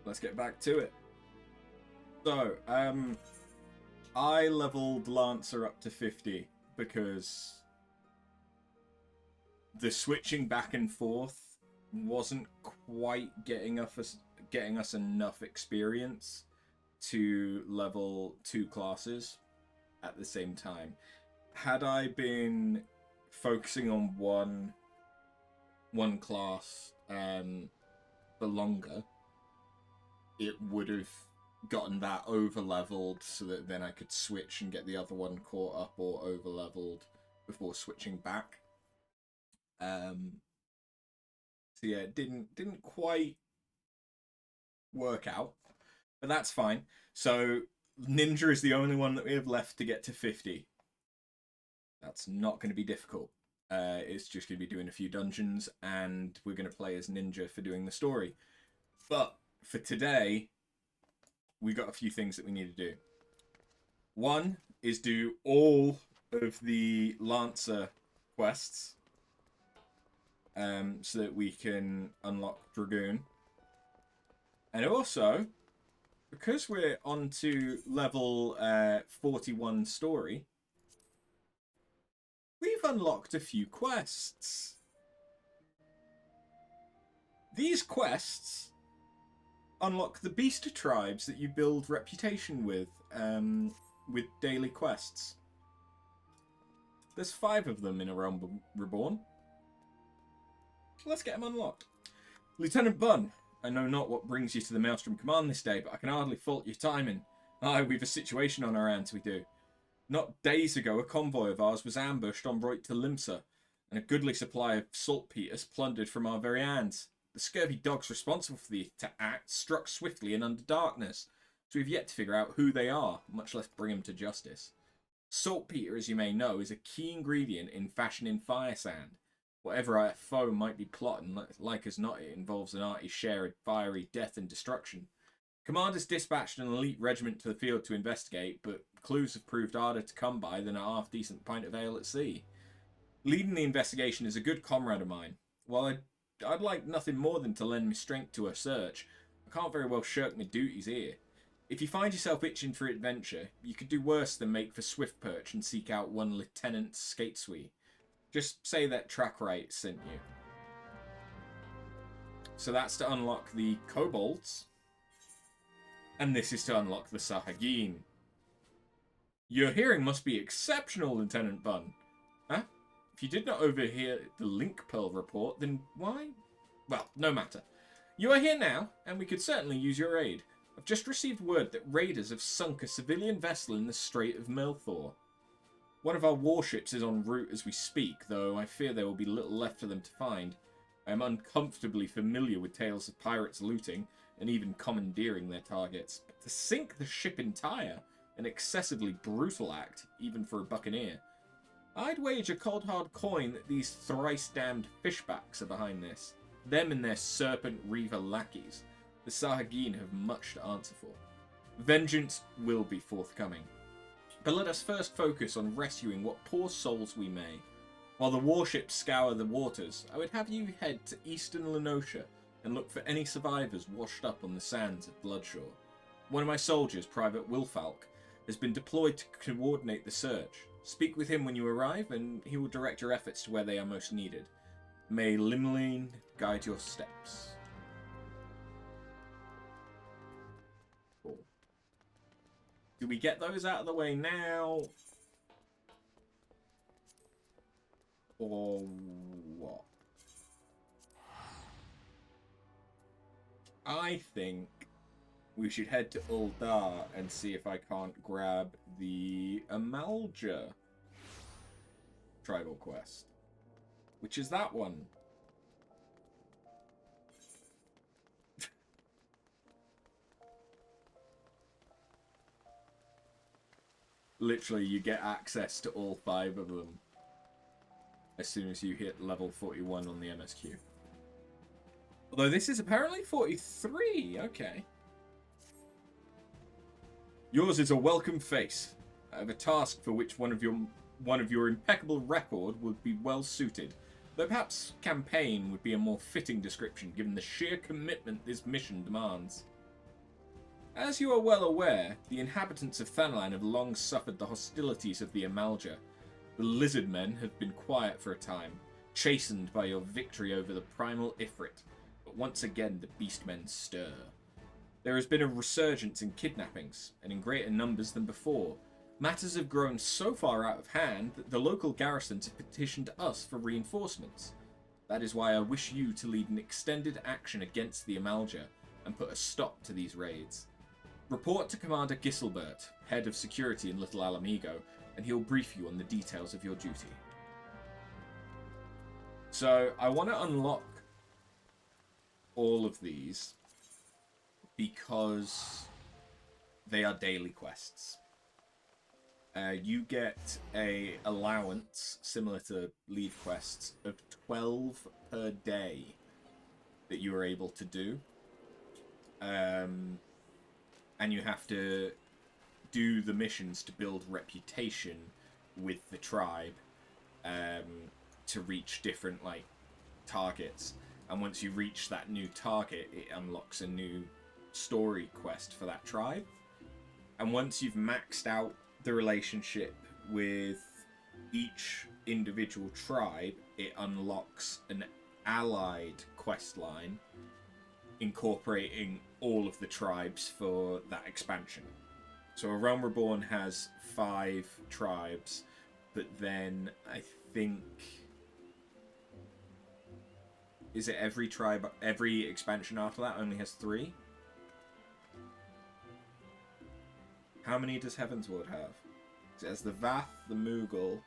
let's get back to it. So, I leveled Lancer up to 50 because the switching back and forth wasn't quite getting us enough experience to level 2 classes at the same time. Had I been focusing on one class for longer, it would have gotten that over leveled so that then I could switch and get the other one caught up or over leveled before switching back. So yeah, it didn't quite work out, but that's fine. So Ninja is the only one that we have left to get to 50. That's not going to be difficult. It's just going to be doing a few dungeons, and we're going to play as Ninja for doing the story. But for today, we got a few things that we need to do. One is do all of the Lancer quests, so that we can unlock Dragoon. And also, because we're on to level 41 story, we've unlocked a few quests. These quests unlock the beast tribes that you build reputation with daily quests. There's 5 of them in A Realm Reborn. Let's get them unlocked. Lieutenant Bunn, I know not what brings you to the Maelstrom Command this day, but I can hardly fault your timing. Aye, we've a situation on our hands, we do. Not days ago, a convoy of ours was ambushed en route to Limsa, and a goodly supply of saltpeter's plundered from our very hands. The scurvy dogs responsible for the act struck swiftly and under darkness, so we've yet to figure out who they are, much less bring them to justice. Saltpeter, as you may know, is a key ingredient in fashioning fire sand. Whatever our foe might be plotting, like as not, it involves an arty share of fiery death and destruction. Commanders dispatched an elite regiment to the field to investigate, but clues have proved harder to come by than a half-decent pint of ale at sea. Leading the investigation is a good comrade of mine. While I'd like nothing more than to lend me strength to a search, I can't very well shirk my duties here. If you find yourself itching for adventure, you could do worse than make for swift perch and seek out one Lieutenant Skateswee. Just say that Trackrite sent you. So that's to unlock the kobolds. And this is to unlock the Sahagin. Your hearing must be exceptional, Lieutenant Bunn. Huh? If you did not overhear the Link Pearl report, then why? Well, no matter. You are here now, and we could certainly use your aid. I've just received word that raiders have sunk a civilian vessel in the Strait of Melthor. One of our warships is en route as we speak, though I fear there will be little left for them to find. I am uncomfortably familiar with tales of pirates looting, and even commandeering their targets. But to sink the ship entire, an excessively brutal act, even for a buccaneer. I'd wager cold hard coin that these thrice-damned fishbacks are behind this. Them and their serpent reaver lackeys. The Sahagin have much to answer for. Vengeance will be forthcoming. But let us first focus on rescuing what poor souls we may. While the warships scour the waters, I would have you head to eastern Lenosha and look for any survivors washed up on the sands of Bloodshore. One of my soldiers, Private Wilfalk, has been deployed to coordinate the search. Speak with him when you arrive, and he will direct your efforts to where they are most needed. May Limline guide your steps. Cool. Do we get those out of the way now? Or what? I think we should head to Uldar and see if I can't grab the Amalja tribal quest. Which is that one. Literally, you get access to all 5 of them as soon as you hit level 41 on the MSQ. Although this is apparently 43, okay. Yours is a welcome face. I have a task for which one of your impeccable record would be well suited. Though perhaps campaign would be a more fitting description given the sheer commitment this mission demands. As you are well aware, the inhabitants of Thanlan have long suffered the hostilities of the Amalja. The lizard men have been quiet for a time, chastened by your victory over the primal Ifrit, but once again the beastmen stir. There has been a resurgence in kidnappings, and in greater numbers than before. Matters have grown so far out of hand that the local garrisons have petitioned us for reinforcements. That is why I wish you to lead an extended action against the Amalja and put a stop to these raids. Report to Commander Giselbert, head of security in Little Alamigo, and he'll brief you on the details of your duty. So, I want to unlock all of these because they are daily quests. You get a allowance, similar to lead quests, of 12 per day that you are able to do. And you have to do the missions to build reputation with the tribe to reach different targets. And once you reach that new target, it unlocks a new story quest for that tribe. And once you've maxed out the relationship with each individual tribe, it unlocks an allied quest line incorporating all of the tribes for that expansion. So A Realm Reborn has 5 tribes, but then I think... Is it every expansion after that only has 3? How many does Heavensward have? It has the Vath, the Moogle...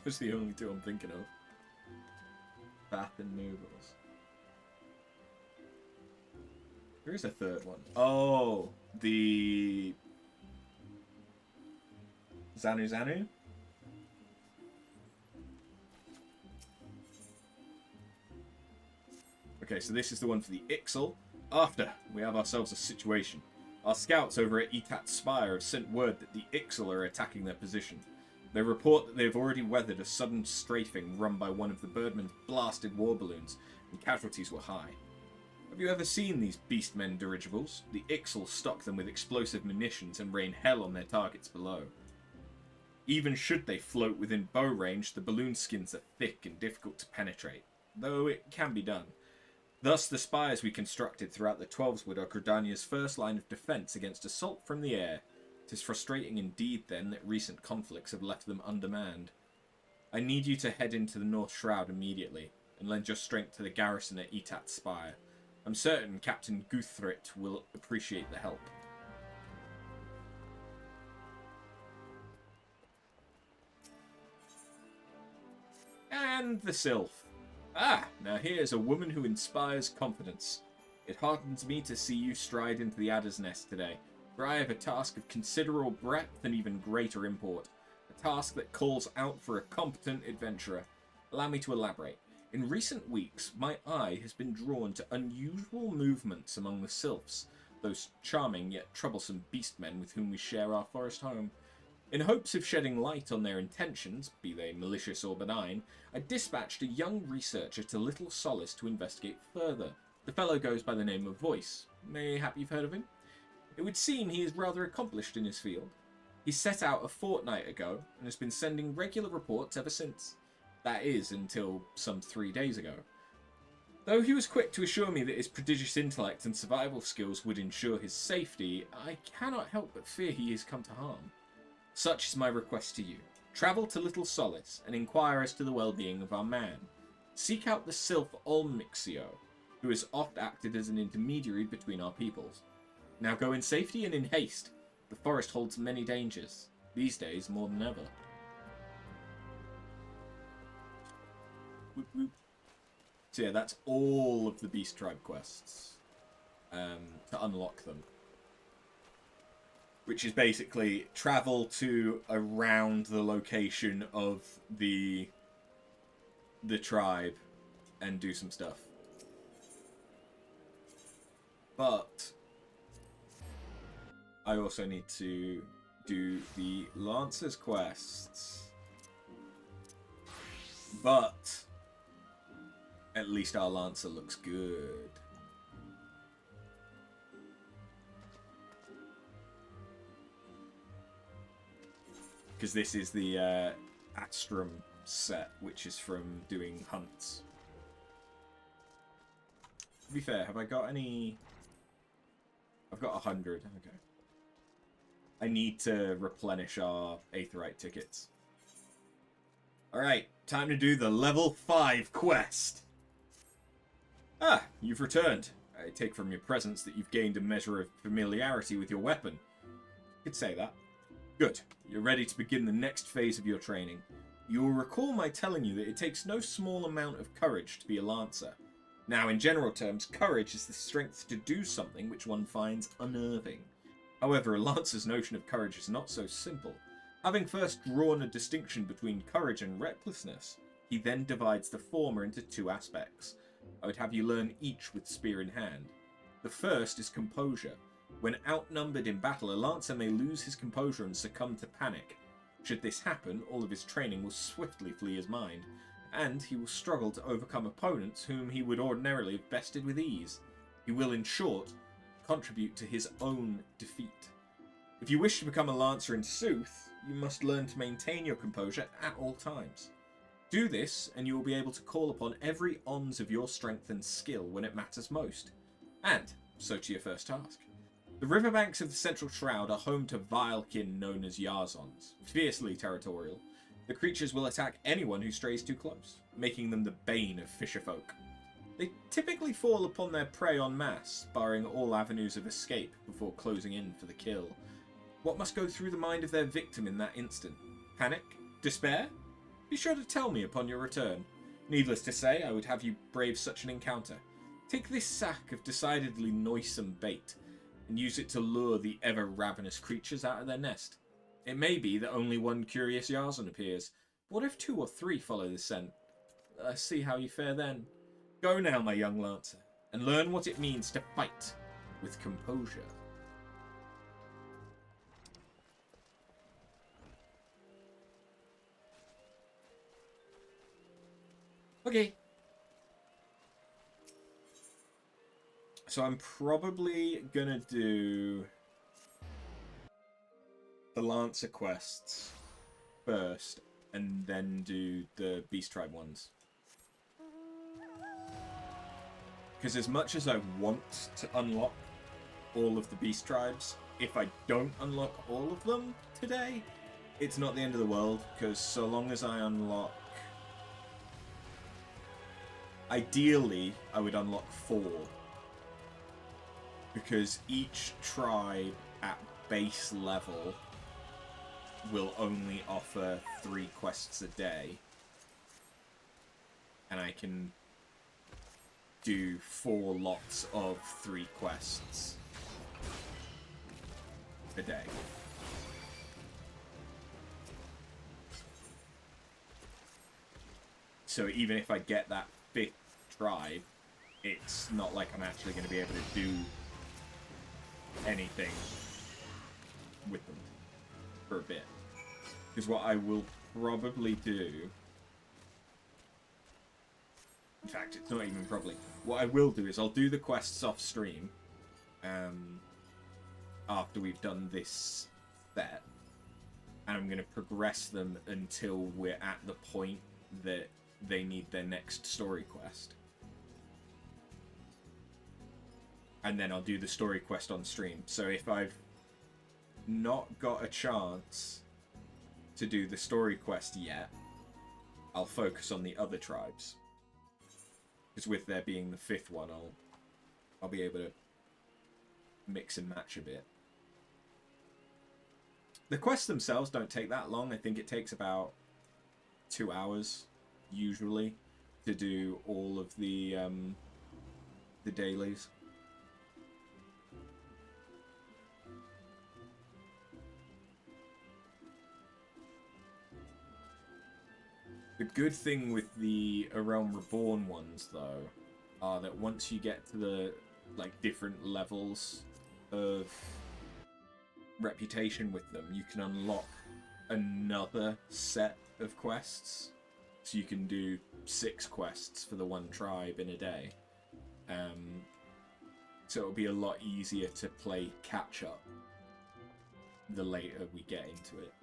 Those are the only 2 I'm thinking of. Vath and Moogles. There is a 3rd one. Oh, the... Zanu? Okay, so this is the one for the Ixal. After, we have ourselves a situation. Our scouts over at Etat's Spire have sent word that the Ixal are attacking their position. They report that they have already weathered a sudden strafing run by one of the Birdmen's blasted war balloons, and casualties were high. Have you ever seen these Beastmen dirigibles? The Ixal stock them with explosive munitions and rain hell on their targets below. Even should they float within bow range, the balloon skins are thick and difficult to penetrate, though it can be done. Thus, the spires we constructed throughout the Twelveswood are Gridania's first line of defence against assault from the air. 'Tis frustrating indeed, then, that recent conflicts have left them undermanned. I need you to head into the North Shroud immediately, and lend your strength to the garrison at Etat's Spire. I'm certain Captain Guthrit will appreciate the help. And the Sylph. Ah, now here's a woman who inspires confidence. It heartens me to see you stride into the Adder's Nest today, for I have a task of considerable breadth and even greater import. A task that calls out for a competent adventurer. Allow me to elaborate. In recent weeks, my eye has been drawn to unusual movements among the Sylphs, those charming yet troublesome beastmen with whom we share our forest home. In hopes of shedding light on their intentions, be they malicious or benign, I dispatched a young researcher to Little Solace to investigate further. The fellow goes by the name of Voice. Mayhap you've heard of him? It would seem he is rather accomplished in his field. He set out a fortnight ago, and has been sending regular reports ever since. That is, until some 3 days ago. Though he was quick to assure me that his prodigious intellect and survival skills would ensure his safety, I cannot help but fear he has come to harm. Such is my request to you. Travel to Little Solace, and inquire as to the well-being of our man. Seek out the Sylph Olmixio, who has oft acted as an intermediary between our peoples. Now go in safety and in haste. The forest holds many dangers, these days more than ever. Whoop, whoop. So yeah, that's all of the Beast Tribe quests to unlock them. Which is basically travel to around the location of the tribe and do some stuff. But I also need to do the Lancer's quests. But at least our Lancer looks good. Because this is the Astrum set, which is from doing hunts. To be fair, have I got any... I've got 100. Okay. I need to replenish our Aetheryte tickets. Alright, time to do the level 5 quest. Ah, you've returned. I take from your presence that you've gained a measure of familiarity with your weapon. You could say that. Good. You're ready to begin the next phase of your training. You will recall my telling you that it takes no small amount of courage to be a Lancer. Now, in general terms, courage is the strength to do something which one finds unnerving. However, a Lancer's notion of courage is not so simple. Having first drawn a distinction between courage and recklessness, he then divides the former into two aspects. I would have you learn each with spear in hand. The first is composure. When outnumbered in battle, a Lancer may lose his composure and succumb to panic. Should this happen, all of his training will swiftly flee his mind, and he will struggle to overcome opponents whom he would ordinarily have bested with ease. He will, in short, contribute to his own defeat. If you wish to become a Lancer in sooth, you must learn to maintain your composure at all times. Do this, and you will be able to call upon every ons of your strength and skill when it matters most. And so to your first task. The riverbanks of the Central Shroud are home to vile kin known as Yarzons, fiercely territorial. The creatures will attack anyone who strays too close, making them the bane of fisherfolk. They typically fall upon their prey en masse, barring all avenues of escape before closing in for the kill. What must go through the mind of their victim in that instant? Panic? Despair? Be sure to tell me upon your return. Needless to say, I would have you brave such an encounter. Take this sack of decidedly noisome bait, and use it to lure the ever-ravenous creatures out of their nest. It may be that only one curious Yarzon appears, but what if 2 or 3 follow the scent? See how you fare then. Go now, my young Lancer, and learn what it means to fight with composure. Okay. So I'm probably gonna do the Lancer quests first, and then do the Beast Tribe ones. Because as much as I want to unlock all of the Beast Tribes, if I don't unlock all of them today, it's not the end of the world, because so long as I unlock... Ideally, I would unlock 4. Because each tribe at base level will only offer 3 quests a day. And I can do 4 lots of 3 quests a day. So even if I get that 5th tribe, it's not like I'm actually going to be able to do anything with them for a bit. Because what I will probably do... In fact, it's not even probably. What I will do is I'll do the quests off stream after we've done this set. And I'm going to progress them until we're at the point that they need their next story quest. And then I'll do the story quest on stream. So if I've not got a chance to do the story quest yet, I'll focus on the other tribes. Because with there being the 5th one, I'll be able to mix and match a bit. The quests themselves don't take that long. I think it takes about 2 hours, usually, to do all of the dailies. The good thing with the A Realm Reborn ones, though, are that once you get to the different levels of reputation with them, you can unlock another set of quests So you can do 6 quests for the one tribe in a day. So it'll be a lot easier to play catch-up the later we get into it.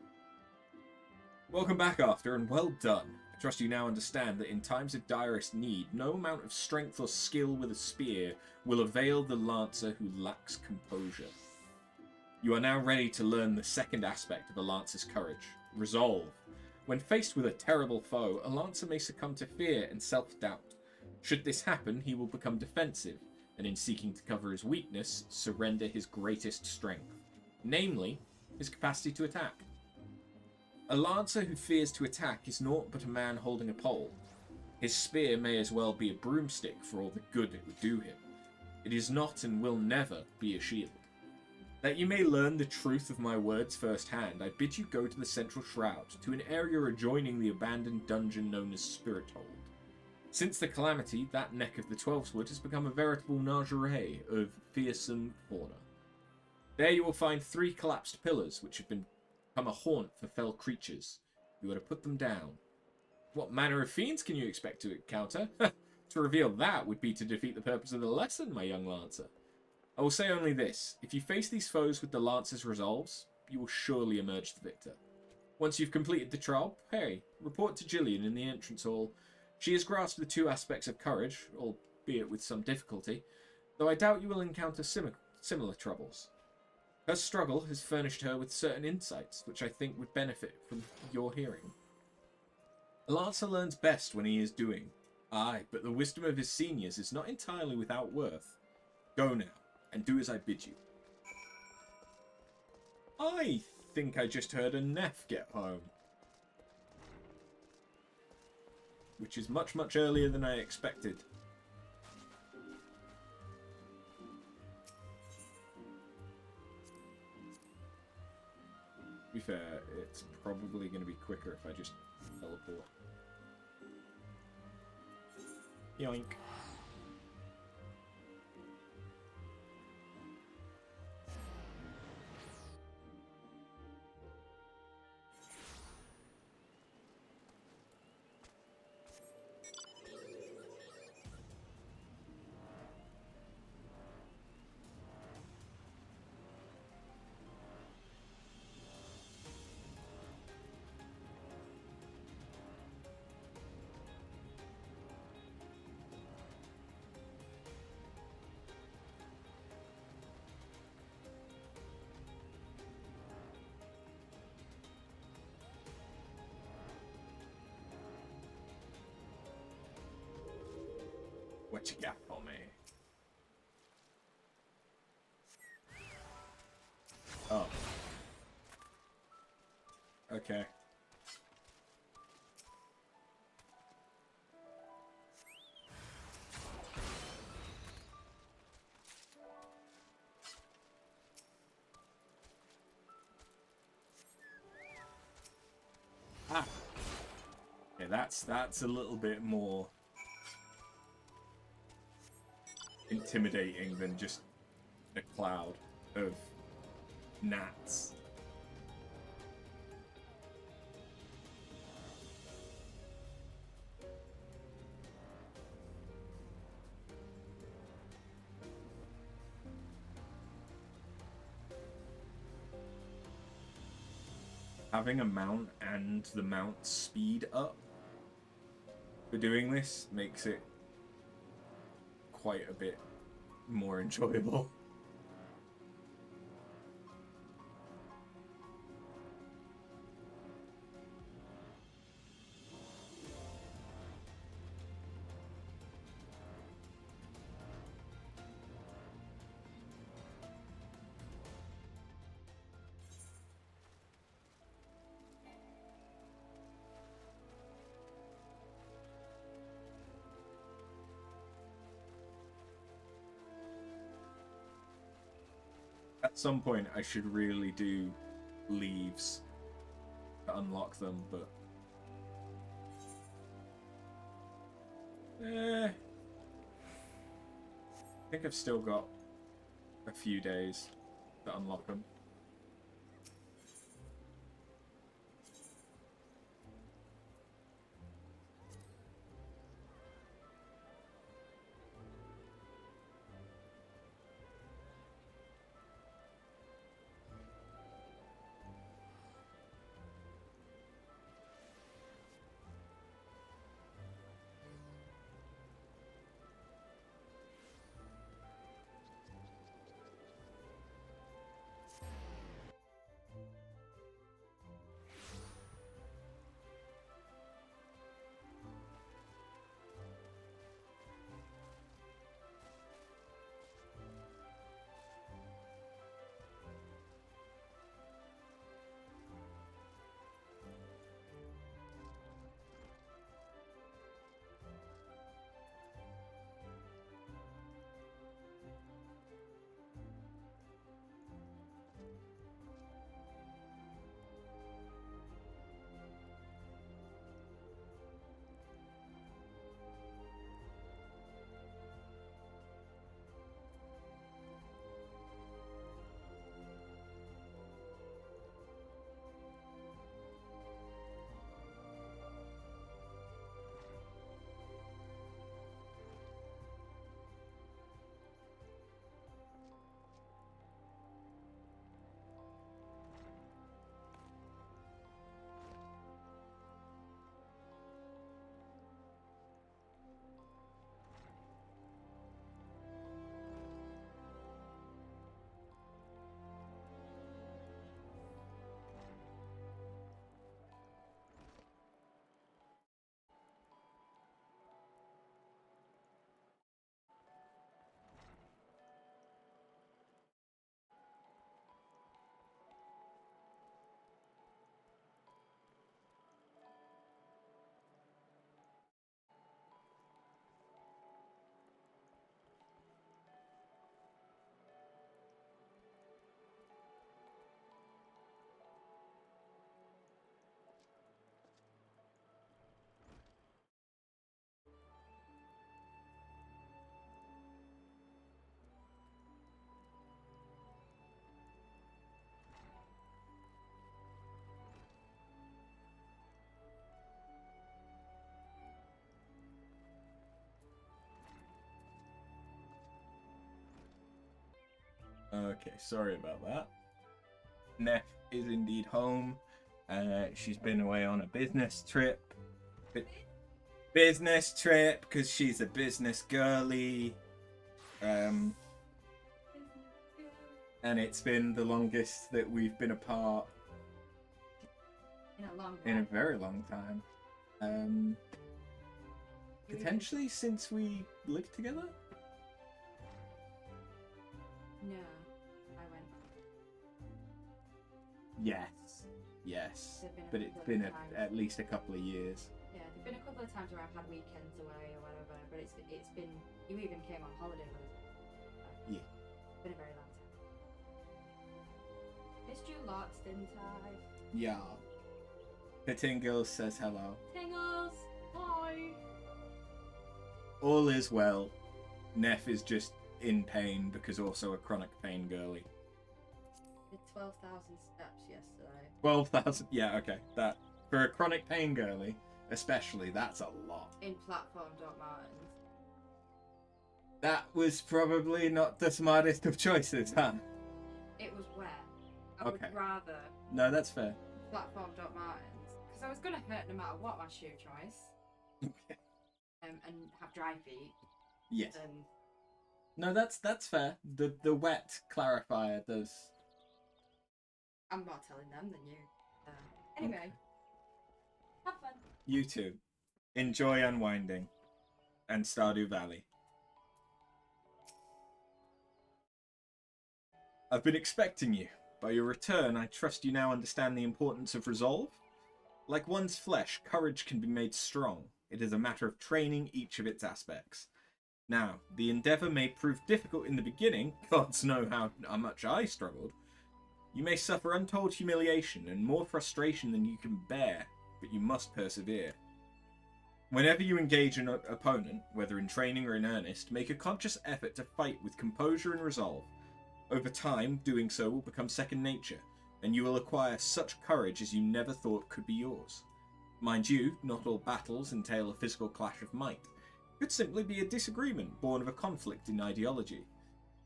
Welcome back, After, and well done. I trust you now understand that in times of direst need, no amount of strength or skill with a spear will avail the lancer who lacks composure. You are now ready to learn the second aspect of a lancer's courage, resolve. When faced with a terrible foe, a lancer may succumb to fear and self-doubt. Should this happen, he will become defensive, and in seeking to cover his weakness, surrender his greatest strength, namely, his capacity to attack. A lancer who fears to attack is naught but a man holding a pole. His spear may as well be a broomstick for all the good it would do him. It is not and will never be a shield. That you may learn the truth of my words firsthand, I bid you go to the Central Shroud, to an area adjoining the abandoned dungeon known as Spirithold. Since the Calamity, that neck of the Twelveswood has become a veritable menagerie of fearsome fauna. There you will find 3 collapsed pillars, which have become a haunt for fell creatures. You are to put them down. What manner of fiends can you expect to encounter? To reveal that would be to defeat the purpose of the lesson, my young Lancer. I will say only this. If you face these foes with the Lancer's resolves, you will surely emerge the victor. Once you've completed the trial, hey, report to Jillian in the entrance hall. She has grasped the 2 aspects of courage, albeit with some difficulty, though I doubt you will encounter similar troubles. Her struggle has furnished her with certain insights, which I think would benefit from your hearing. A Lancer learns best when he is doing. Aye, but the wisdom of his seniors is not entirely without worth. Go now, and do as I bid you. I think I just heard a Neff get home. Which is much, much earlier than I expected. To be fair, it's probably going to be quicker if I just teleport. Yoink. What you got for me? Oh. Okay. Ah. Yeah, that's a little bit more intimidating than just a cloud of gnats. Having a mount and the mount speed up for doing this makes it quite a bit more enjoyable. At some point, I should really do leaves to unlock them, but I think I've still got a few days to unlock them. Okay, sorry about that. Neff is indeed home. She's been away on a business trip. Business trip, because she's a business girly. And it's been the longest that we've been apart. In a very long time. Potentially since we lived together? No, I went. Yes. But it's been at least a couple of years. Yeah, there've been a couple of times where I've had weekends away or whatever, but it's been. You even came on holiday with us. Yeah. It's been a very long time. Missed you lots, didn't I? Yeah. Tingles says hello. Tingles, hi. All is well. Neff is just in pain because also a chronic pain girly. Did 12,000 steps yesterday. 12,000. Yeah, okay. That for a chronic pain girly, especially, that's a lot. In platform Martins. That was probably not the smartest of choices, huh? It was wet. I would rather. No, that's fair. Platform Martins. Because I was going to hurt no matter what my shoe choice. Okay. And have dry feet. Yes. No, that's fair. The wet clarifier does. I'm more telling them than you. Anyway, okay. Have fun. You too. Enjoy unwinding. And Stardew Valley. I've been expecting you. By your return, I trust you now understand the importance of resolve. Like one's flesh, courage can be made strong. It is a matter of training each of its aspects. Now, the endeavour may prove difficult in the beginning. Gods know how much I struggled. You may suffer untold humiliation and more frustration than you can bear, but you must persevere. Whenever you engage an opponent, whether in training or in earnest, make a conscious effort to fight with composure and resolve. Over time, doing so will become second nature, and you will acquire such courage as you never thought could be yours. Mind you, not all battles entail a physical clash of might. It could simply be a disagreement born of a conflict in ideology.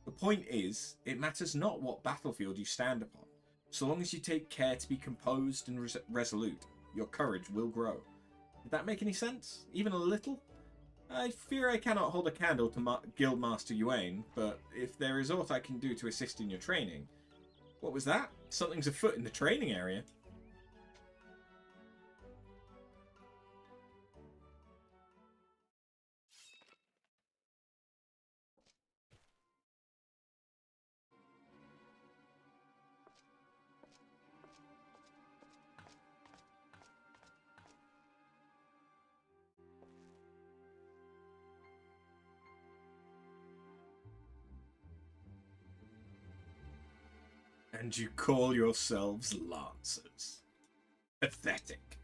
The point is, it matters not what battlefield you stand upon. So long as you take care to be composed and resolute, your courage will grow. Did that make any sense? Even a little? I fear I cannot hold a candle to Guildmaster Yuane, but if there is aught I can do to assist in your training... What was that? Something's afoot in the training area. And you call yourselves Lancers. Pathetic.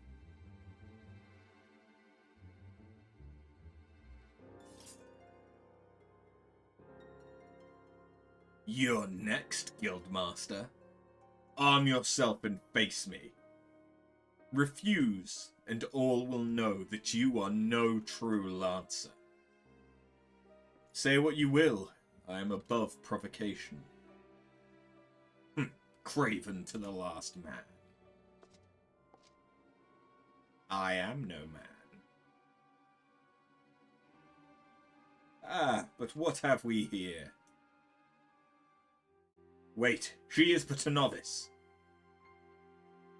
You're next, Guildmaster. Arm yourself and face me. Refuse, and all will know that you are no true Lancer. Say what you will, I am above provocation. Craven to the last man. I am no man. Ah, but what have we here? Wait, she is but a novice.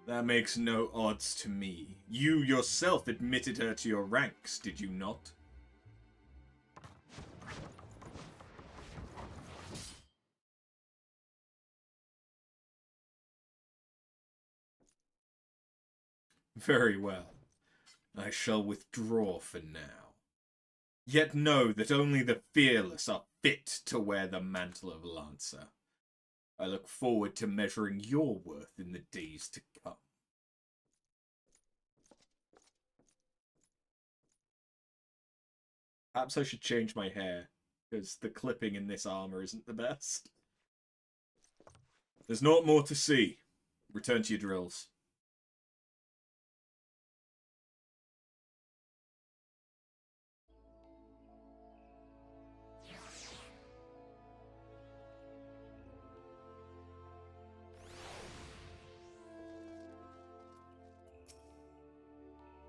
That makes no odds to me. You yourself admitted her to your ranks, did you not? Very well. I shall withdraw for now. Yet know that only the fearless are fit to wear the mantle of Lancer. I look forward to measuring your worth in the days to come. Perhaps I should change my hair, because the clipping in this armor isn't the best. There's naught more to see. Return to your drills.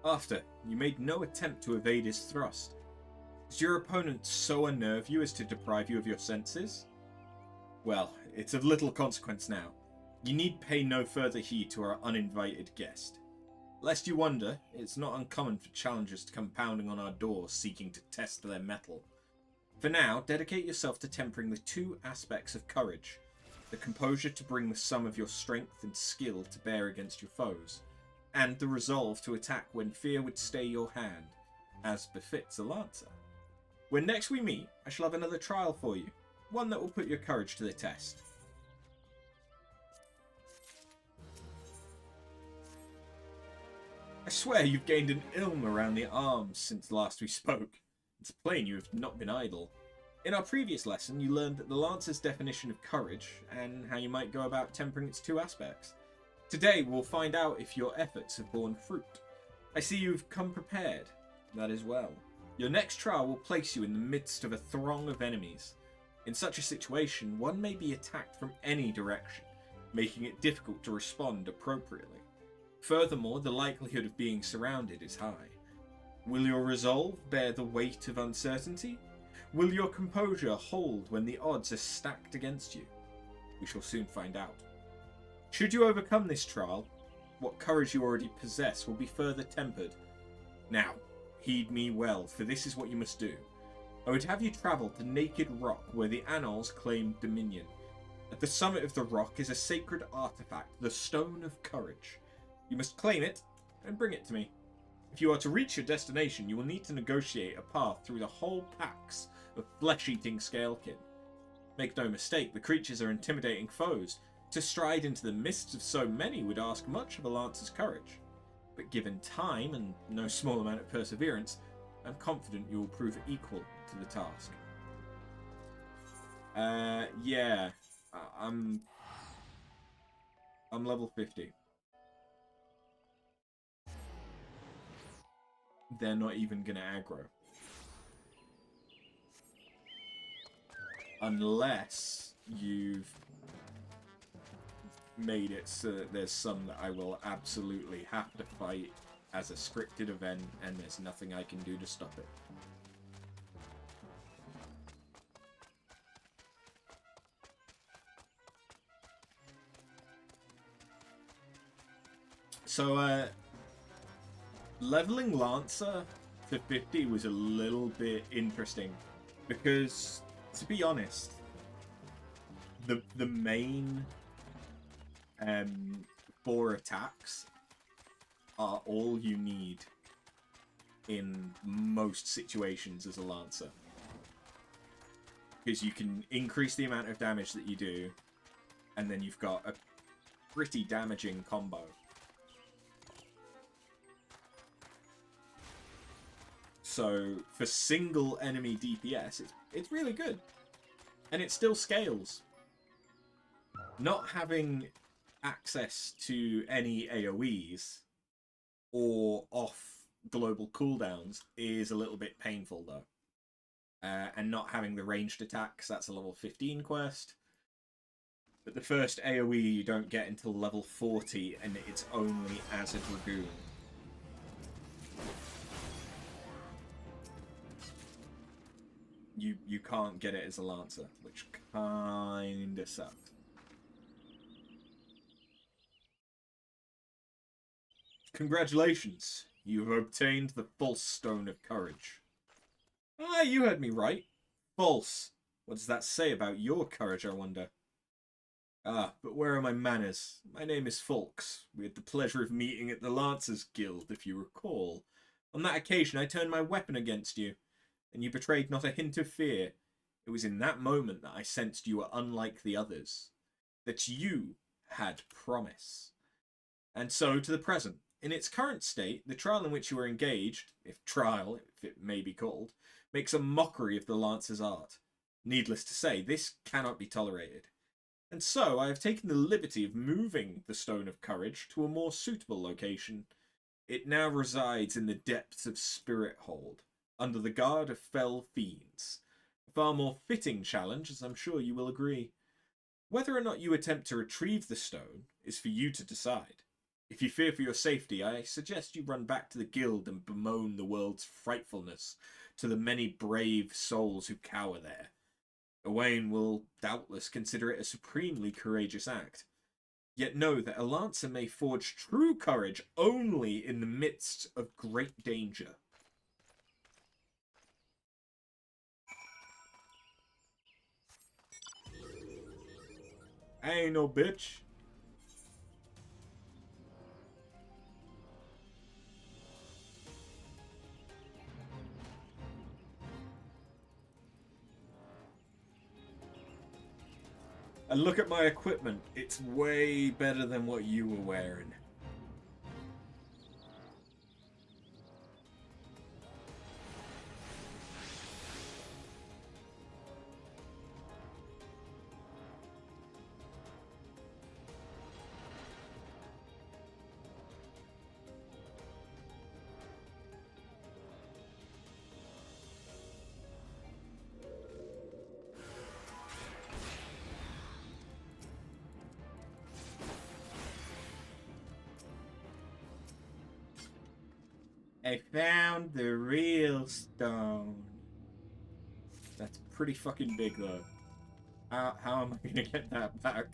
After, you made no attempt to evade his thrust. Did your opponent so unnerve you as to deprive you of your senses? Well, it's of little consequence now. You need pay no further heed to our uninvited guest. Lest you wonder, it's not uncommon for challengers to come pounding on our doors seeking to test their mettle. For now, dedicate yourself to tempering the two aspects of courage. The composure to bring the sum of your strength and skill to bear against your foes, and the resolve to attack when fear would stay your hand, as befits a lancer. When next we meet, I shall have another trial for you, one that will put your courage to the test. I swear you've gained an ilm around the arms since last we spoke. It's plain you have not been idle. In our previous lesson, you learned that the Lancer's definition of courage, and how you might go about tempering its two aspects. Today, we'll find out if your efforts have borne fruit. I see you've come prepared. That is well. Your next trial will place you in the midst of a throng of enemies. In such a situation, one may be attacked from any direction, making it difficult to respond appropriately. Furthermore, the likelihood of being surrounded is high. Will your resolve bear the weight of uncertainty? Will your composure hold when the odds are stacked against you? We shall soon find out. Should you overcome this trial, what courage you already possess will be further tempered. Now, heed me well, for this is what you must do. I would have you travel to Naked Rock, where the Annals claim dominion. At the summit of the rock is a sacred artifact, the Stone of Courage. You must claim it and bring it to me. If you are to reach your destination, you will need to negotiate a path through the whole packs of flesh-eating scalekin. Make no mistake, the creatures are intimidating foes. To stride into the midst of so many would ask much of a lancer's courage. But given time and no small amount of perseverance, I'm confident you will prove equal to the task. Yeah. I'm level 50. They're not even gonna aggro. Unless you've made it so that there's some that I will absolutely have to fight as a scripted event and there's nothing I can do to stop it. So, leveling Lancer to 50 was a little bit interesting because, to be honest, the main 4 attacks are all you need in most situations as a Lancer. Because you can increase the amount of damage that you do, and then you've got a pretty damaging combo. So, for single enemy DPS, it's really good. And it still scales. Not having access to any AoEs or off global cooldowns is a little bit painful, though. And not having the ranged attacks, that's a level 15 quest. But the first AoE you don't get until level 40, and it's only as a Dragoon. You can't get it as a Lancer, which kinda sucks. Congratulations, you have obtained the False Stone of Courage. Ah, you heard me right. False. What does that say about your courage, I wonder? Ah, but where are my manners? My name is Fawkes. We had the pleasure of meeting at the Lancers Guild, if you recall. On that occasion, I turned my weapon against you, and you betrayed not a hint of fear. It was in that moment that I sensed you were unlike the others. That you had promise. And so to the present. In its current state, the trial in which you are engaged, if it may be called, makes a mockery of the Lancer's art. Needless to say, this cannot be tolerated. And so I have taken the liberty of moving the Stone of Courage to a more suitable location. It now resides in the depths of Spirit Hold, under the guard of fell fiends. A far more fitting challenge, as I'm sure you will agree. Whether or not you attempt to retrieve the stone is for you to decide. If you fear for your safety, I suggest you run back to the guild and bemoan the world's frightfulness to the many brave souls who cower there. Owain will doubtless consider it a supremely courageous act. Yet know that a lancer may forge true courage only in the midst of great danger. I ain't no bitch. And look at my equipment. It's way better than what you were wearing. I found the real stone. That's pretty fucking big, though. How am I gonna get that back?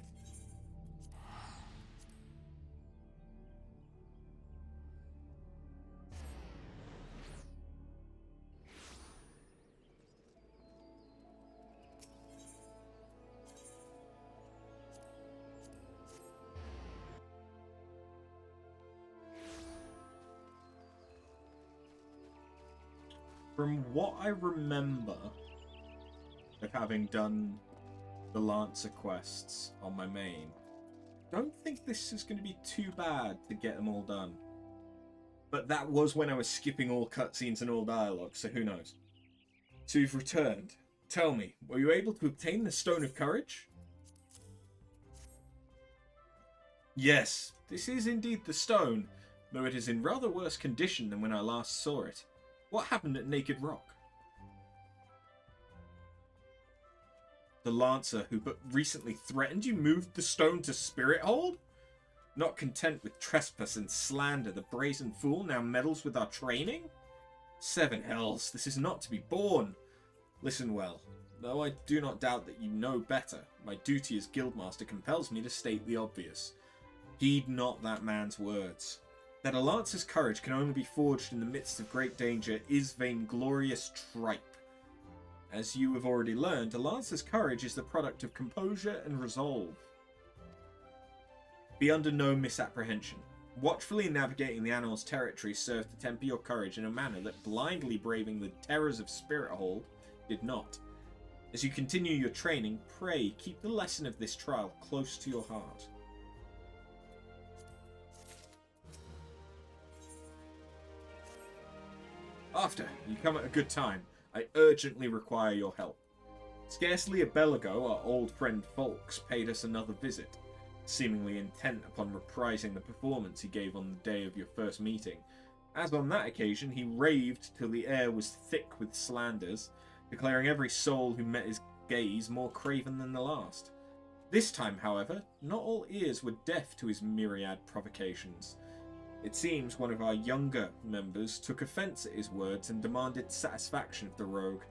From what I remember of having done the Lancer quests on my main, don't think this is going to be too bad to get them all done. But that was when I was skipping all cutscenes and all dialogue, so who knows. So you've returned. Tell me, were you able to obtain the Stone of Courage? Yes, this is indeed the stone, though it is in rather worse condition than when I last saw it. What happened at Naked Rock? The Lancer, who but recently threatened you, moved the stone to Spirit Hold? Not content with trespass and slander, the brazen fool now meddles with our training? Seven hells, this is not to be borne. Listen well. Though I do not doubt that you know better, my duty as Guildmaster compels me to state the obvious. Heed not that man's words. That a Lancer's courage can only be forged in the midst of great danger is vainglorious tripe. As you have already learned, a Lancer's courage is the product of composure and resolve. Be under no misapprehension. Watchfully navigating the Annals territory served to temper your courage in a manner that blindly braving the terrors of Spirithold did not. As you continue your training, pray keep the lesson of this trial close to your heart. After, you come at a good time. I urgently require your help. Scarcely a bell ago, our old friend Folks paid us another visit, seemingly intent upon reprising the performance he gave on the day of your first meeting. As on that occasion, he raved till the air was thick with slanders, declaring every soul who met his gaze more craven than the last. This time, however, not all ears were deaf to his myriad provocations. It seems one of our younger members took offence at his words and demanded satisfaction of the rogue.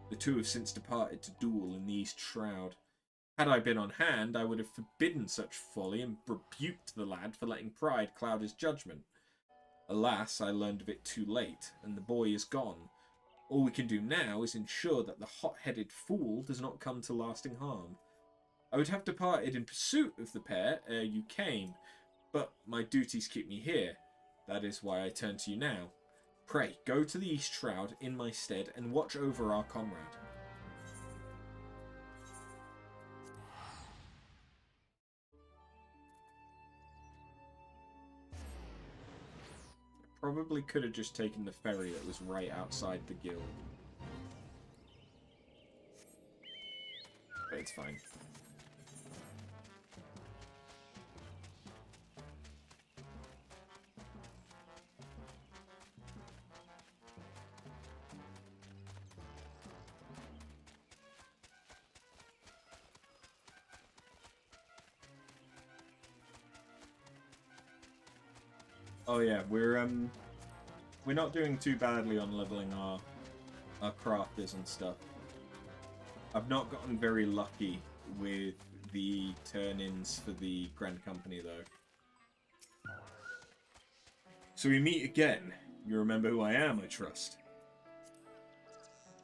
The two have since departed to duel in the East Shroud. Had I been on hand, I would have forbidden such folly and rebuked the lad for letting pride cloud his judgment. Alas, I learned of it too late, and the boy is gone. All we can do now is ensure that the hot-headed fool does not come to lasting harm. I would have departed in pursuit of the pair ere you came, but my duties keep me here. That is why I turn to you now. Pray, go to the East Shroud in my stead and watch over our comrade. I probably could have just taken the ferry that was right outside the guild. But it's fine. Oh yeah, we're not doing too badly on leveling our crafters and stuff. I've not gotten very lucky with the turn-ins for the Grand Company though. So we meet again. You remember who I am, I trust.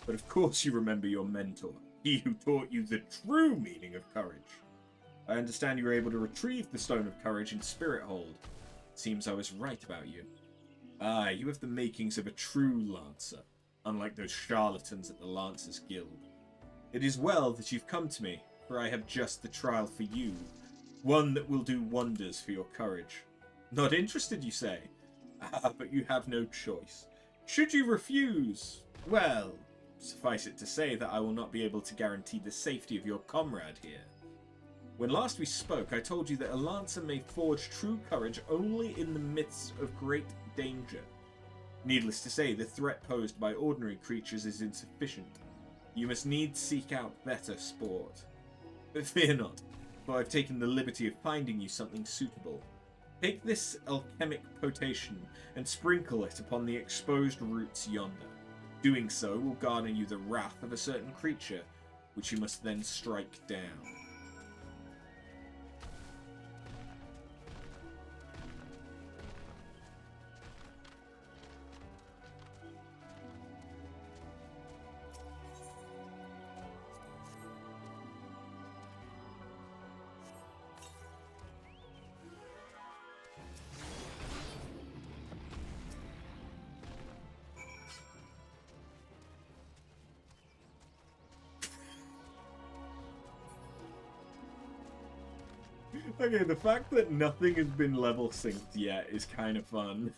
But of course you remember your mentor, he who taught you the true meaning of courage. I understand you were able to retrieve the Stone of Courage in Spirit Hold. Seems I was right about you. Ah, you have the makings of a true Lancer, unlike those charlatans at the Lancers Guild. It is well that you've come to me, for I have just the trial for you, one that will do wonders for your courage. Not interested, you say? Ah, but you have no choice. Should you refuse, well, suffice it to say that I will not be able to guarantee the safety of your comrade here. When last we spoke, I told you that a Lancer may forge true courage only in the midst of great danger. Needless to say, the threat posed by ordinary creatures is insufficient. You must needs seek out better sport. But fear not, for I've taken the liberty of finding you something suitable. Take this alchemic potation and sprinkle it upon the exposed roots yonder. Doing so will garner you the wrath of a certain creature, which you must then strike down. Okay, the fact that nothing has been level synced yet is kind of fun.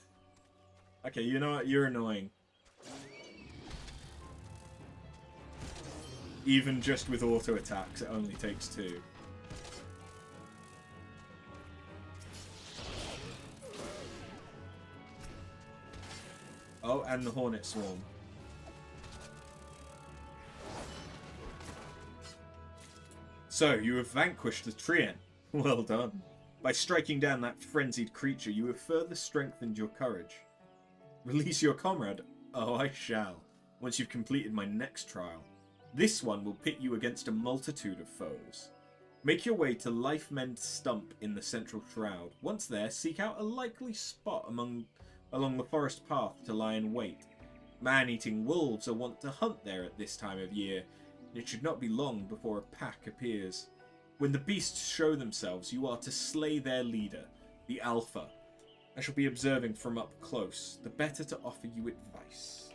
Okay, you know what? You're annoying. Even just with auto attacks, it only takes 2. Oh, and the Hornet Swarm. So, you have vanquished the Trien. Well done. By striking down that frenzied creature, you have further strengthened your courage. Release your comrade? Oh, I shall, once you've completed my next trial. This one will pit you against a multitude of foes. Make your way to Lifemend Stump in the Central Shroud. Once there, seek out a likely spot along the forest path to lie in wait. Man-eating wolves are wont to hunt there at this time of year, and it should not be long before a pack appears. When the beasts show themselves, you are to slay their leader, the Alpha. I shall be observing from up close, the better to offer you advice.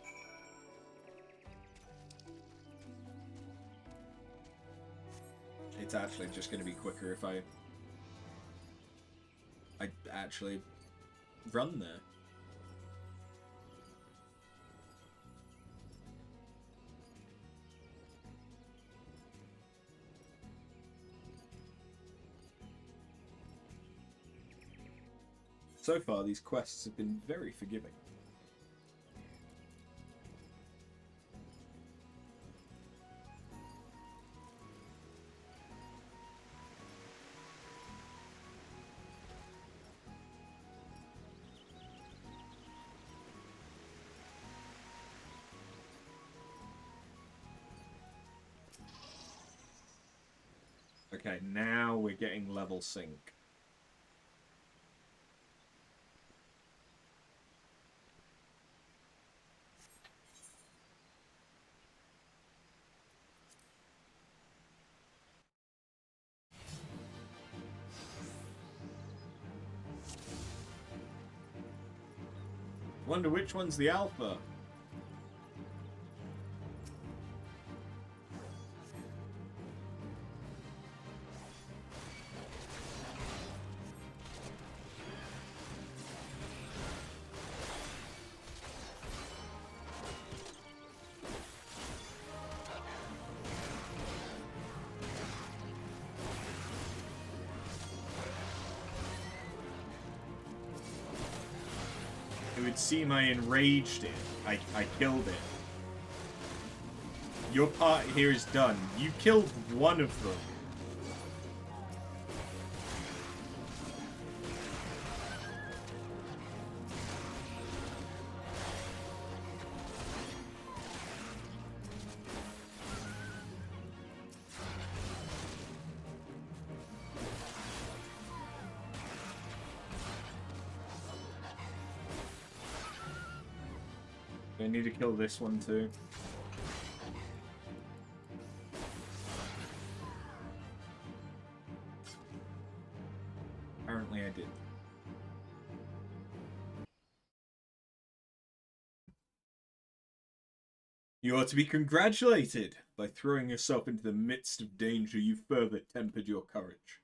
It's actually just going to be quicker if I actually run there. So far, these quests have been very forgiving. Okay, now we're getting level sync. Wonder which one's the alpha? It would seem I enraged it. I killed it. Your part here is done. You killed one of them. I need to kill this one too. Apparently I did. You are to be congratulated. By throwing yourself into the midst of danger, you further tempered your courage.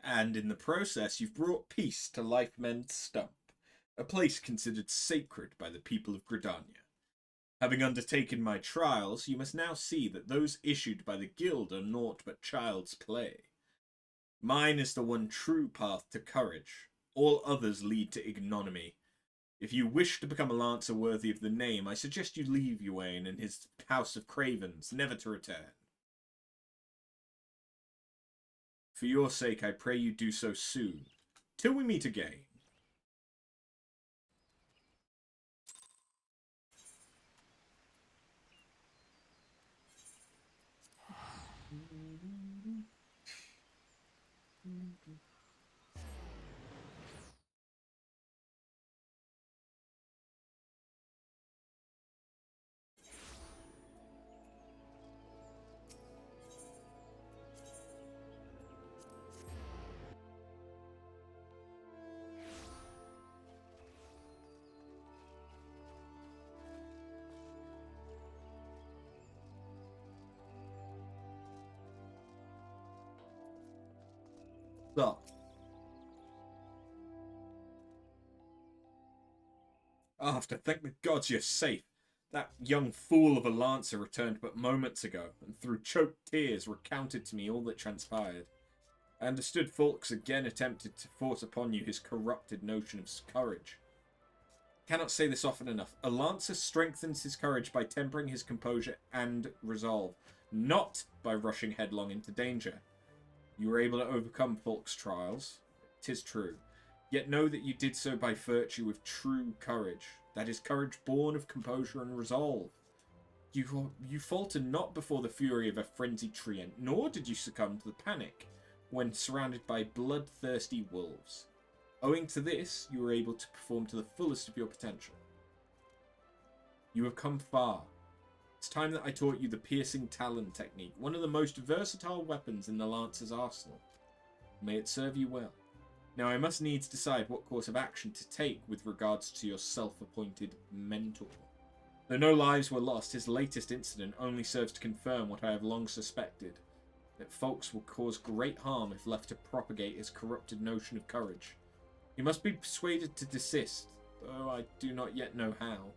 And in the process, you've brought peace to Lifemen's Stump, a place considered sacred by the people of Gridania. Having undertaken my trials, you must now see that those issued by the guild are naught but child's play. Mine is the one true path to courage. All others lead to ignominy. If you wish to become a lancer worthy of the name, I suggest you leave Ywain and his house of cravens, never to return. For your sake, I pray you do so soon, till we meet again. So, I have to thank the gods you're safe. That young fool of a lancer returned but moments ago, and through choked tears recounted to me all that transpired. I understood Fulks again attempted to force upon you his corrupted notion of courage. I cannot say this often enough. A lancer strengthens his courage by tempering his composure and resolve, not by rushing headlong into danger. You were able to overcome Fulk's trials, 'tis true. Yet know that you did so by virtue of true courage. That is courage born of composure and resolve. You faltered not before the fury of a frenzied treant, nor did you succumb to the panic when surrounded by bloodthirsty wolves. Owing to this, you were able to perform to the fullest of your potential. You have come far. It's time that I taught you the piercing talon technique, one of the most versatile weapons in the Lancer's arsenal. May it serve you well. Now I must needs decide what course of action to take with regards to your self-appointed mentor. Though no lives were lost, his latest incident only serves to confirm what I have long suspected, that Fulks will cause great harm if left to propagate his corrupted notion of courage. He must be persuaded to desist, though I do not yet know how.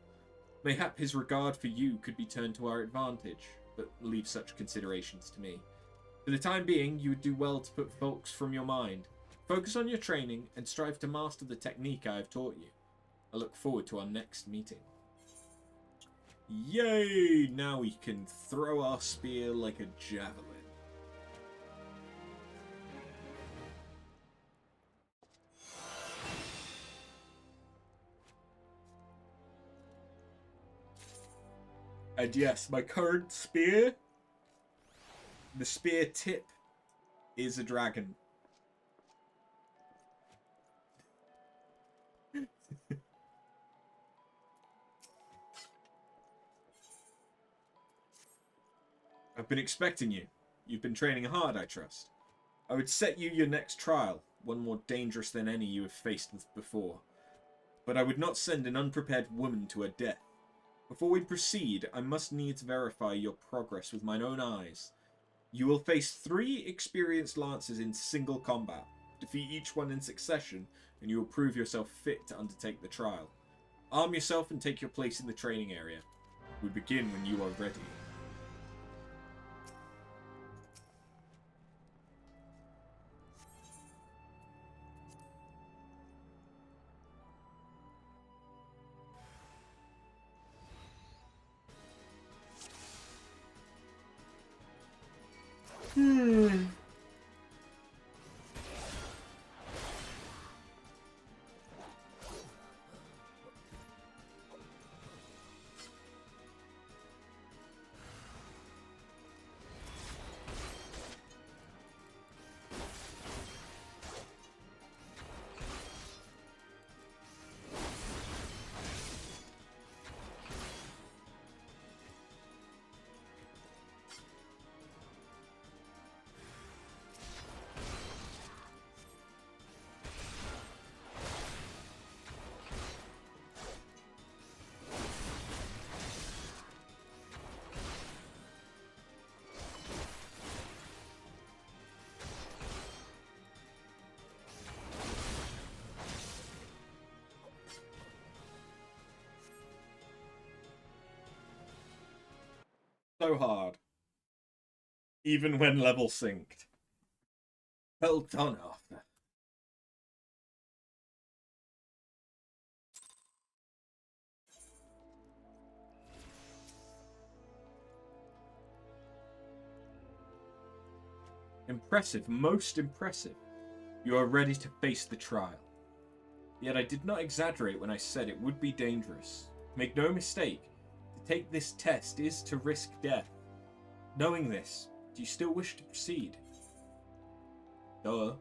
Mayhap his regard for you could be turned to our advantage, but leave such considerations to me. For the time being, you would do well to put Fulks from your mind. Focus on your training and strive to master the technique I have taught you. I look forward to our next meeting. Yay! Now we can throw our spear like a javelin. And yes, my current spear, the spear tip, is a dragon. I've been expecting you. You've been training hard, I trust. I would set you your next trial, one more dangerous than any you have faced with before. But I would not send an unprepared woman to her death. Before we proceed, I must needs verify your progress with mine own eyes. You will face 3 experienced lancers in single combat. Defeat each one in succession, and you will prove yourself fit to undertake the trial. Arm yourself and take your place in the training area. We begin when you are ready. So hard. Even when level synced. Well done, Arthur. Impressive, most impressive. You are ready to face the trial. Yet I did not exaggerate when I said it would be dangerous. Make no mistake, to take this test is to risk death. Knowing this, do you still wish to proceed? Duh.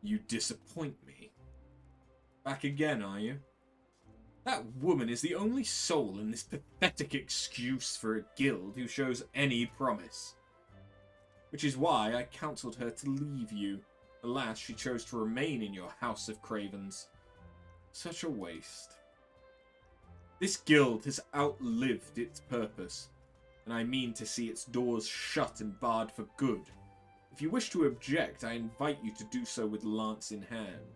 You disappoint me. Back again, are you? That woman is the only soul in this pathetic excuse for a guild who shows any promise. Which is why I counselled her to leave you. Alas, she chose to remain in your house of cravens. Such a waste. This guild has outlived its purpose, and I mean to see its doors shut and barred for good. If you wish to object, I invite you to do so with lance in hand.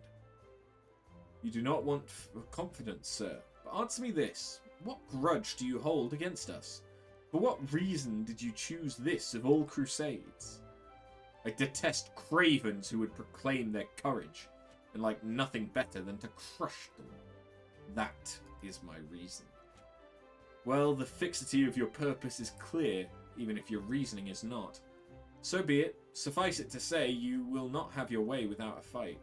You do not want confidence, sir, but answer me this. What grudge do you hold against us? For what reason did you choose this of all crusades? I detest cravens who would proclaim their courage, and like nothing better than to crush them. That is my reason. Well, the fixity of your purpose is clear, even if your reasoning is not. So be it. Suffice it to say, you will not have your way without a fight.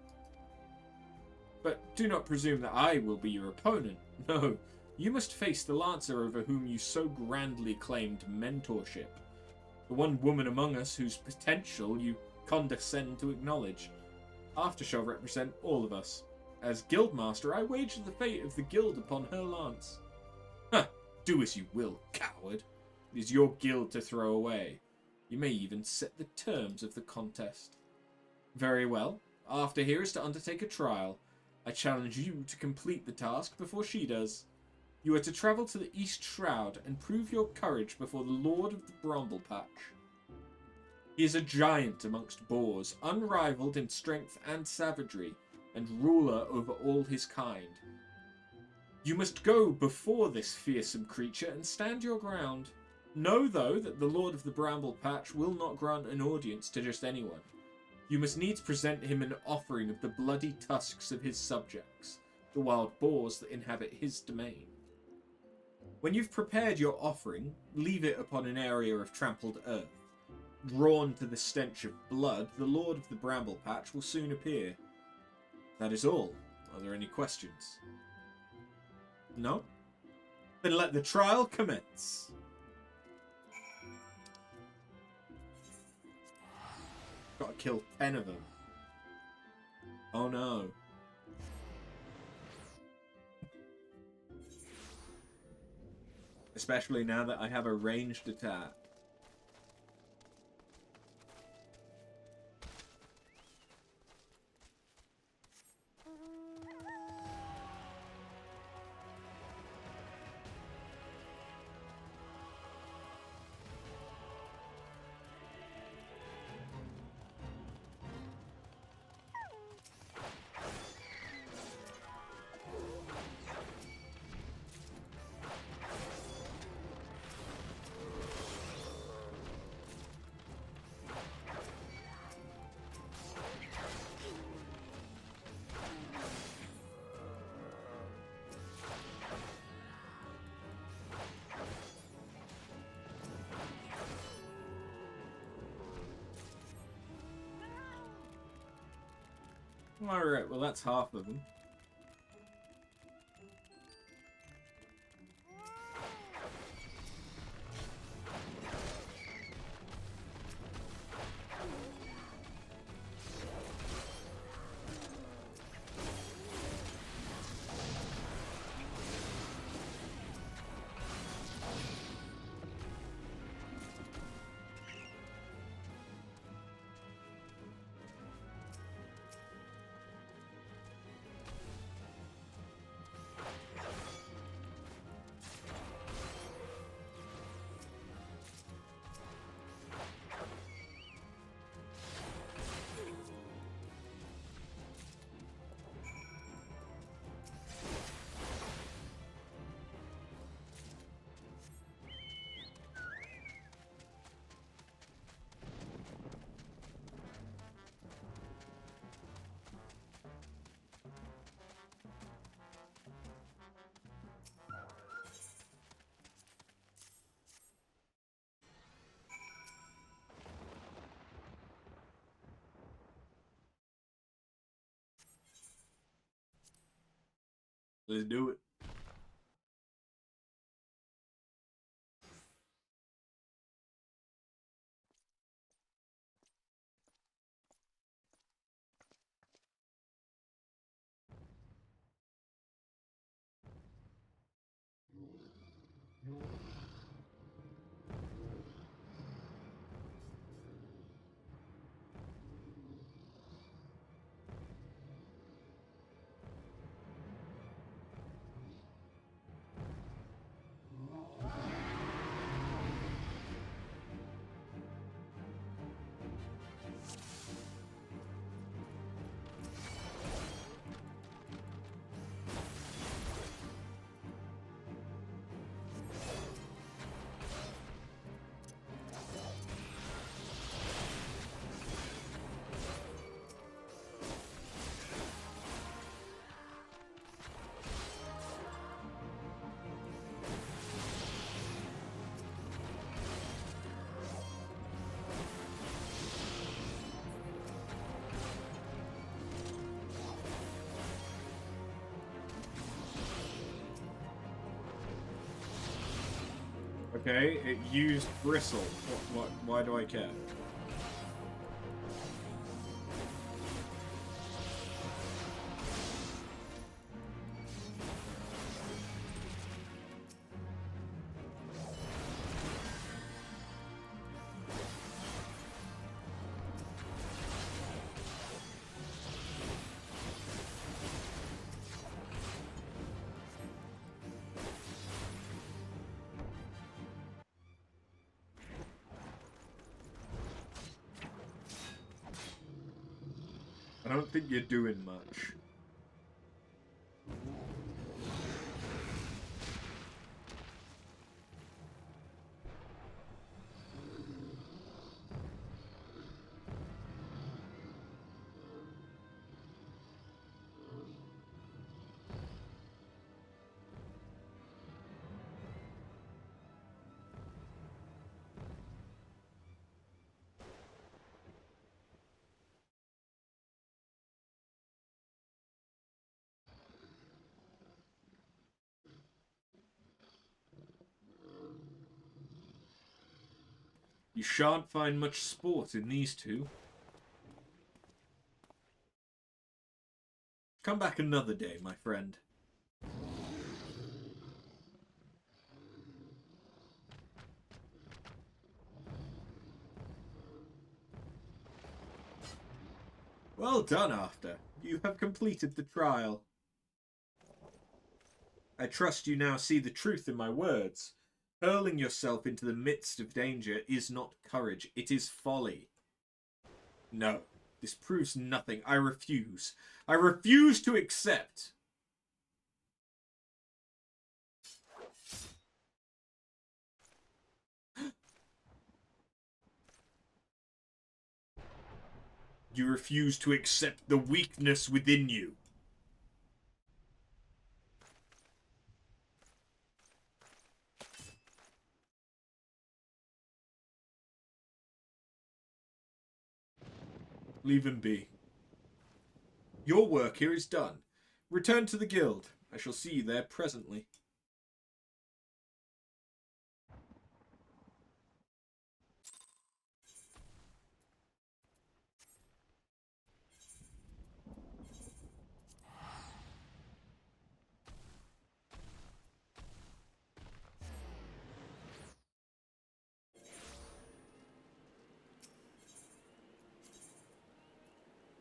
But do not presume that I will be your opponent. No, you must face the Lancer over whom you so grandly claimed mentorship. The one woman among us whose potential you condescend to acknowledge. After shall represent all of us. As Guildmaster, I wager the fate of the guild upon her lance. Huh, do as you will, coward. It is your guild to throw away. You may even set the terms of the contest. Very well. After here is to undertake a trial. I challenge you to complete the task before she does. You are to travel to the East Shroud and prove your courage before the Lord of the Bramble Patch. He is a giant amongst boars, unrivaled in strength and savagery, and ruler over all his kind. You must go before this fearsome creature and stand your ground. Know, though, that the Lord of the Bramble Patch will not grant an audience to just anyone. You must needs present him an offering of the bloody tusks of his subjects, the wild boars that inhabit his domain. When you've prepared your offering, leave it upon an area of trampled earth. Drawn to the stench of blood, the Lord of the Bramble Patch will soon appear. That is all. Are there any questions? No? Then let the trial commence. Gotta kill 10 of them. Oh no. Especially now that I have a ranged attack. Alright, well that's half of them. Let's do it. Okay, it used bristle. Why do I care? I don't think you're doing much. You shan't find much sport in these two. Come back another day, my friend. Well done, After. You have completed the trial. I trust you now see the truth in my words. Hurling yourself into the midst of danger is not courage, it is folly. No, this proves nothing. I refuse. I refuse to accept. You refuse to accept the weakness within you. Leave him be. Your work here is done. Return to the guild. I shall see you there presently.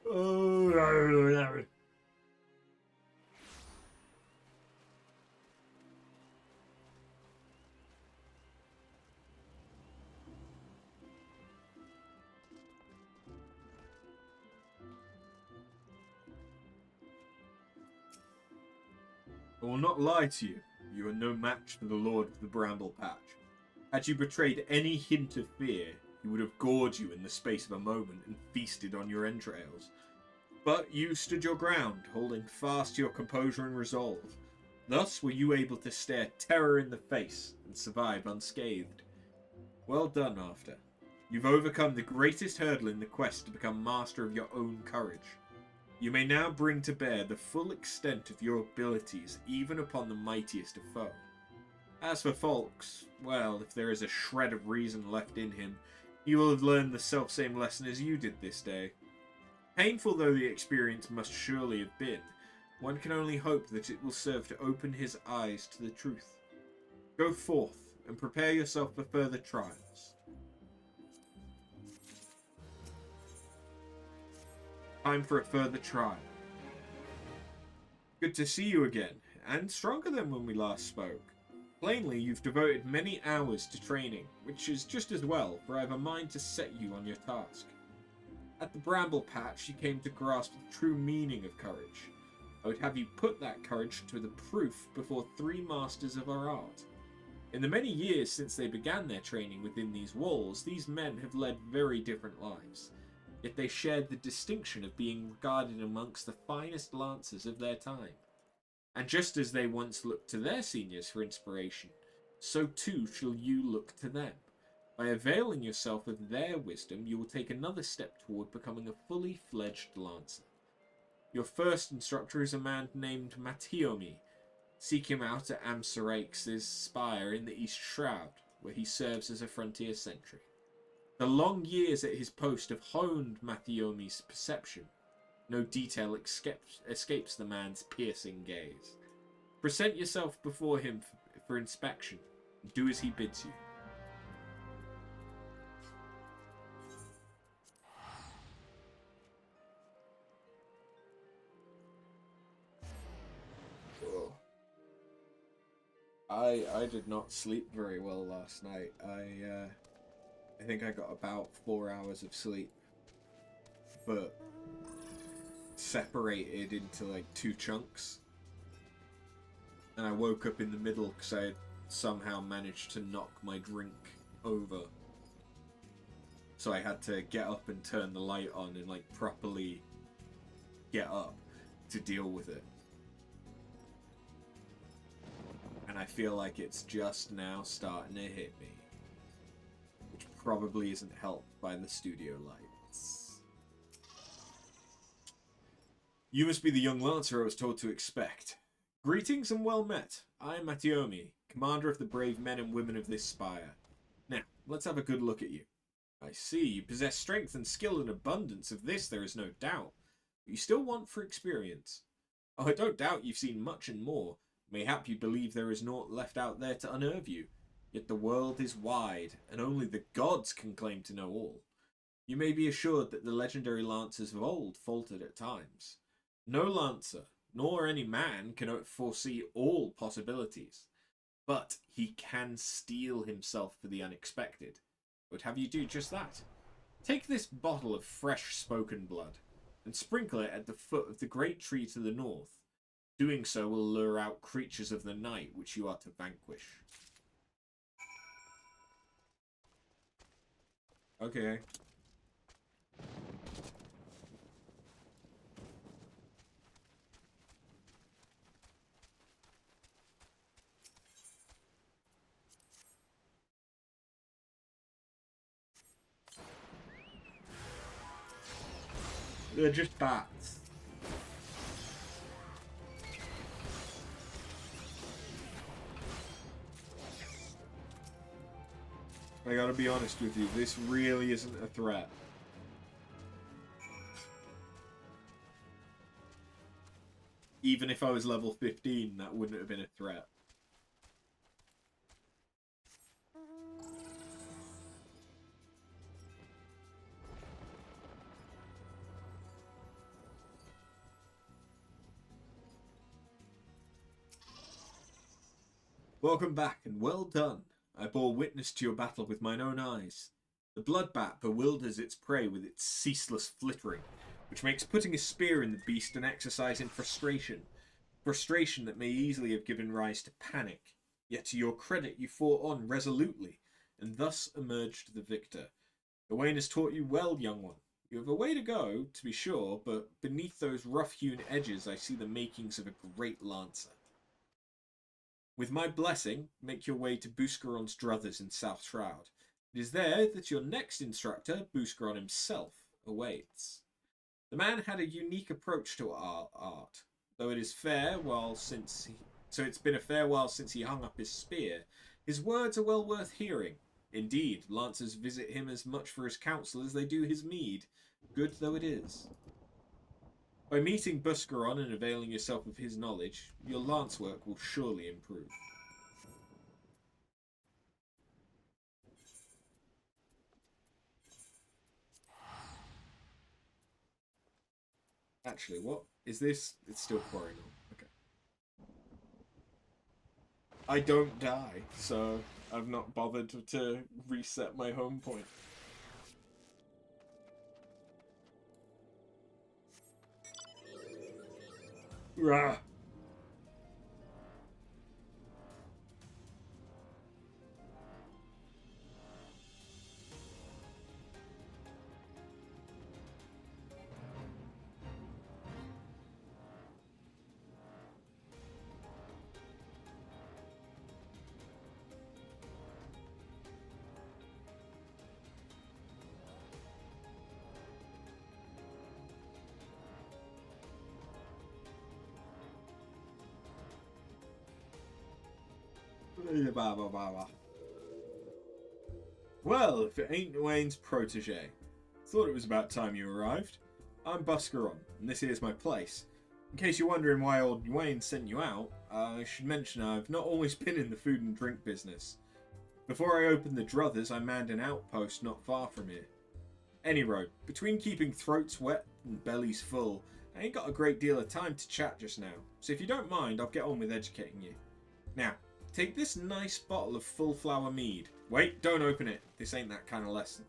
Oh, I will not lie to you. You are no match for the Lord of the Bramble Patch. Had you betrayed any hint of fear, he would have gored you in the space of a moment and feasted on your entrails. But you stood your ground, holding fast to your composure and resolve. Thus were you able to stare terror in the face and survive unscathed. Well done, You've overcome the greatest hurdle in the quest to become master of your own courage. You may now bring to bear the full extent of your abilities even upon the mightiest of foe. As for Folks, well, if there is a shred of reason left in him, he will have learned the selfsame lesson as you did this day. Painful though the experience must surely have been, one can only hope that it will serve to open his eyes to the truth. Go forth and prepare yourself for further trials. Time for a further trial. Good to see you again, and stronger than when we last spoke. Plainly, you've devoted many hours to training, which is just as well, for I have a mind to set you on your task. At the Bramble Patch, you came to grasp the true meaning of courage. I would have you put that courage to the proof before 3 masters of our art. In the many years since they began their training within these walls, these men have led very different lives. Yet they shared the distinction of being regarded amongst the finest lancers of their time. And just as they once looked to their seniors for inspiration, so too shall you look to them. By availing yourself of their wisdom, you will take another step toward becoming a fully fledged lancer. Your first instructor is a man named Matiomi. Seek him out at Amsaraix's spire in the East Shroud, where he serves as a frontier sentry. The long years at his post have honed Matiomi's perception. No detail escapes the man's piercing gaze. Present yourself before him for inspection, and do as he bids you. I did not sleep very well last night. I think I got about 4 hours of sleep, but separated into like 2 chunks. And I woke up in the middle because I had somehow managed to knock my drink over. So I had to get up and turn the light on and like properly get up to deal with it. And I feel like it's just now starting to hit me. Which probably isn't helped by the studio lights. You must be the young lancer I was told to expect. Greetings and well met. I am Matiomi, commander of the brave men and women of this spire. Now, let's have a good look at you. I see, you possess strength and skill in abundance, of this there is no doubt. But you still want for experience. Oh, I don't doubt you've seen much and more. Mayhap you believe there is naught left out there to unnerve you. Yet the world is wide, and only the gods can claim to know all. You may be assured that the legendary lancers of old faltered at times. No lancer, nor any man, can foresee all possibilities. But he can steel himself for the unexpected. Would have you do just that. Take this bottle of fresh spoken blood, and sprinkle it at the foot of the great tree to the north. Doing so will lure out creatures of the night which you are to vanquish. Okay. They're just bats. I gotta be honest with you, this really isn't a threat. Even if I was level 15, that wouldn't have been a threat. Welcome back, and well done. I bore witness to your battle with mine own eyes. The blood bat bewilders its prey with its ceaseless flittering, which makes putting a spear in the beast an exercise in frustration. Frustration that may easily have given rise to panic. Yet to your credit you fought on resolutely, and thus emerged the victor. Gawain has taught you well, young one. You have a way to go, to be sure, but beneath those rough-hewn edges I see the makings of a great lancer. With my blessing, make your way to Buscaron's druthers in South Shroud. It is there that your next instructor, Buscaron himself, awaits. The man had a unique approach to art, though it is fair while since he, so it's been a fair while since he hung up his spear. His words are well worth hearing. Indeed, lancers visit him as much for his counsel as they do his mead, good though it is. By meeting Buscaron and availing yourself of his knowledge, your lance work will surely improve. Actually, what is this? It's still pouring on. Okay. I don't die, so I've not bothered to reset my home point. Rah! Well, if it ain't Wayne's protege. Thought it was about time you arrived. I'm Buscaron, and this here's my place. In case you're wondering why old Wayne sent you out, I should mention I've not always been in the food and drink business. Before I opened the Druthers, I manned an outpost not far from here. Any road, between keeping throats wet and bellies full, I ain't got a great deal of time to chat just now, so if you don't mind, I'll get on with educating you. Now, take this nice bottle of full flower mead. Wait, don't open it. This ain't that kind of lesson.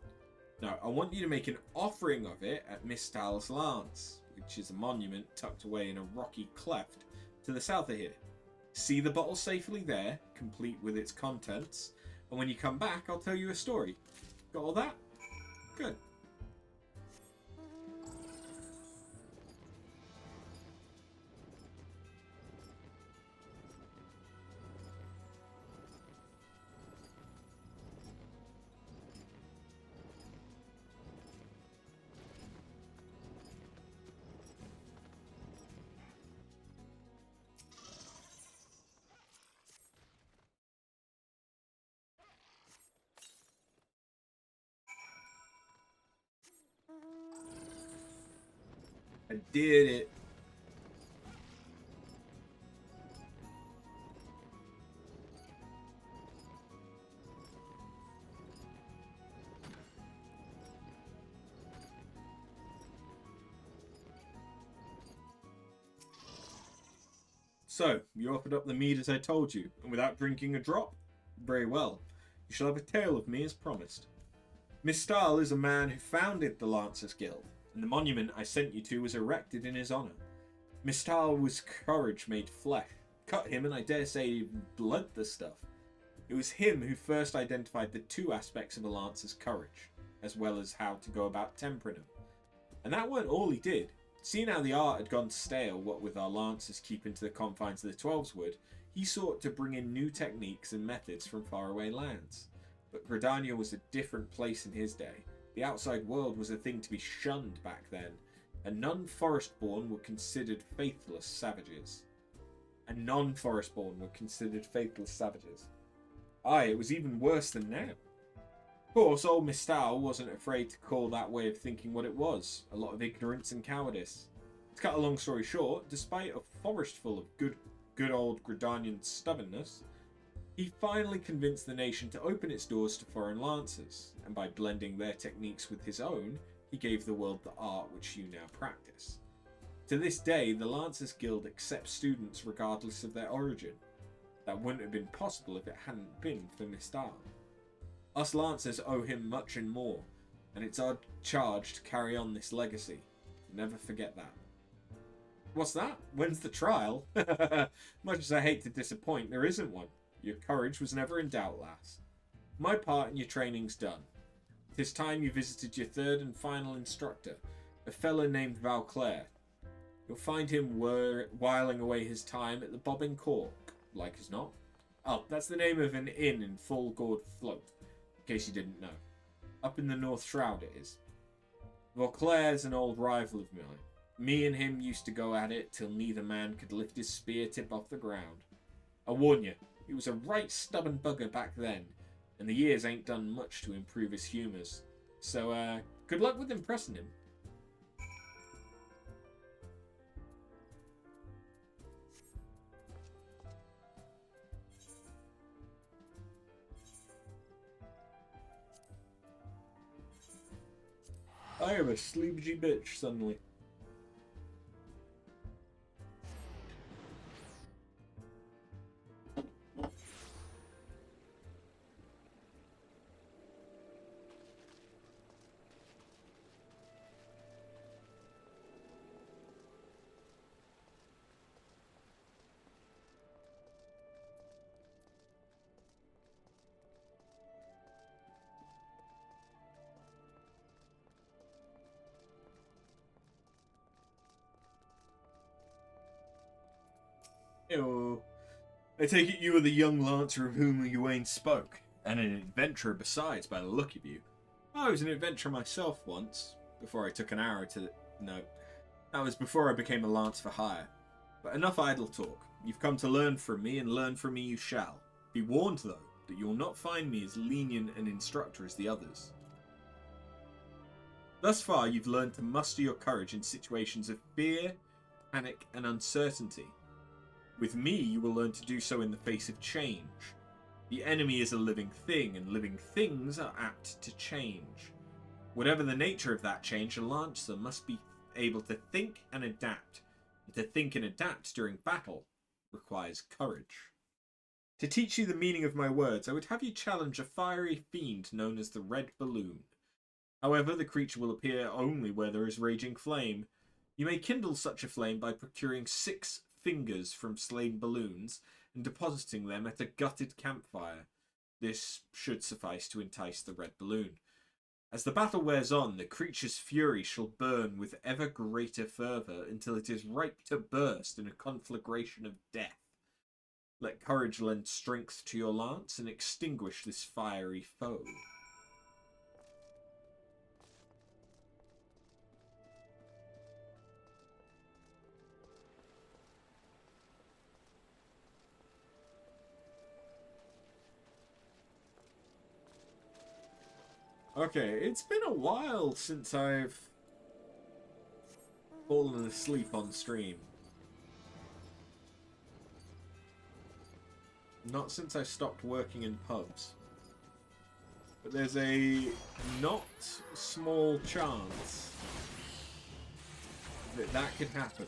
No, I want you to make an offering of it at Mistal's Lance, which is a monument tucked away in a rocky cleft to the south of here. See the bottle safely there, complete with its contents, and when you come back, I'll tell you a story. Got all that? Good. I did it. So, you offered up the mead as I told you, and without drinking a drop? Very well. You shall have a tale of me as promised. Mistal is a man who founded the Lancers Guild, and the monument I sent you to was erected in his honour. Mistal was courage made flesh. Cut him, and I dare say even bled the stuff. It was him who first identified the two aspects of a Lancer's courage, as well as how to go about tempering them. And that weren't all he did. Seeing how the art had gone stale, what with our Lancers keeping to the confines of the Twelves would, he sought to bring in new techniques and methods from faraway lands. But Gridania was a different place in his day. The outside world was a thing to be shunned back then, and none forest-born were considered faithless savages. Aye, it was even worse than now. Of course, old Mistal wasn't afraid to call that way of thinking what it was, a lot of ignorance and cowardice. To cut a long story short, despite a forest full of good old Gridanian stubbornness, he finally convinced the nation to open its doors to foreign lancers, and by blending their techniques with his own, he gave the world the art which you now practice. To this day, the Lancers Guild accepts students regardless of their origin. That wouldn't have been possible if it hadn't been for Mistal. Us Lancers owe him much and more, and it's our charge to carry on this legacy. Never forget that. What's that? When's the trial? Much as I hate to disappoint, there isn't one. Your courage was never in doubt, lass. My part in your training's done. 'Tis time you visited your third and final instructor, a fellow named Valclair. You'll find him whiling away his time at the Bobbing Cork, like as not. Oh, that's the name of an inn in Full Gourd Float, in case you didn't know. Up in the North Shroud it is. Vauclair's an old rival of mine. Me and him used to go at it till neither man could lift his spear tip off the ground. I warn you, he was a right stubborn bugger back then, and the years ain't done much to improve his humours. So, good luck with impressing him. I am a sleepy bitch suddenly. Ew. I take it you are the young lancer of whom Ewain spoke, and an adventurer besides, by the look of you. I was an adventurer myself once, before I took an arrow to the... No, that was before I became a lance for hire. But enough idle talk. You've come to learn from me, and learn from me you shall. Be warned, though, that you will not find me as lenient an instructor as the others. Thus far, you've learned to muster your courage in situations of fear, panic, and uncertainty. With me, you will learn to do so in the face of change. The enemy is a living thing, and living things are apt to change. Whatever the nature of that change, a lancer must be able to think and adapt. And to think and adapt during battle requires courage. To teach you the meaning of my words, I would have you challenge a fiery fiend known as the Red Balloon. However, the creature will appear only where there is raging flame. You may kindle such a flame by procuring 6 fingers from slain balloons and depositing them at a gutted campfire. This should suffice to entice the Red Balloon. As the battle wears on, the creature's fury shall burn with ever greater fervour until it is ripe to burst in a conflagration of death. Let courage lend strength to your lance and extinguish this fiery foe. Okay, it's been a while since I've fallen asleep on stream. Not since I stopped working in pubs. But there's a not small chance that that could happen.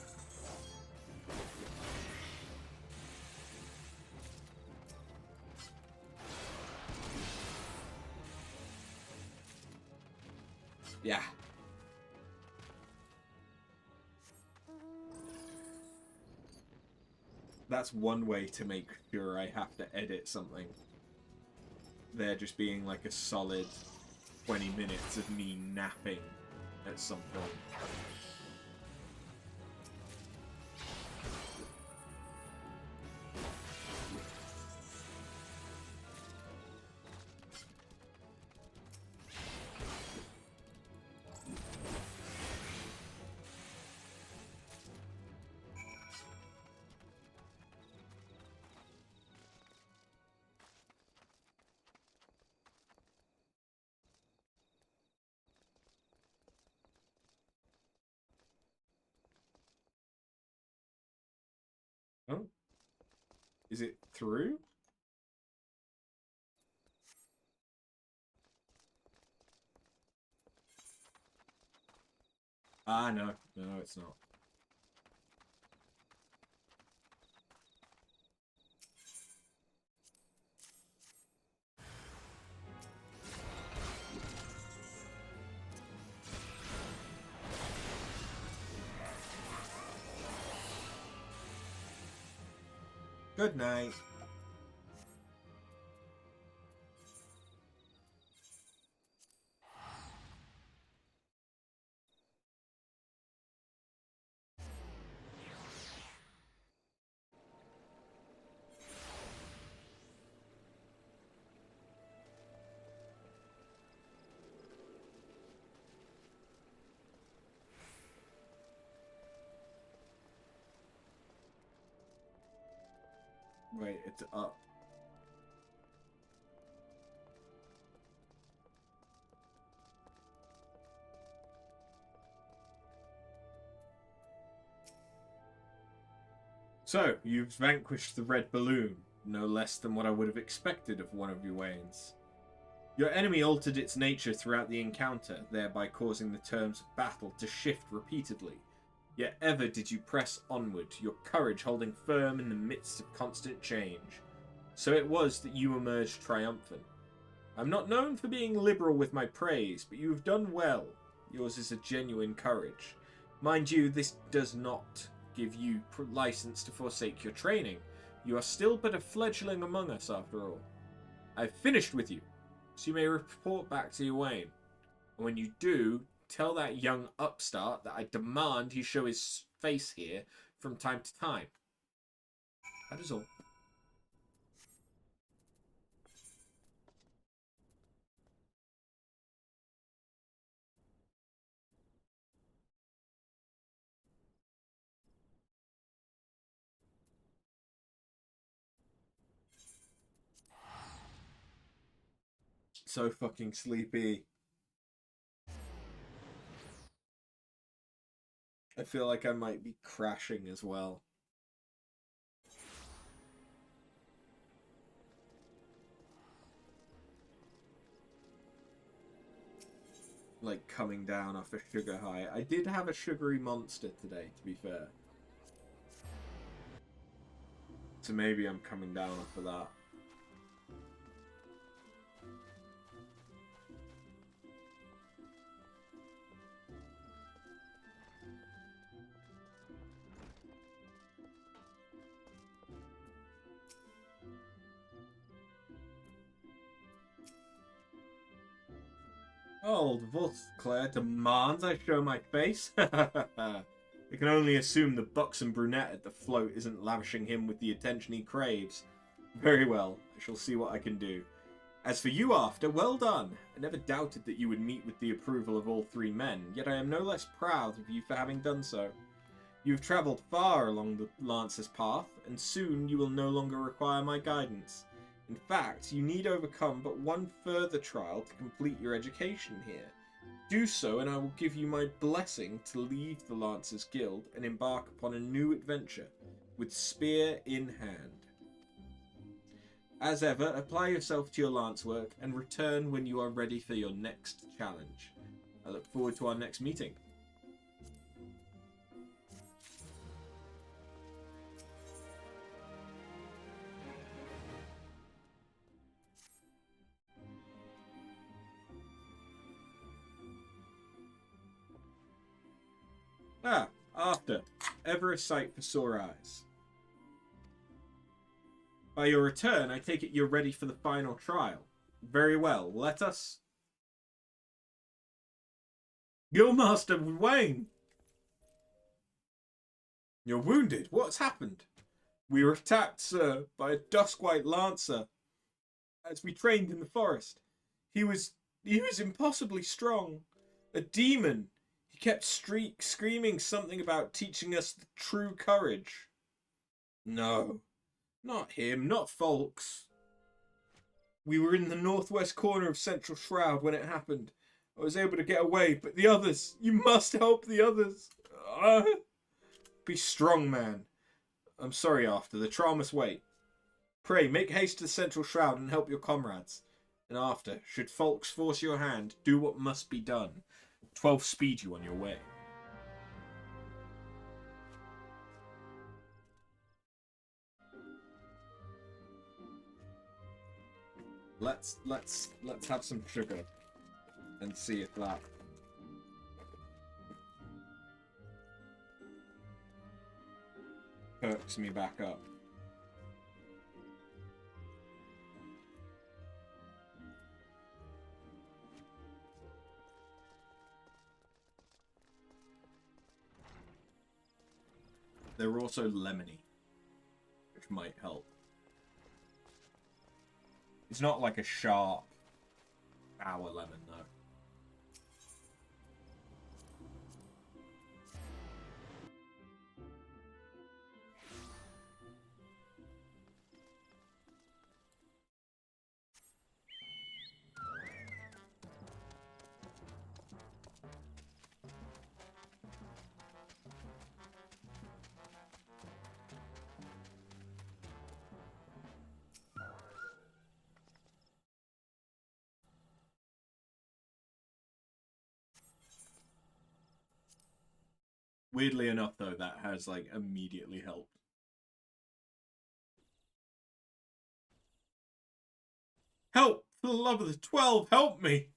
Yeah. That's one way to make sure I have to edit something. There just being like a solid 20 minutes of me napping at some point. Oh? Is it through? Ah, no. No, it's not. Good night. Wait, it's up. So, you've vanquished the red balloon, no less than what I would have expected of one of your Waynes. Your enemy altered its nature throughout the encounter, thereby causing the terms of battle to shift repeatedly. Yet ever did you press onward, your courage holding firm in the midst of constant change. So it was that you emerged triumphant. I'm not known for being liberal with my praise, but you have done well. Yours is a genuine courage. Mind you, this does not give you license to forsake your training. You are still but a fledgling among us, after all. I've finished with you, so you may report back to your Wayne. And when you do, tell that young upstart that I demand he show his face here from time to time. That is all. So fucking sleepy. I feel like I might be crashing as well. Like coming down off a sugar high. I did have a sugary monster today, to be fair. So maybe I'm coming down off of that. Oh, the Voltclair demands I show my face? I can only assume the buxom brunette at the float isn't lavishing him with the attention he craves. Very well, I shall see what I can do. As for you, After, well done. I never doubted that you would meet with the approval of all three men, yet I am no less proud of you for having done so. You have travelled far along the Lancer's path, and soon you will no longer require my guidance. In fact, you need overcome but one further trial to complete your education here. Do so, and I will give you my blessing to leave the Lancers Guild and embark upon a new adventure, with spear in hand. As ever, apply yourself to your lance work and return when you are ready for your next challenge. I look forward to our next meeting. Ah, After. Ever a sight for sore eyes. By your return, I take it you're ready for the final trial. Very well, let us... Guildmaster Wayne! You're wounded. What's happened? We were attacked, sir, by a dusk-white lancer as we trained in the forest. He was impossibly strong. A demon. He kept screaming something about teaching us the true courage. No, not him, not Folks. We were in the northwest corner of Central Shroud when it happened. I was able to get away, but the others, you must help the others. Be strong, man. I'm sorry, After. The trial must wait. Pray, make haste to the Central Shroud and help your comrades. And After, should Folks force your hand, do what must be done. 12 speed you on your way. Let's have some sugar and see if that perks me back up. They're also lemony, which might help. It's not like a sharp, sour lemon, though. Weirdly enough, though, that has, like, immediately helped. Help! For the love of the 12, help me!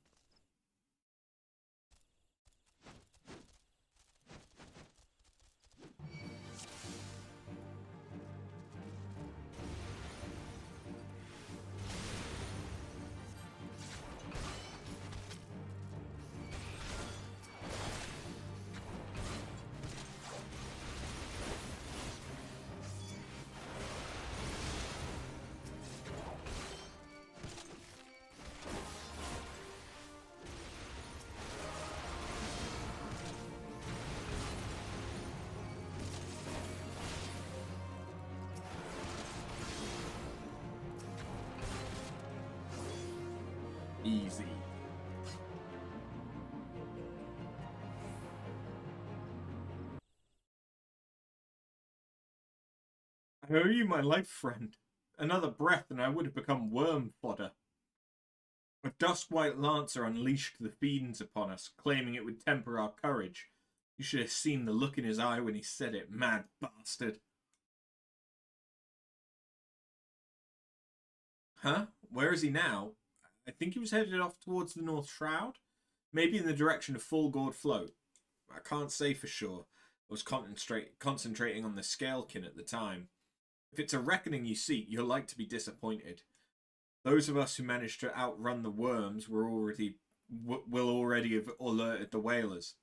Easy. I owe you my life, friend. Another breath and I would have become worm fodder. A dusk-white lancer unleashed the fiends upon us, claiming it would temper our courage. You should have seen the look in his eye when he said it, mad bastard. Huh? Where is he now? I think he was headed off towards the North Shroud. Maybe in the direction of Full Gourd Float. I can't say for sure. I was concentrating on the Scalekin at the time. If it's a reckoning you seek, you're like to be disappointed. Those of us who managed to outrun the worms will already have alerted the whalers.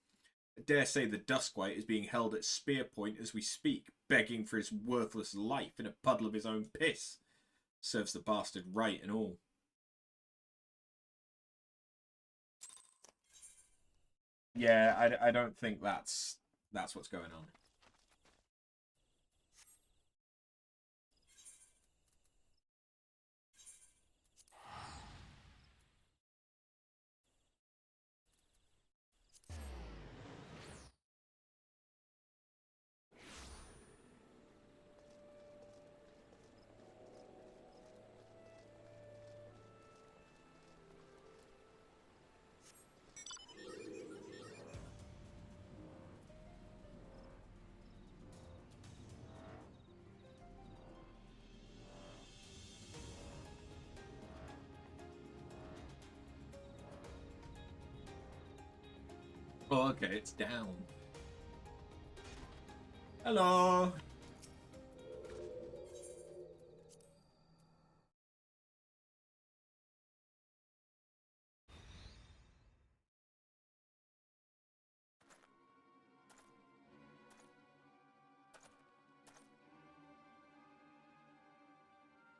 I dare say the Duskwhite is being held at spear point as we speak, begging for his worthless life in a puddle of his own piss. Serves the bastard right and all. Yeah, I don't think that's what's going on. Oh, okay, it's down. Hello.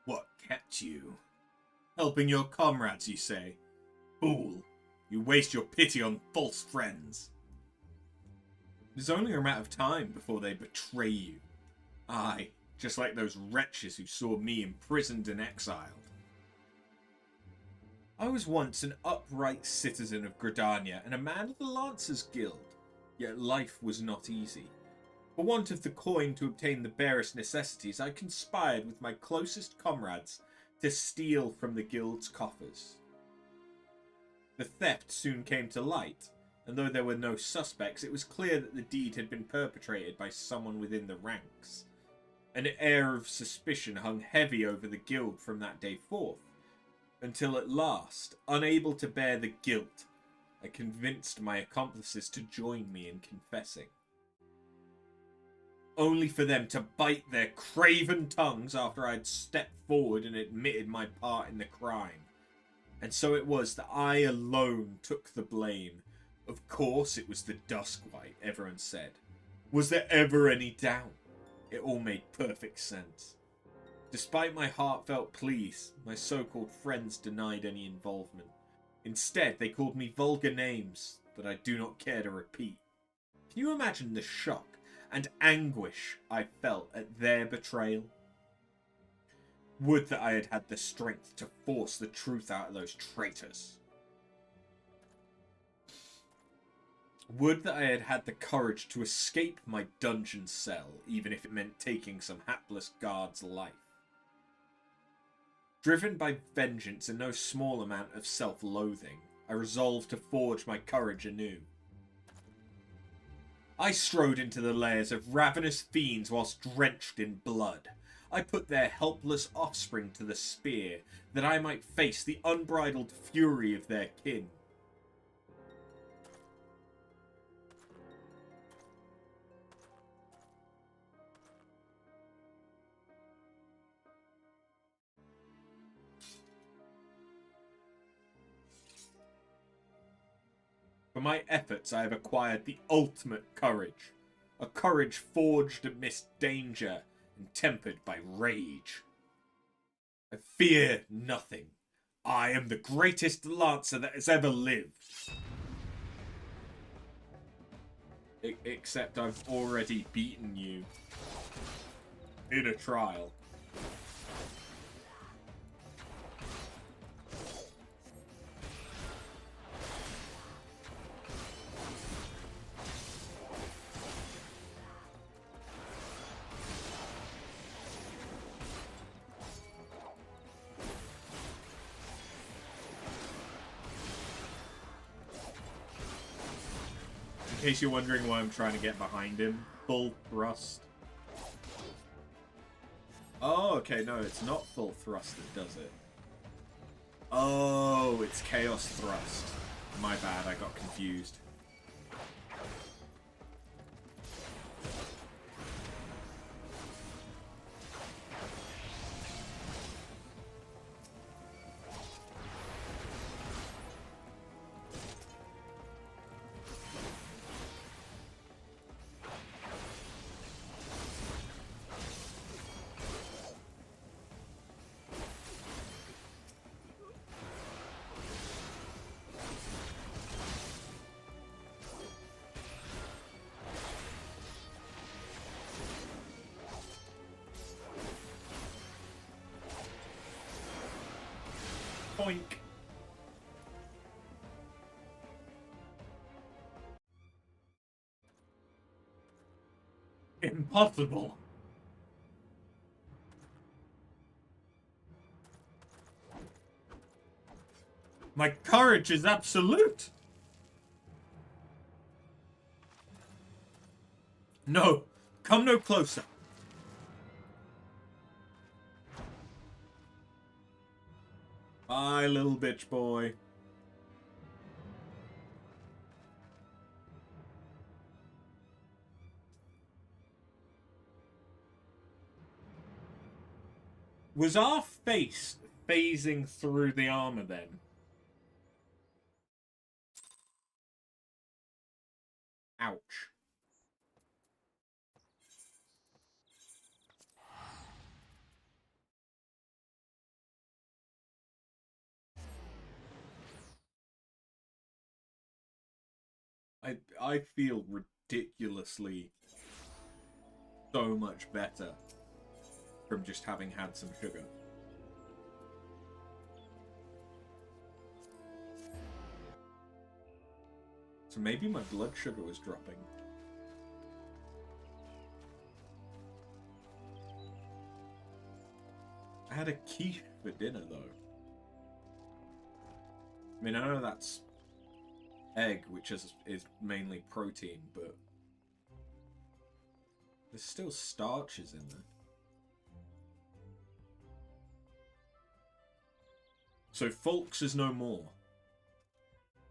What kept you? Helping your comrades, you say? Fool! You waste your pity on false friends. It is only a matter of time before they betray you. Aye, just like those wretches who saw me imprisoned and exiled. I was once an upright citizen of Gridania and a man of the Lancers Guild, yet life was not easy. For want of the coin to obtain the barest necessities, I conspired with my closest comrades to steal from the guild's coffers. The theft soon came to light, and though there were no suspects, it was clear that the deed had been perpetrated by someone within the ranks. An air of suspicion hung heavy over the guild from that day forth, until at last, unable to bear the guilt, I convinced my accomplices to join me in confessing. Only for them to bite their craven tongues after I had stepped forward and admitted my part in the crime. And so it was that I alone took the blame. Of course it was the Duskwhite, everyone said. Was there ever any doubt? It all made perfect sense. Despite my heartfelt pleas, my so-called friends denied any involvement. Instead, they called me vulgar names that I do not care to repeat. Can you imagine the shock and anguish I felt at their betrayal? Would that I had had the strength to force the truth out of those traitors. Would that I had had the courage to escape my dungeon cell, even if it meant taking some hapless guard's life. Driven by vengeance and no small amount of self-loathing, I resolved to forge my courage anew. I strode into the lairs of ravenous fiends whilst drenched in blood. I put their helpless offspring to the spear, that I might face the unbridled fury of their kin. For my efforts, I have acquired the ultimate courage. A courage forged amidst danger and tempered by rage. I fear nothing. I am the greatest lancer that has ever lived. Except I've already beaten you in a trial. In case you're wondering why I'm trying to get behind him, full thrust. Oh, okay, no, it's not full thrust that does it. Oh, it's chaos thrust. My bad, I got confused. Boink. Impossible. My courage is absolute. No, come no closer. Bye, little bitch boy. Was our face phasing through the armor then? Ouch. I feel ridiculously so much better from just having had some sugar. So maybe my blood sugar was dropping. I had a quiche for dinner though. I mean, I know that's egg, which is mainly protein, but there's still starches in there. So Folks is no more.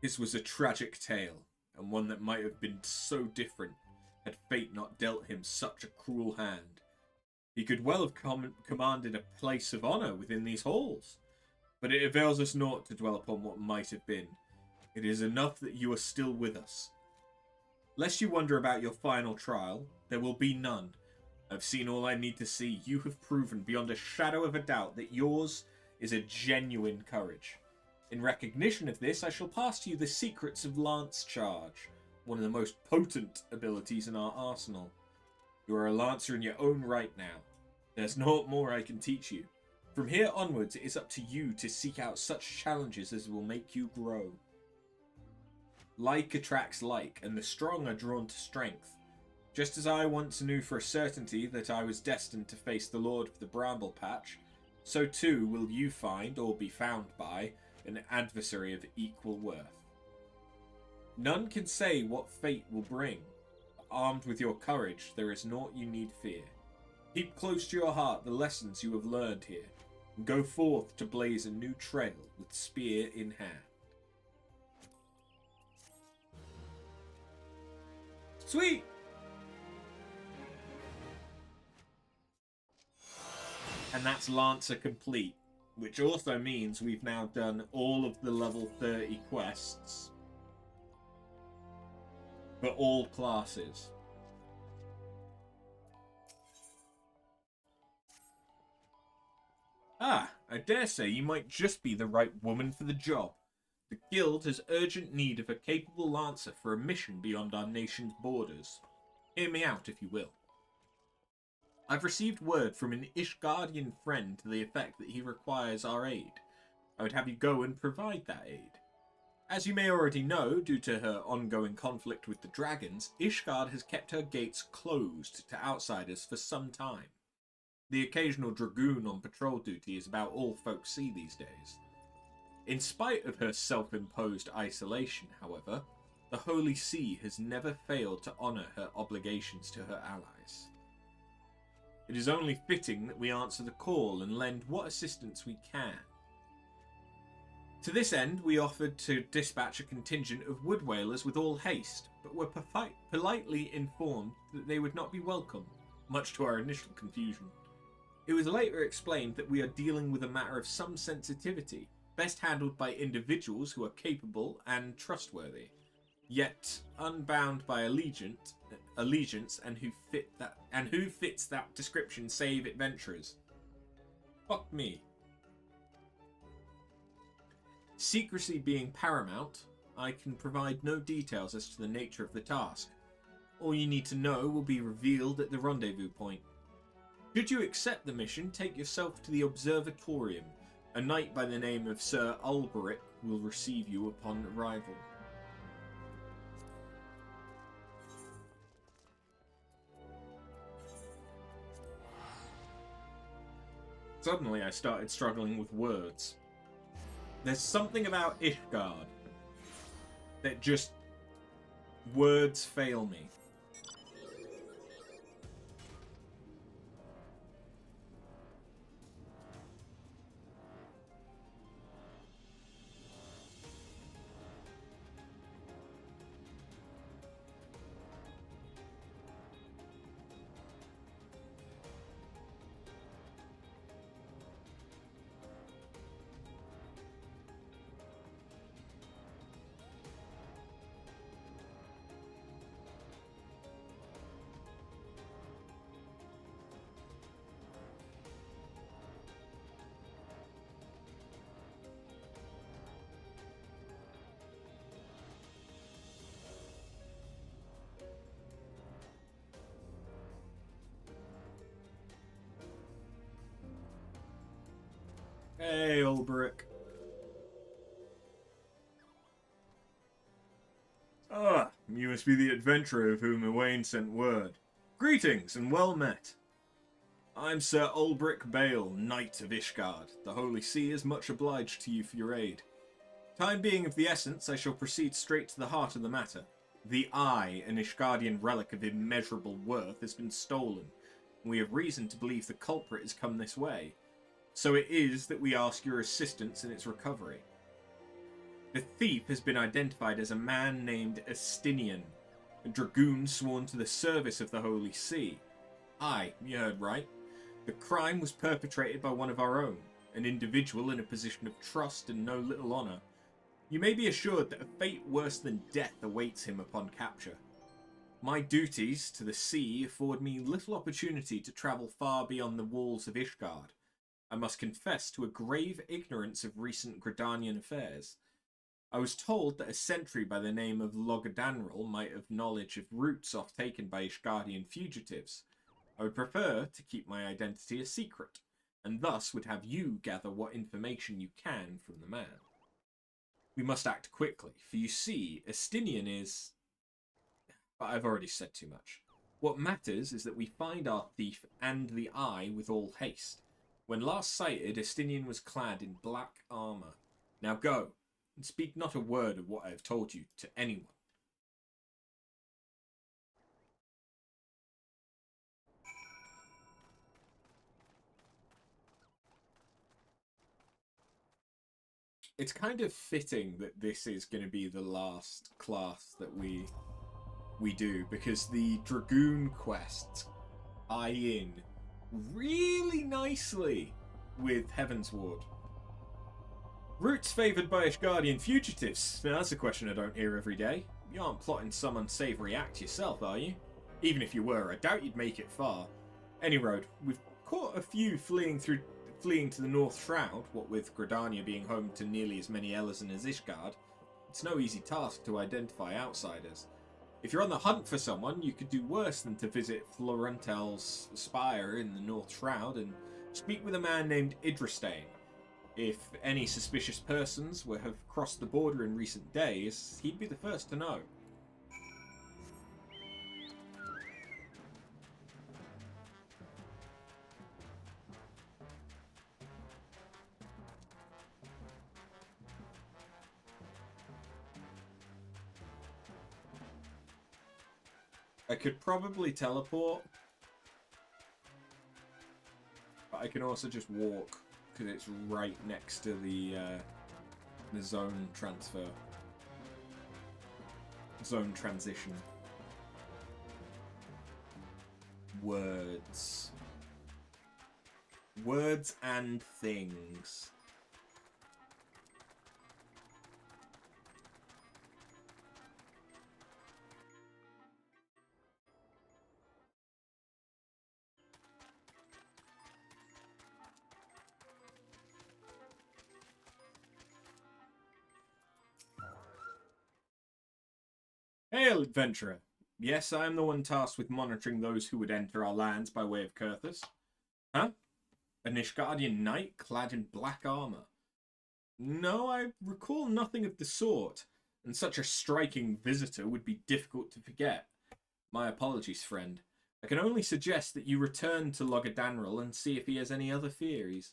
His was a tragic tale, and one that might have been so different had fate not dealt him such a cruel hand. He could well have commanded a place of honour within these halls, but it avails us naught to dwell upon what might have been. It is enough that you are still with us. Lest you wonder about your final trial, there will be none. I've seen all I need to see. You have proven beyond a shadow of a doubt that yours is a genuine courage. In recognition of this, I shall pass to you the secrets of Lance Charge, one of the most potent abilities in our arsenal. You are a Lancer in your own right now. There's naught more I can teach you. From here onwards, it is up to you to seek out such challenges as will make you grow. Like attracts like, and the strong are drawn to strength. Just as I once knew for a certainty that I was destined to face the Lord of the Bramble Patch, so too will you find, or be found by, an adversary of equal worth. None can say what fate will bring. A armed with your courage, there is naught you need fear. Keep close to your heart the lessons you have learned here, and go forth to blaze a new trail with spear in hand. Sweet! And that's Lancer complete, which also means we've now done all of the level 30 quests for all classes. Ah, I dare say you might just be the right woman for the job. The guild has urgent need of a capable lancer for a mission beyond our nation's borders. Hear me out, if you will. I've received word from an Ishgardian friend to the effect that he requires our aid. I would have you go and provide that aid. As you may already know, due to her ongoing conflict with the dragons, Ishgard has kept her gates closed to outsiders for some time. The occasional dragoon on patrol duty is about all folks see these days. In spite of her self-imposed isolation, however, the Holy See has never failed to honour her obligations to her allies. It is only fitting that we answer the call and lend what assistance we can. To this end, we offered to dispatch a contingent of wood whalers with all haste, but were politely informed that they would not be welcome, much to our initial confusion. It was later explained that we are dealing with a matter of some sensitivity, best handled by individuals who are capable and trustworthy, yet unbound by allegiance and who fits that description save adventurers. Fuck me. Secrecy being paramount, I can provide no details as to the nature of the task. All you need to know will be revealed at the rendezvous point. Should you accept the mission, take yourself to the observatorium. A knight by the name of Sir Ulbrick will receive you upon arrival. Suddenly I started struggling with words. There's something about Ishgard that just... words fail me. Hey, Ulbrick. Ah, you must be the adventurer of whom Owain sent word. Greetings, and well met. I'm Sir Ulbrick Bale, Knight of Ishgard. The Holy See is much obliged to you for your aid. Time being of the essence, I shall proceed straight to the heart of the matter. The Eye, an Ishgardian relic of immeasurable worth, has been stolen, and we have reason to believe the culprit has come this way. So it is that we ask your assistance in its recovery. The thief has been identified as a man named Estinian, a dragoon sworn to the service of the Holy See. Aye, you heard right. The crime was perpetrated by one of our own, an individual in a position of trust and no little honour. You may be assured that a fate worse than death awaits him upon capture. My duties to the sea afford me little opportunity to travel far beyond the walls of Ishgard. I must confess to a grave ignorance of recent Gridanian affairs. I was told that a sentry by the name of Logadanril might have knowledge of routes off taken by Ishgardian fugitives. I would prefer to keep my identity a secret, and thus would have you gather what information you can from the man. We must act quickly, for you see, Estinian is... But I've already said too much. What matters is that we find our thief and the Eye with all haste. When last sighted, Estinian was clad in black armour. Now go, and speak not a word of what I have told you to anyone. it's kind of fitting that this is going to be the last class that we do, because the Dragoon quests tie in really nicely with Heavensward. Routes favoured by Ishgardian fugitives. Now that's a question I don't hear every day. You aren't plotting some unsavoury act yourself, are you? Even if you were, I doubt you'd make it far. Any road, we've caught a few fleeing to the North Shroud, what with Gridania being home to nearly as many Elezen as Ishgard. It's no easy task to identify outsiders. If you're on the hunt for someone, you could do worse than to visit Florentel's spire in the North Shroud and speak with a man named Idrastane. If any suspicious persons have crossed the border in recent days, he'd be the first to know. I could probably teleport, but I can also just walk because it's right next to the zone transfer, zone transition. Words and things. Hail, adventurer. Yes, I am the one tasked with monitoring those who would enter our lands by way of Kurthus. Huh? A Nishgardian knight clad in black armour? No, I recall nothing of the sort, and such a striking visitor would be difficult to forget. My apologies, friend. I can only suggest that you return to Logadanril and see if he has any other theories.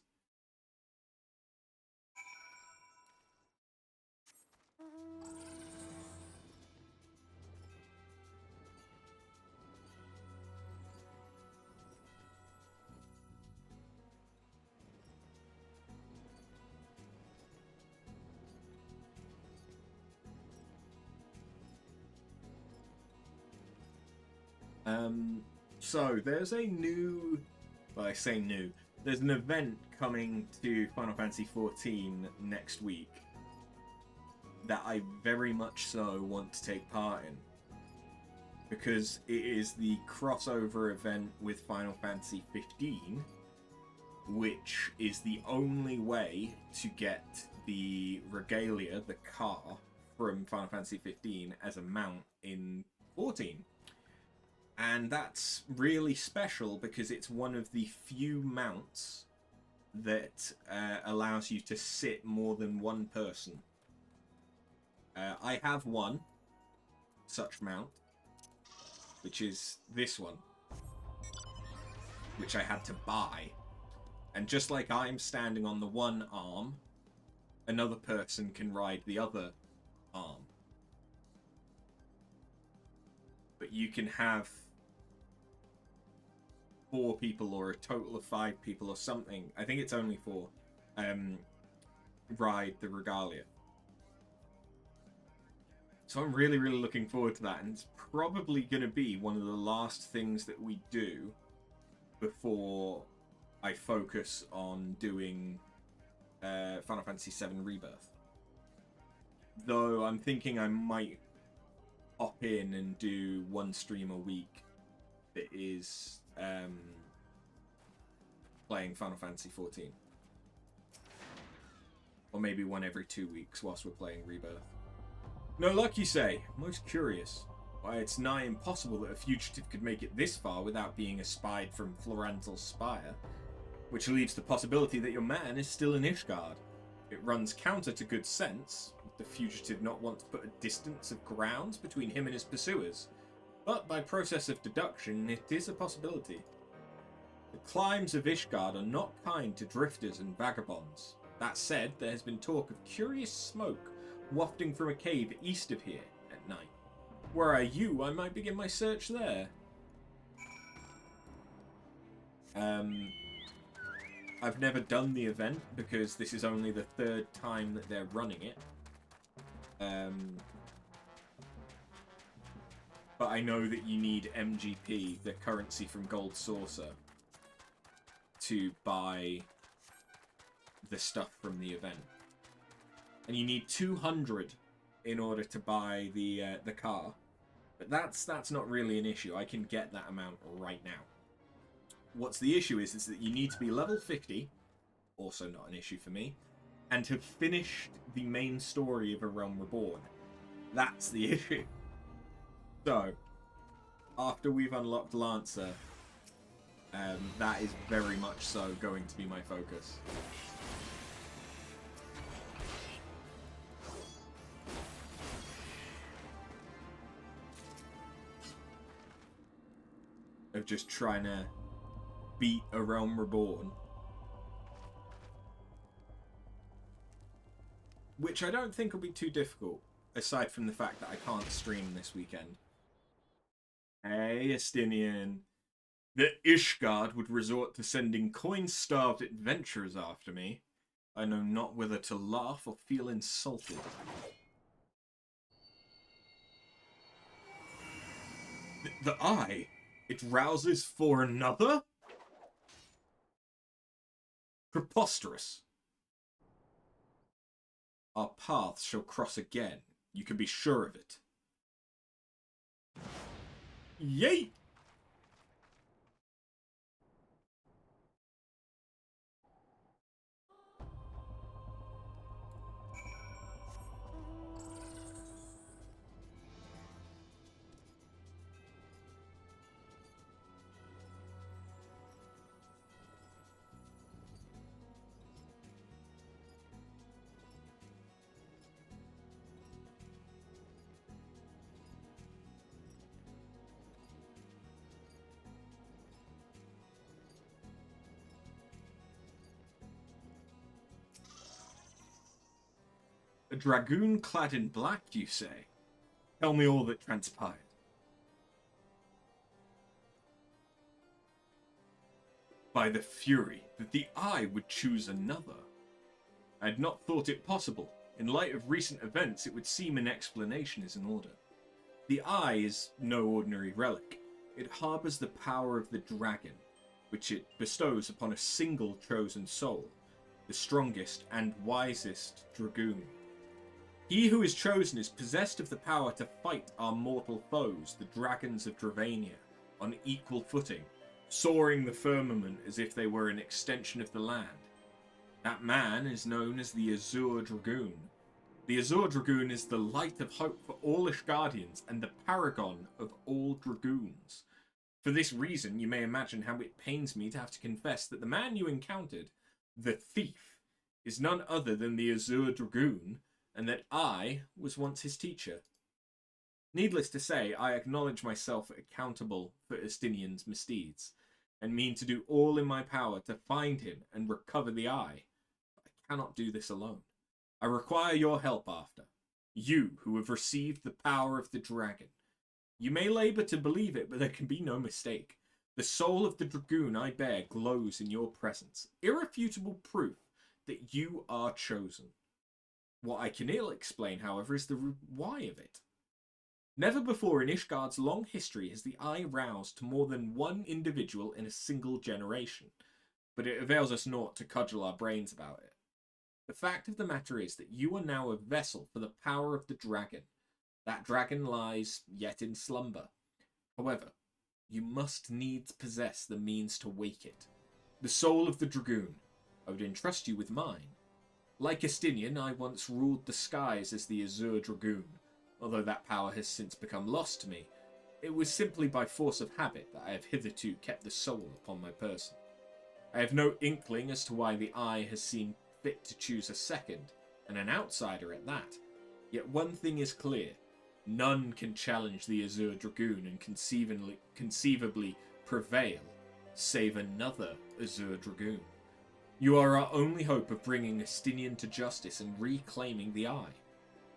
So there's a new, well, I say new, there's an event coming to Final Fantasy XIV next week that I very much so want to take part in, because it is the crossover event with Final Fantasy XV, which is the only way to get the regalia, the car, from Final Fantasy XV as a mount in 14. And that's really special because it's one of the few mounts that allows you to sit more than one person. I have one such mount, which is this one, which I had to buy. And just like I'm standing on the one arm, another person can ride the other arm. But you can have 4 people or a total of 5 people or something. I think it's only 4. Ride the regalia. So I'm really, really looking forward to that, and it's probably going to be one of the last things that we do before I focus on doing Final Fantasy VII Rebirth. Though I'm thinking I might hop in and do one stream a week that is playing Final Fantasy XIV. Or maybe one every 2 weeks whilst we're playing Rebirth. No luck, you say? Most curious. Why, it's nigh impossible that a fugitive could make it this far without being espied from Florentel's spire. Which leaves the possibility that your man is still in Ishgard. It runs counter to good sense. Would the fugitive not want to put a distance of grounds between him and his pursuers? But by process of deduction, it is a possibility. The climes of Ishgard are not kind to drifters and vagabonds. That said, there has been talk of curious smoke wafting from a cave east of here at night. Were I you, I might begin my search there. I've never done the event because this is only the 3rd time that they're running it. But I know that you need MGP, the currency from Gold Saucer, to buy the stuff from the event. And you need 200 in order to buy the car. But that's not really an issue. I can get that amount right now. What's the issue is that you need to be level 50, also not an issue for me, and have finished the main story of A Realm Reborn. That's the issue. So, after we've unlocked Lancer, that is very much so going to be my focus. Of just trying to beat A Realm Reborn. Which I don't think will be too difficult, aside from the fact that I can't stream this weekend. Hey, Estinian. The Ishgard would resort to sending coin-starved adventurers after me. I know not whether to laugh or feel insulted. The eye? It rouses for another? Preposterous. Our paths shall cross again. You can be sure of it. Yay! A dragoon clad in black, you say? Tell me all that transpired. By the fury that the eye would choose another. I had not thought it possible. In light of recent events, it would seem an explanation is in order. The eye is no ordinary relic. It harbours the power of the dragon, which it bestows upon a single chosen soul, the strongest and wisest dragoon. He who is chosen is possessed of the power to fight our mortal foes, the dragons of Dravania, on equal footing, soaring the firmament as if they were an extension of the land. That man is known as the Azure Dragoon. The Azure Dragoon is the light of hope for all Ishgardians and the paragon of all dragoons. For this reason, you may imagine how it pains me to have to confess that the man you encountered, the thief, is none other than the Azure Dragoon, and that I was once his teacher. Needless to say, I acknowledge myself accountable for Estinian's misdeeds, and mean to do all in my power to find him and recover the eye. But I cannot do this alone. I require your help after. You, who have received the power of the dragon. You may labour to believe it, but there can be no mistake. The soul of the dragoon I bear glows in your presence, irrefutable proof that you are chosen. What I can ill explain, however, is the why of it. Never before in Ishgard's long history has the eye roused to more than one individual in a single generation, but it avails us naught to cudgel our brains about it. The fact of the matter is that you are now a vessel for the power of the dragon. That dragon lies yet in slumber. However, you must needs possess the means to wake it. The soul of the dragoon. I would entrust you with mine. Like Estinian, I once ruled the skies as the Azure Dragoon. Although that power has since become lost to me, it was simply by force of habit that I have hitherto kept the soul upon my person. I have no inkling as to why the eye has seen fit to choose a second, and an outsider at that. Yet one thing is clear. None can challenge the Azure Dragoon and conceivably prevail, save another Azure Dragoon. You are our only hope of bringing Estinian to justice and reclaiming the eye.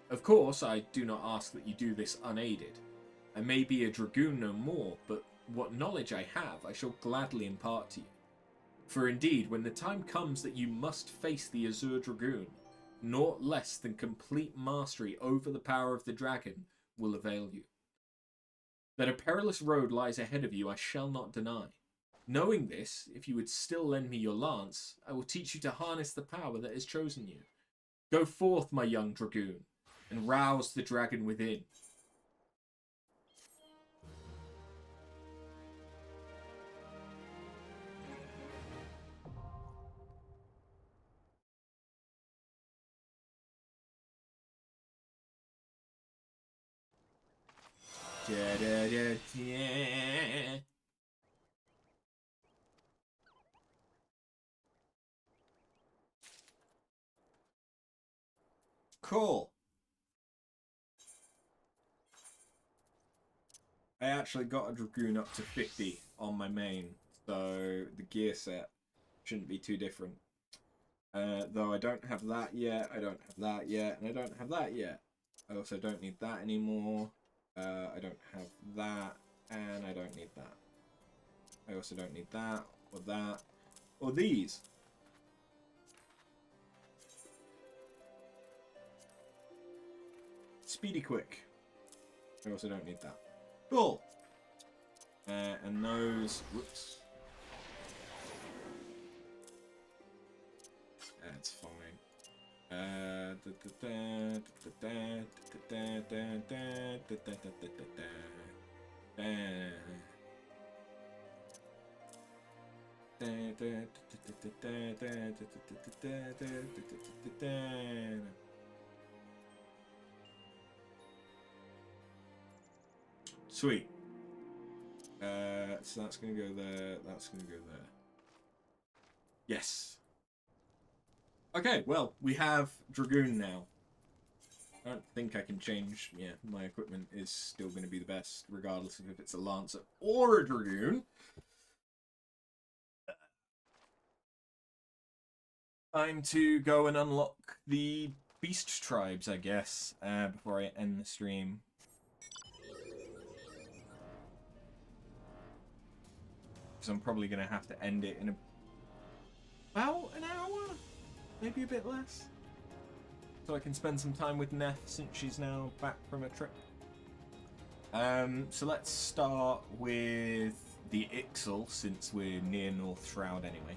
Of course, I do not ask that you do this unaided. I may be a dragoon no more, but what knowledge I have, I shall gladly impart to you. For indeed, when the time comes that you must face the Azure Dragoon, naught less than complete mastery over the power of the dragon will avail you. That a perilous road lies ahead of you I shall not deny. Knowing this, if you would still lend me your lance, I will teach you to harness the power that has chosen you. Go forth, my young dragoon, and rouse the dragon within. Cool. I actually got a dragoon up to 50 on my main, so the gear set shouldn't be too different. Though I don't have that yet, I don't have that yet, and I don't have that yet. I also don't need that anymore. I don't have that, and I don't need that. I also don't need that, or these. Speedy quick. I also don't need that. Cool. And those... Whoops. That's fine. Sweet. So that's going to go there. That's going to go there. Yes. Okay, well, we have Dragoon now. I don't think I can change. Yeah, my equipment is still going to be the best, regardless of if it's a Lancer or a Dragoon. Time to go and unlock the Beast Tribes, I guess, before I end the stream. Because I'm probably going to have to end it in about an hour? Maybe a bit less. So I can spend some time with Neff since she's now back from a trip. So let's start with the Ixal, since we're near North Shroud anyway.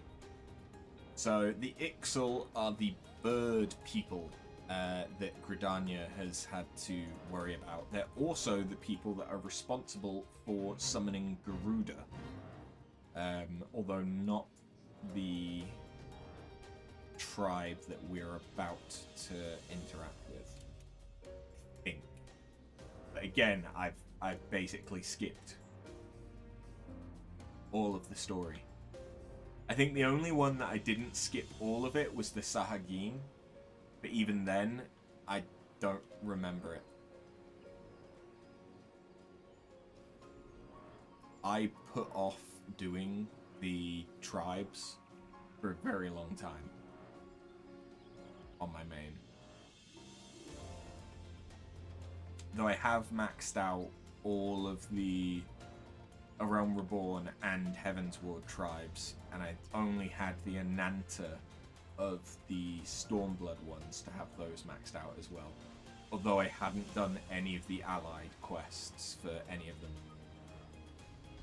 So the Ixal are the bird people that Gridania has had to worry about. They're also the people that are responsible for summoning Garuda. Although not the tribe that we're about to interact with. I think. But again, I've basically skipped all of the story. I think the only one that I didn't skip all of it was the Sahagin, but even then, I don't remember it. I put off doing the tribes for a very long time on my main. Though I have maxed out all of the A Realm Reborn and Heavensward tribes, and I only had the Ananta of the Stormblood ones to have those maxed out as well. Although I hadn't done any of the allied quests for any of them.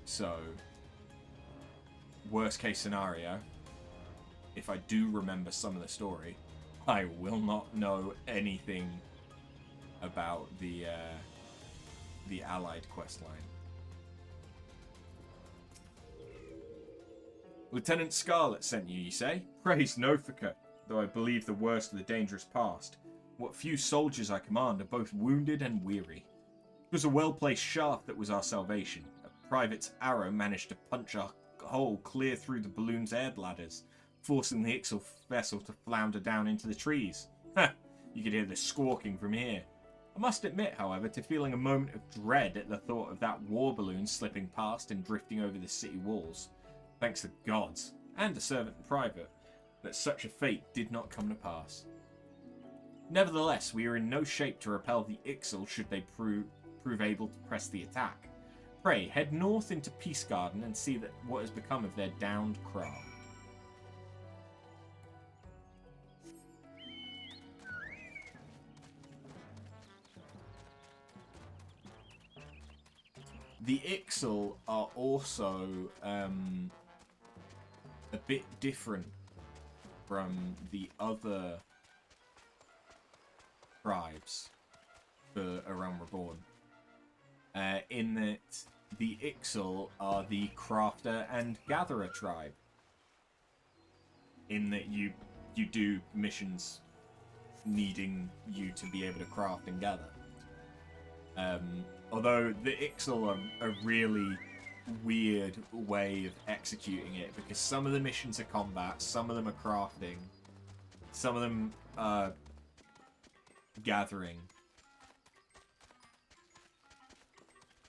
So, worst case scenario, if I do remember some of the story, I will not know anything about the allied quest line. Lieutenant Scarlet sent you say? Praise Nothica, though I believe the worst of the dangerous past. What few soldiers I command are both wounded and weary. It was a well-placed shaft that was our salvation. A private's arrow managed to punch a hole clear through the balloon's air bladders, forcing the Ixal vessel to flounder down into the trees. Ha! You could hear the squawking from here. I must admit, however, to feeling a moment of dread at the thought of that war balloon slipping past and drifting over the city walls. Thanks to gods, and a servant and private, that such a fate did not come to pass. Nevertheless, we are in no shape to repel the Ixal should they prove able to press the attack. Pray, head north into Peace Garden and see that what has become of their downed Krarl. The Ixal are also a bit different from the other tribes for A Realm Reborn. In that the Ixal are the crafter and gatherer tribe. In that you do missions needing you to be able to craft and gather. Although the Ixal are a really weird way of executing it, because some of the missions are combat, some of them are crafting, some of them are gathering.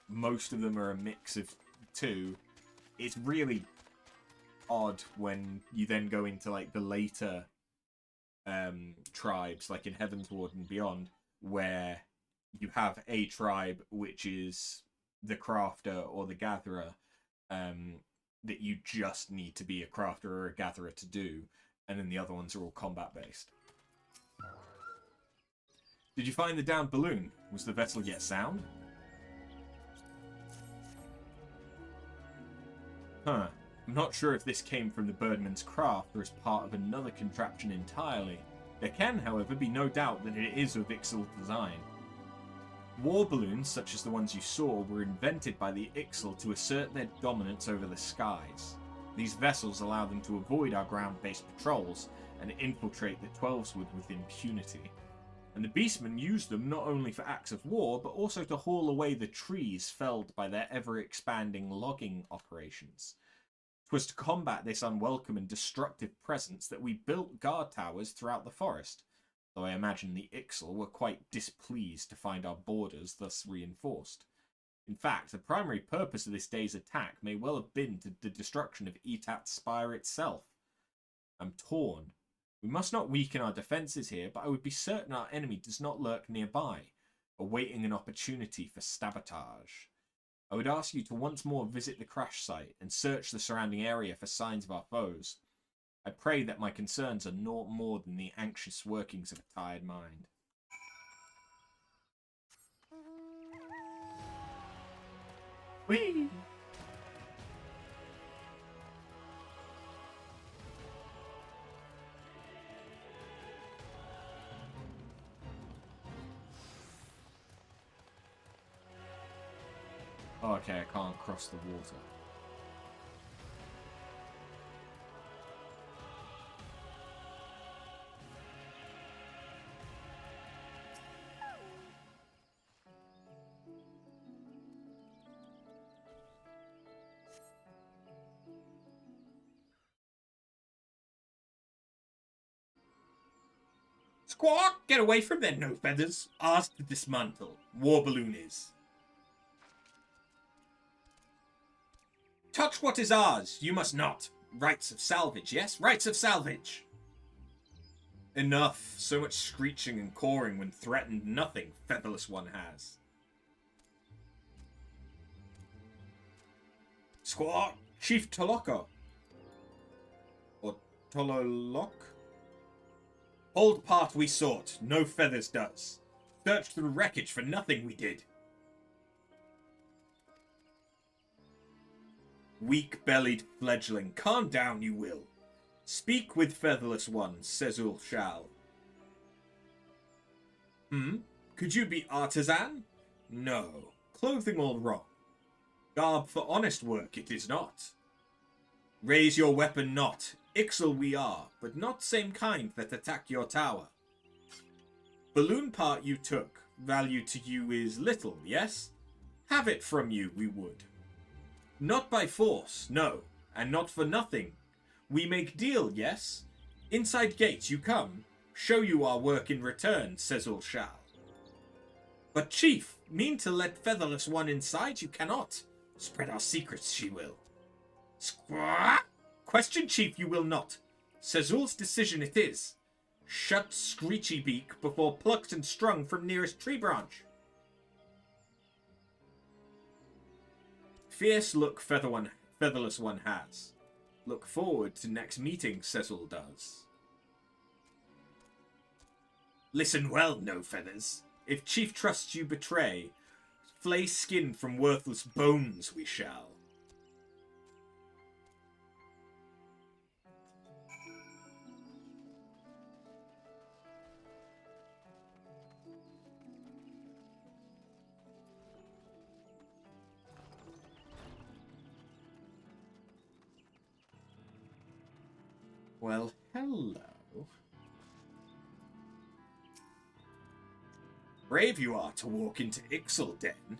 Most of them are a mix of two. It's really odd when you then go into like the later tribes, like in Heavensward and beyond, where you have a tribe which is the crafter or the gatherer, that you just need to be a crafter or a gatherer to do, and then the other ones are all combat based. Did you find the downed balloon? Was the vessel yet sound? Huh. I'm not sure if this came from the birdman's craft or is part of another contraption entirely. There can, however, be no doubt that it is of Ixal design. War balloons, such as the ones you saw, were invented by the Ixal to assert their dominance over the skies. These vessels allow them to avoid our ground-based patrols and infiltrate the Twelveswood with impunity. And the Beastmen used them not only for acts of war, but also to haul away the trees felled by their ever-expanding logging operations. 'Twas to combat this unwelcome and destructive presence that we built guard towers throughout the forest, though I imagine the Ixal were quite displeased to find our borders thus reinforced. In fact, the primary purpose of this day's attack may well have been the destruction of Etat's spire itself. I'm torn. We must not weaken our defences here, but I would be certain our enemy does not lurk nearby, awaiting an opportunity for sabotage. I would ask you to once more visit the crash site and search the surrounding area for signs of our foes. I pray that my concerns are naught more than the anxious workings of a tired mind. Whee! Oh, okay, I can't cross the water. Squawk! Get away from there, no feathers. Ask to dismantle. War balloon is. Touch what is ours. You must not. Rights of salvage, yes? Rights of salvage. Enough. So much screeching and cawing when threatened nothing, featherless one has. Squawk! Chief Toloko. Or Tololok? Hold part we sought, no feathers does. Searched through wreckage for nothing we did. Weak-bellied fledgling, calm down you will. Speak with featherless ones, Sezul shall. Could you be artisan? No. Clothing all wrong. Garb for honest work it is not. Raise your weapon not. Ixal we are, but not same kind that attack your tower. Balloon part you took, value to you is little, yes? Have it from you we would. Not by force, no, and not for nothing. We make deal, yes? Inside gates you come, show you our work in return, Sezul shall. But chief, mean to let featherless one inside you cannot. Spread our secrets she will. Squawk! Question chief you will not. Sezul's decision it is. Shut screechy beak before plucked and strung from nearest tree branch. Fierce look featherless one has. Look forward to next meeting, Sezul does. Listen well, no feathers. If chief trusts you betray, Flay skin from worthless bones we shall. Well, hello. Brave you are to walk into Ixal Den.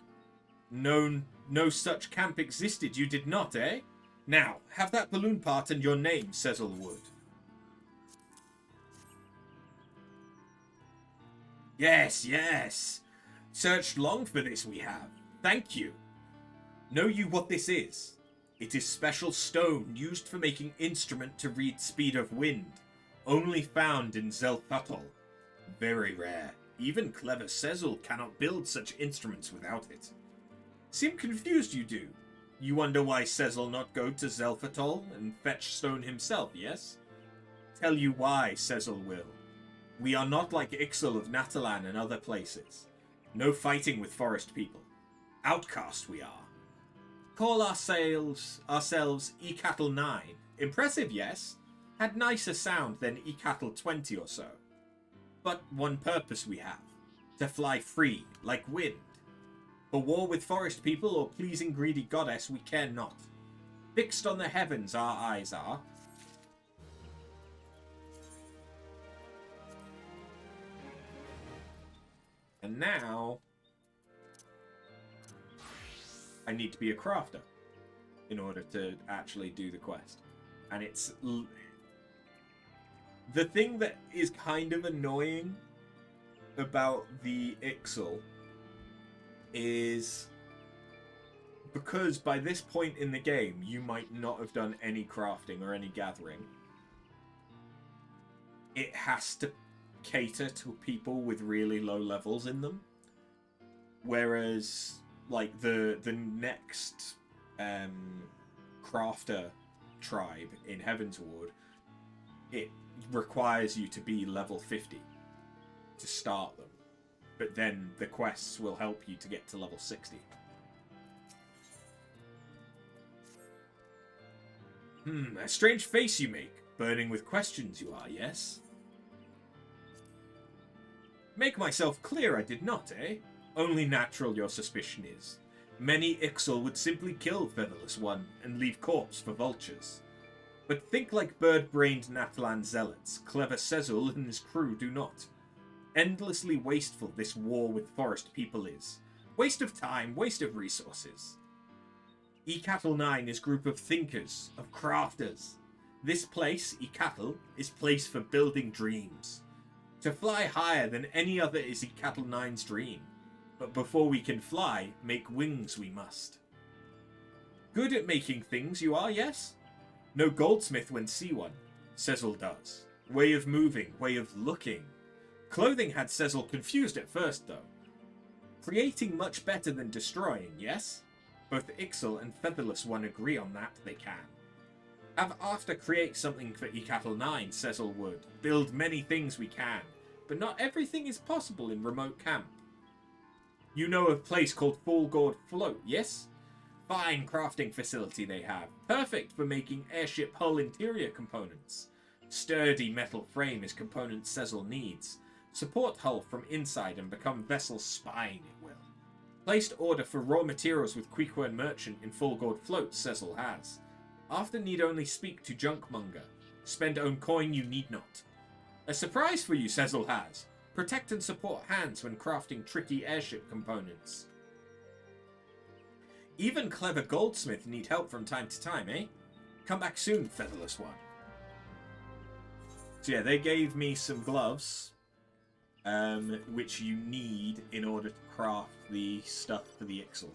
No such camp existed, you did not, eh? Now, have that balloon part and your name, Cecil Wood. Yes, yes. Searched long for this we have. Thank you. Know you what this is? It is special stone used for making instrument to read speed of wind. Only found in Zelfatol. Very rare. Even clever Cecil cannot build such instruments without it. Seem confused you do. You wonder why Cecil not go to Zelfatol and fetch stone himself, yes? Tell you why, Cecil will. We are not like Ixal of Natalan and other places. No fighting with forest people. Outcast we are. Call ourselves E-Cattle 9. Impressive, yes? Had nicer sound than E-Cattle 20 or so. But one purpose we have. To fly free, like wind. For war with forest people or pleasing greedy goddess we care not. Fixed on the heavens our eyes are. And now I need to be a crafter in order to actually do the quest. And it's... the thing that is kind of annoying about the Ixal is because by this point in the game you might not have done any crafting or any gathering. It has to cater to people with really low levels in them. Whereas like the next crafter tribe in Heavensward, it requires you to be level 50 to start them. But then the quests will help you to get to level 60. A strange face you make. Burning with questions you are, yes? Make myself clear I did not, eh? Only natural your suspicion is. Many Ixal would simply kill Featherless One and leave corpse for vultures. But think like bird-brained Natlan zealots. Clever Cecil and his crew do not. Endlessly wasteful this war with forest people is. Waste of time, waste of resources. E-Cattle 9 is group of thinkers, of crafters. This place, E-Cattle, is place for building dreams. To fly higher than any other is E-Cattle 9's dream. But before we can fly, make wings we must. Good at making things you are, yes? No goldsmith when see one. Cecil does. Way of moving, way of looking. Clothing had Cecil confused at first, though. Creating much better than destroying, yes? Both Ixal and Featherless One agree on that they can. Have after create something for E-Cattle 9, Cecil would. Build many things we can, but not everything is possible in remote camp. You know of a place called Full Gourd Float, yes? Fine crafting facility they have. Perfect for making airship hull interior components. Sturdy metal frame is component Cecil needs. Support hull from inside and become vessel spine, it will. Placed order for raw materials with Queequern Merchant in Full Gourd Float, Cecil has. After need only speak to Junkmonger. Spend own coin you need not. A surprise for you, Cecil has. Protect and support hands when crafting tricky airship components. Even clever goldsmith need help from time to time, eh? Come back soon, Featherless One. So yeah, they gave me some gloves, which you need in order to craft the stuff for the Ixal.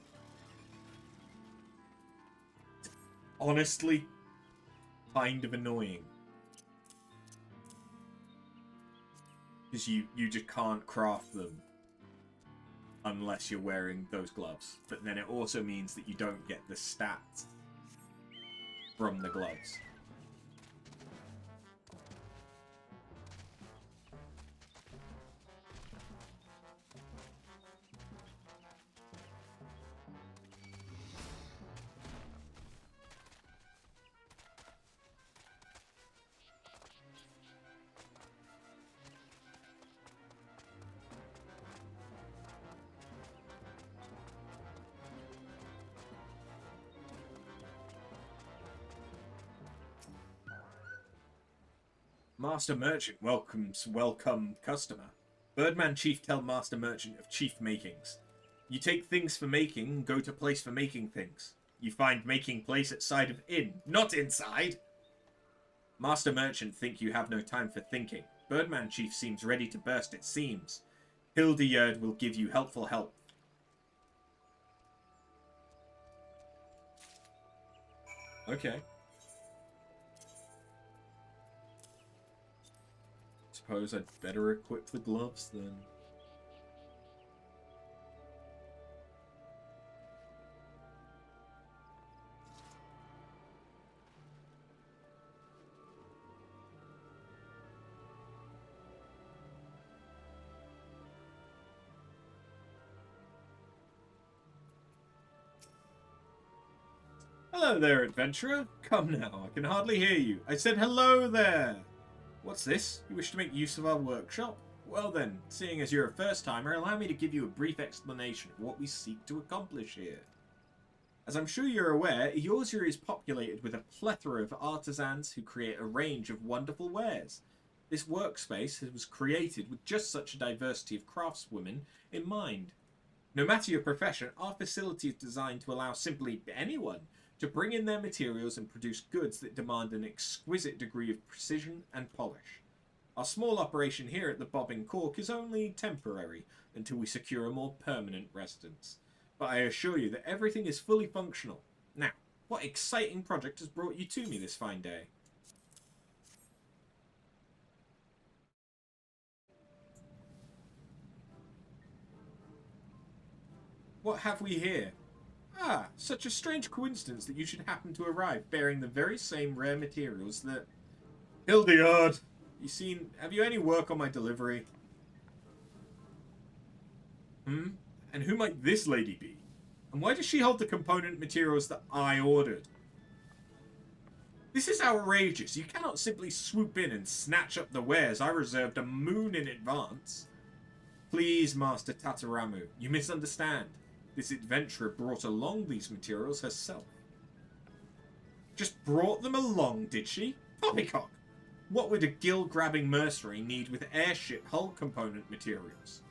Honestly, kind of annoying. Because you just can't craft them unless you're wearing those gloves. But then it also means that you don't get the stats from the gloves. Master Merchant welcomes welcome customer. Birdman Chief tell Master Merchant of Chief Makings. You take things for making and go to place for making things. You find making place at side of inn, not inside. Master Merchant think you have no time for thinking. Birdman Chief seems ready to burst at seams. Hildegard will give you helpful help. Okay. Suppose I'd better equip the gloves then. Hello there, adventurer. Come now, I can hardly hear you. I said hello there. What's this? You wish to make use of our workshop? Well then, seeing as you're a first-timer, allow me to give you a brief explanation of what we seek to accomplish here. As I'm sure you're aware, Eorzea is populated with a plethora of artisans who create a range of wonderful wares. This workspace was created with just such a diversity of craftswomen in mind. No matter your profession, our facility is designed to allow simply anyone to bring in their materials and produce goods that demand an exquisite degree of precision and polish. Our small operation here at the Bob and Cork is only temporary until we secure a more permanent residence. But I assure you that everything is fully functional. Now, what exciting project has brought you to me this fine day? What have we here? Ah, such a strange coincidence that you should happen to arrive bearing the very same rare materials that... Hildegard! Have you any work on my delivery? And who might this lady be? And why does she hold the component materials that I ordered? This is outrageous. You cannot simply swoop in and snatch up the wares I reserved a moon in advance. Please, Master Tataramu, you misunderstand. This adventurer brought along these materials herself. Just brought them along, did she? Poppycock! What would a gill-grabbing mercenary need with airship hull component materials?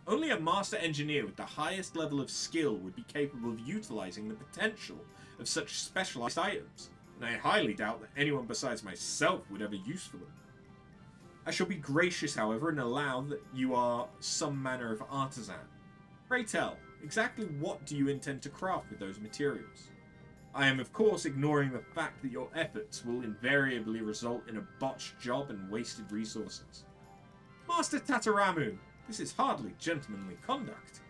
Only a master engineer with the highest level of skill would be capable of utilizing the potential of such specialized items, and I highly doubt that anyone besides myself would ever use for them. I shall be gracious, however, and allow that you are some manner of artisan. Pray tell, exactly what do you intend to craft with those materials? I am of course ignoring the fact that your efforts will invariably result in a botched job and wasted resources. Master Tataramu, this is hardly gentlemanly conduct.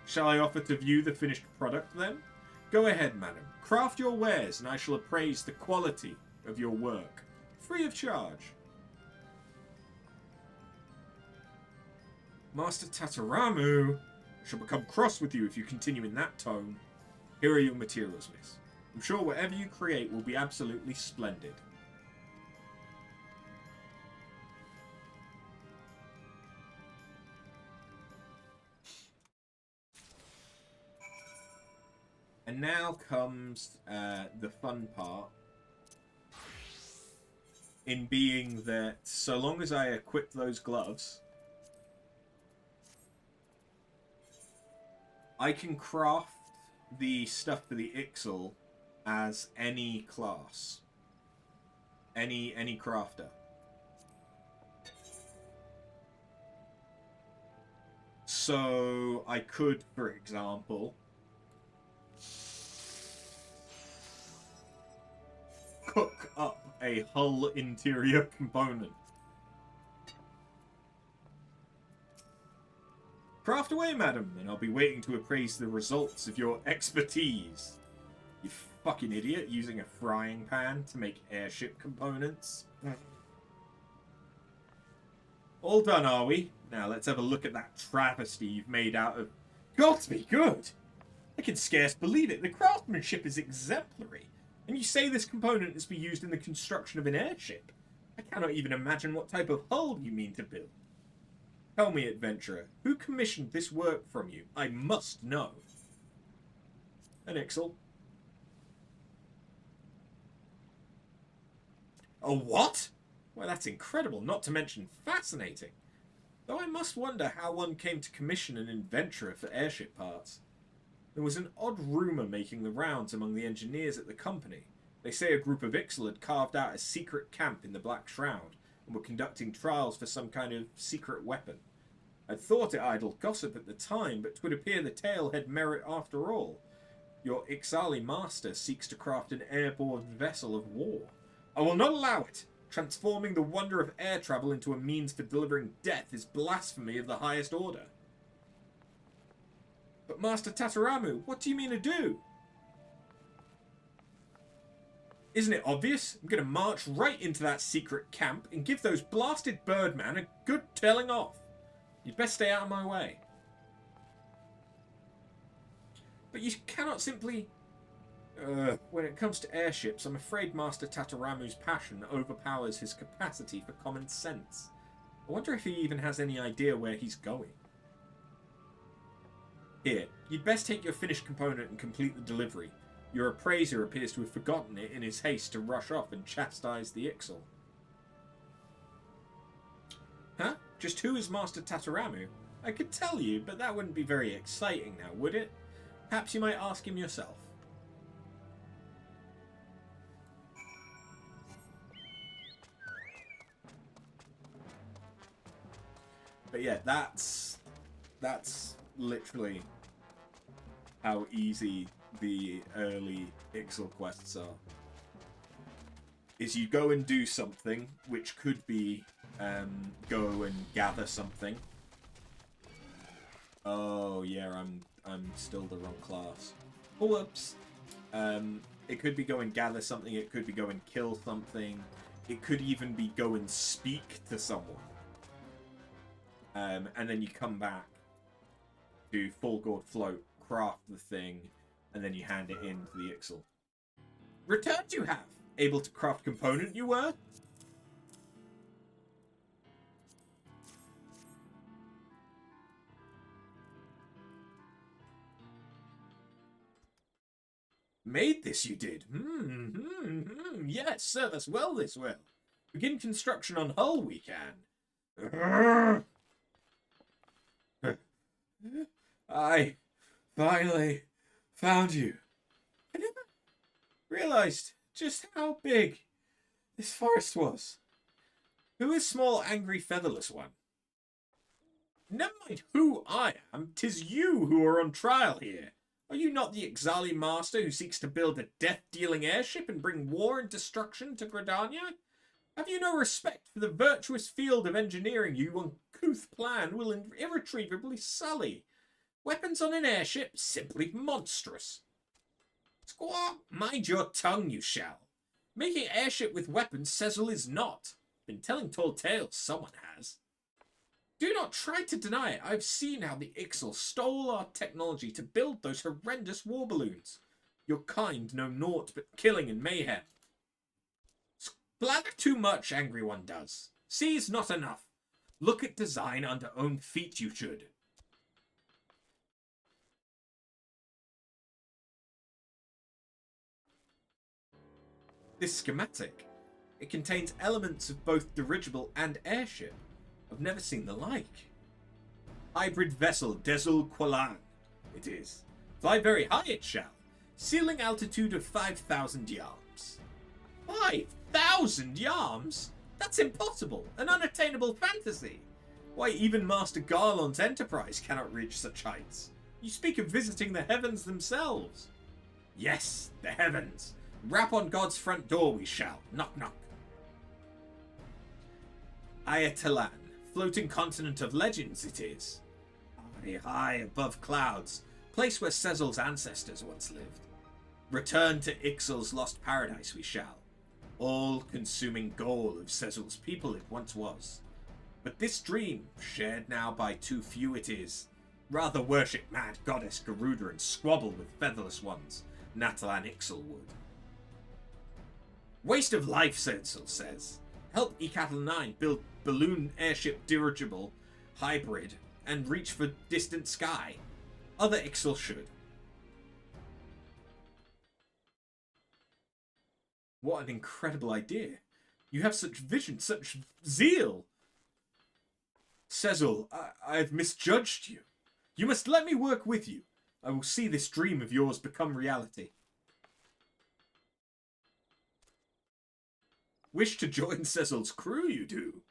Shall I offer to view the finished product then? Go ahead, madam. Craft your wares and I shall appraise the quality of your work, free of charge. Master Tataramu, I shall become cross with you if you continue in that tone. Here are your materials, miss. I'm sure whatever you create will be absolutely splendid. And now comes the fun part. In being that so long as I equip those gloves, I can craft the stuff for the Ixal as any class. Any crafter. So I could, for example, cook up a hull interior component. Craft away, madam, and I'll be waiting to appraise the results of your expertise. You fucking idiot, using a frying pan to make airship components. All done, are we? Now let's have a look at that travesty you've made out of... Gods be good! I can scarce believe it. The craftsmanship is exemplary. And you say this component is to be used in the construction of an airship? I cannot even imagine what type of hull you mean to build. Tell me, adventurer, who commissioned this work from you? I must know. An Ixal. A what? Why, that's incredible, not to mention fascinating. Though I must wonder how one came to commission an inventor for airship parts. There was an odd rumour making the rounds among the engineers at the company. They say a group of Ixal had carved out a secret camp in the Black Shroud and were conducting trials for some kind of secret weapon. I'd thought it idle gossip at the time, but 'twould appear the tale had merit after all. Your Ixali master seeks to craft an airborne vessel of war. I will not allow it! Transforming the wonder of air travel into a means for delivering death is blasphemy of the highest order. But Master Tataramu, what do you mean to do? Isn't it obvious? I'm going to march right into that secret camp and give those blasted birdmen a good telling off. You'd best stay out of my way. But you cannot simply... when it comes to airships, I'm afraid Master Tataramu's passion overpowers his capacity for common sense. I wonder if he even has any idea where he's going. Here, you'd best take your finished component and complete the delivery. Your appraiser appears to have forgotten it in his haste to rush off and chastise the Ixal. Huh? Just who is Master Tataramu? I could tell you, but that wouldn't be very exciting now, would it? Perhaps you might ask him yourself. But yeah, that's literally how easy the early Ixal quests are. Is you go and do something, which could be go and gather something. Oh yeah, I'm still the wrong class. Oh, whoops. It could be go and gather something. It could be go and kill something. It could even be go and speak to someone. And then you come back, do full gourd float, craft the thing, and then you hand it in to the Ixal. Returned you have! Able to craft component you were? Made this you did? Yes, serve us well this will. Begin construction on hull we can. I finally found you. I never realized just how big this forest was. Who is small, angry, featherless one? Never mind who I am, 'tis you who are on trial here. Are you not the Ixali master who seeks to build a death-dealing airship and bring war and destruction to Gridania? Have you no respect for the virtuous field of engineering you uncouth plan will irretrievably sully? Weapons on an airship? Simply monstrous. Squaw, mind your tongue, you shall. Making airship with weapons, Cecil is not. Been telling tall tales, someone has. Do not try to deny it. I've seen how the Ixal stole our technology to build those horrendous war balloons. Your kind know naught but killing and mayhem. Blather too much, angry one does. See's not enough. Look at design under own feet you should. This schematic, it contains elements of both dirigible and airship. I've never seen the like. Hybrid vessel Desul Qualan, it is. Fly very high it shall. Ceiling altitude of 5,000 yards. 5,000 yards? That's impossible. An unattainable fantasy. Why, even Master Garlean's enterprise cannot reach such heights. You speak of visiting the heavens themselves. Yes, the heavens. Rap on God's front door we shall. Knock, knock. Ayatalan, floating continent of legends it is. High, high above clouds, place where Cecil's ancestors once lived. Return to Ixal's lost paradise we shall. All-consuming goal of Cecil's people it once was. But this dream, shared now by too few it is. Rather worship mad goddess Garuda and squabble with featherless ones, Natalan Ixal would. Waste of life, Cecil says. Help Ecatl 9 build balloon airship dirigible, hybrid, and reach for distant sky. Other Ixal should. What an incredible idea. You have such vision, such zeal. Cecil, I've misjudged you. You must let me work with you. I will see this dream of yours become reality. Wish to join Cecil's crew, you do?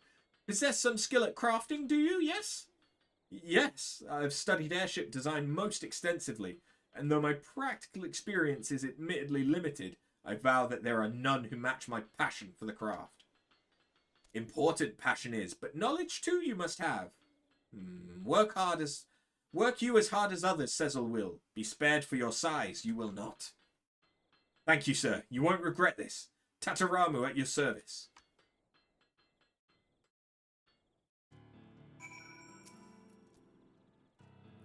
Possess some skill at crafting, do you? Yes? Yes, I've studied airship design most extensively, and though my practical experience is admittedly limited, I vow that there are none who match my passion for the craft. Important passion is, but knowledge too you must have. Work you as hard as others, Cecil will. Be spared for your size, you will not. Thank you, sir. You won't regret this. Tataramu at your service.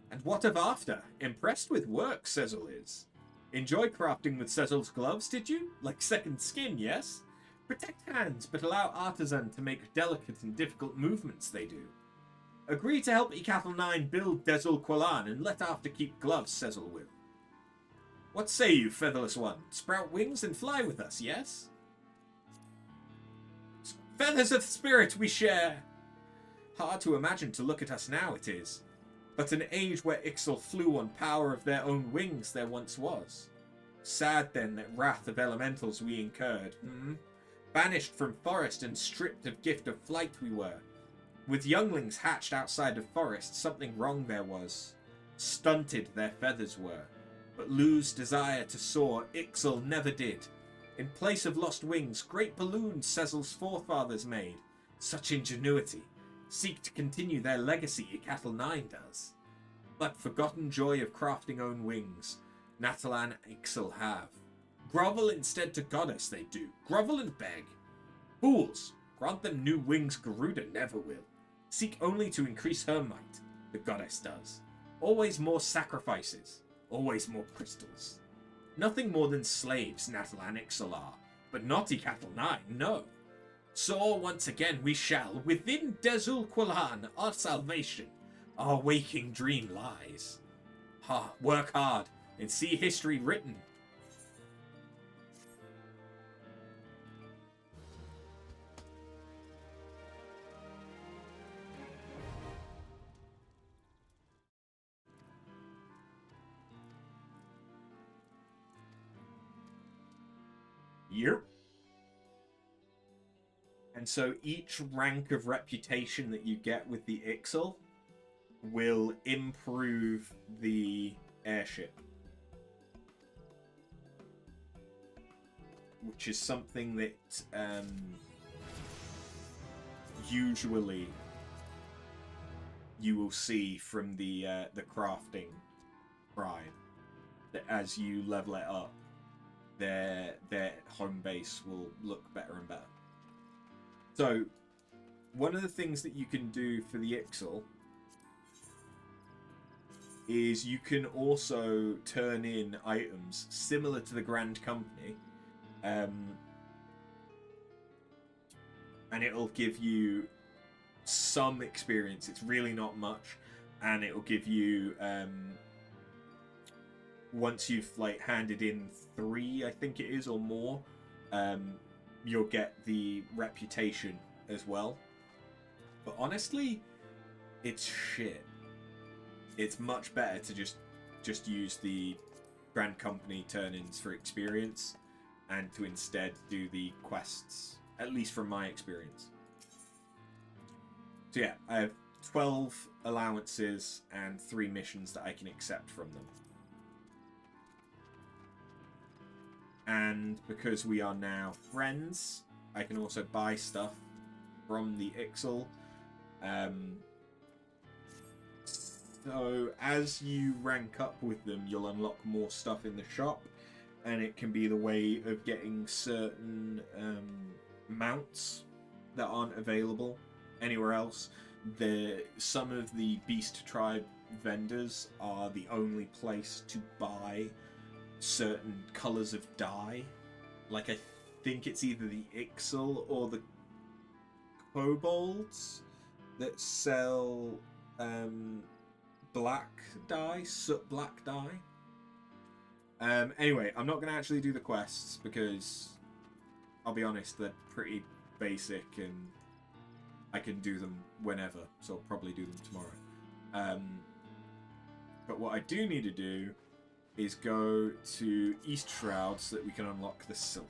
And what of after? Impressed with work, Cecil is. Enjoy crafting with Cecil's gloves, did you? Like second skin, yes? Protect hands, but allow artisan to make delicate and difficult movements they do. Agree to help Ecatl 9 build Dezul Qualan and let after keep gloves, Cecil will. What say you, featherless one? Sprout wings and fly with us, yes? Feathers of spirit we share! Hard to imagine to look at us now, it is. But an age where Ixal flew on power of their own wings there once was. Sad then that wrath of elementals we incurred, Banished from forest and stripped of gift of flight we were. With younglings hatched outside of forest, something wrong there was. Stunted their feathers were, but lose desire to soar Ixal never did. In place of lost wings, great balloons Cecil's forefathers made. Such ingenuity. Seek to continue their legacy Ecatl 9 does. But forgotten joy of crafting own wings, Natalan Ixal have. Grovel instead to goddess they do, grovel and beg. Fools, grant them new wings Garuda never will. Seek only to increase her might, the goddess does. Always more sacrifices, always more crystals. Nothing more than slaves Natalan Ixal are, but not Ecatl 9, no. Soar once again we shall, within Dezul Qualan, our salvation, our waking dream lies. Work hard, and see history written. Yep. And so each rank of reputation that you get with the Ixal will improve the airship. Which is something that usually you will see from the crafting prime. That as you level it up, their home base will look better and better. So, one of the things that you can do for the Ixal is you can also turn in items similar to the Grand Company, and it'll give you some experience. It's really not much, and it'll give you once you've like handed in 3, I think it is, or more, you'll get the reputation as well. But honestly, it's shit. It's much better to just use the Grand Company turn-ins for experience and to instead do the quests, at least from my experience. So yeah, I have 12 allowances and 3 missions that I can accept from them. And because we are now friends, I can also buy stuff from the Ixal. So as you rank up with them, you'll unlock more stuff in the shop, and it can be the way of getting certain mounts that aren't available anywhere else. Some of the Beast Tribe vendors are the only place to buy certain colours of dye. Like, I think it's either the Ixal or the Kobolds that sell black dye, soot black dye. Anyway, I'm not going to actually do the quests because, I'll be honest, they're pretty basic, and I can do them whenever, so I'll probably do them tomorrow. But what I do need to do is go to East Shroud so that we can unlock the Sylph.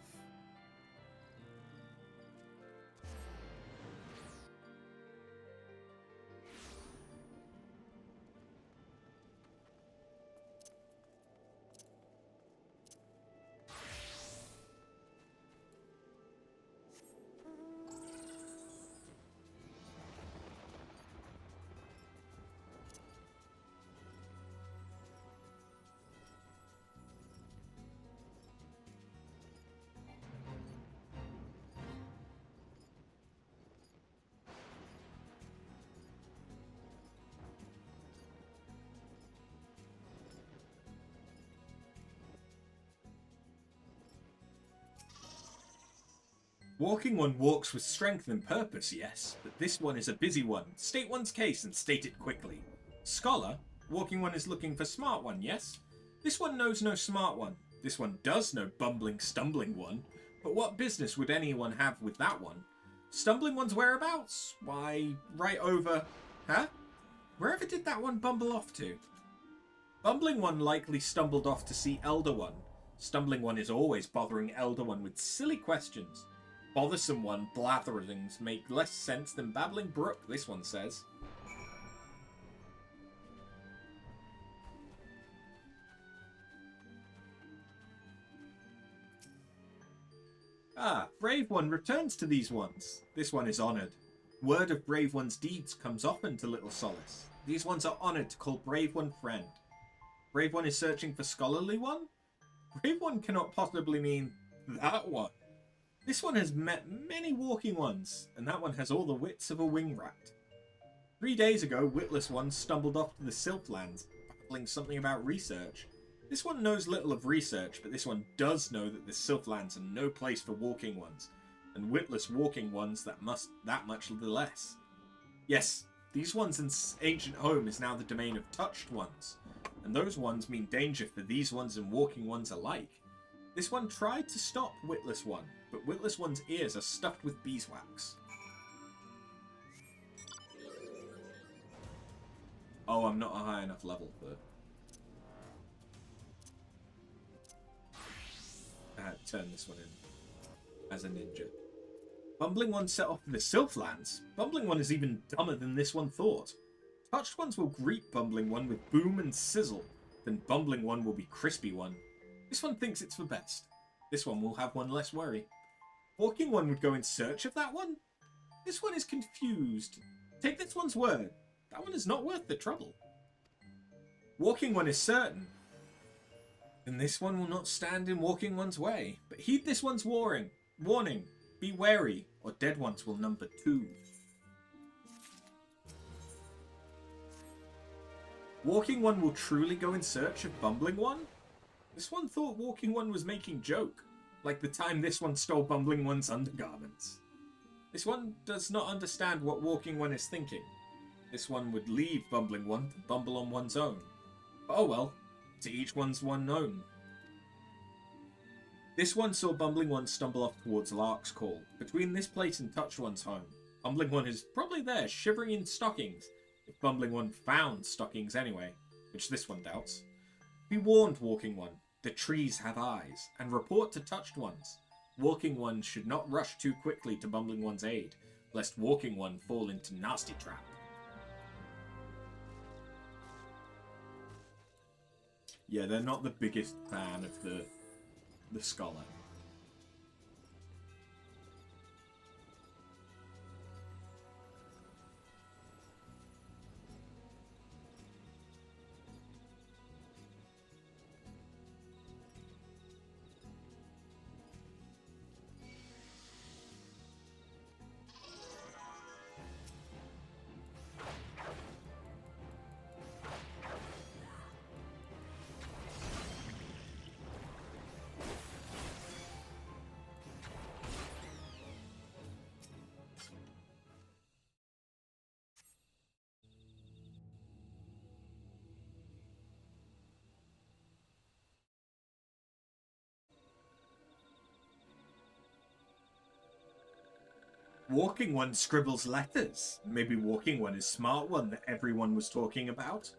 Walking one walks with strength and purpose, yes, but this one is a busy one. State one's case and state it quickly. Scholar, walking one is looking for smart one, yes? This one knows no smart one. This one does know bumbling, stumbling one. But what business would anyone have with that one? Stumbling one's whereabouts? Why, right over... Huh? Wherever did that one bumble off to? Bumbling one likely stumbled off to see Elder One. Stumbling one is always bothering Elder One with silly questions. Bothersome one blatherings make less sense than babbling brook, this one says. Ah, Brave One returns to these ones. This one is honoured. Word of Brave One's deeds comes often to Little Solace. These ones are honoured to call Brave One friend. Brave One is searching for Scholarly One? Brave One cannot possibly mean that one. This one has met many walking ones, and that one has all the wits of a wing rat. 3 days ago, Witless One stumbled off to the Sylphlands, babbling something about research. This one knows little of research, but this one does know that the Sylphlands are no place for walking ones, and witless walking ones that much the less. Yes, these ones in ancient home is now the domain of touched ones, and those ones mean danger for these ones and walking ones alike. This one tried to stop Witless One, but Witless One's ears are stuffed with beeswax. Oh, I'm not a high enough level for... I had to turn this one in as a ninja. Bumbling One set off to the Sylphlands. Bumbling One is even dumber than this one thought. Touched ones will greet Bumbling One with boom and sizzle, then Bumbling One will be Crispy One. This one thinks it's for best. This one will have one less worry. Walking One would go in search of that one? This one is confused. Take this one's word. That one is not worth the trouble. Walking One is certain. And this one will not stand in Walking One's way. But heed this one's warning. Be wary, or dead ones will number 2. Walking One will truly go in search of Bumbling One? This one thought Walking One was making joke, like the time this one stole Bumbling One's undergarments. This one does not understand what Walking One is thinking. This one would leave Bumbling One to bumble on one's own. But oh well, to each one's one own. This one saw Bumbling One stumble off towards Lark's Call, between this place and Touch One's home. Bumbling One is probably there, shivering in stockings, if Bumbling One found stockings anyway, which this one doubts. Be warned, Walking One. The trees have eyes, and report to Touched Ones. Walking One should not rush too quickly to Bumbling One's aid, lest Walking One fall into nasty trap. Yeah, they're not the biggest fan of the Scholar. Walking One scribbles letters. Maybe Walking One is Smart One that everyone was talking about.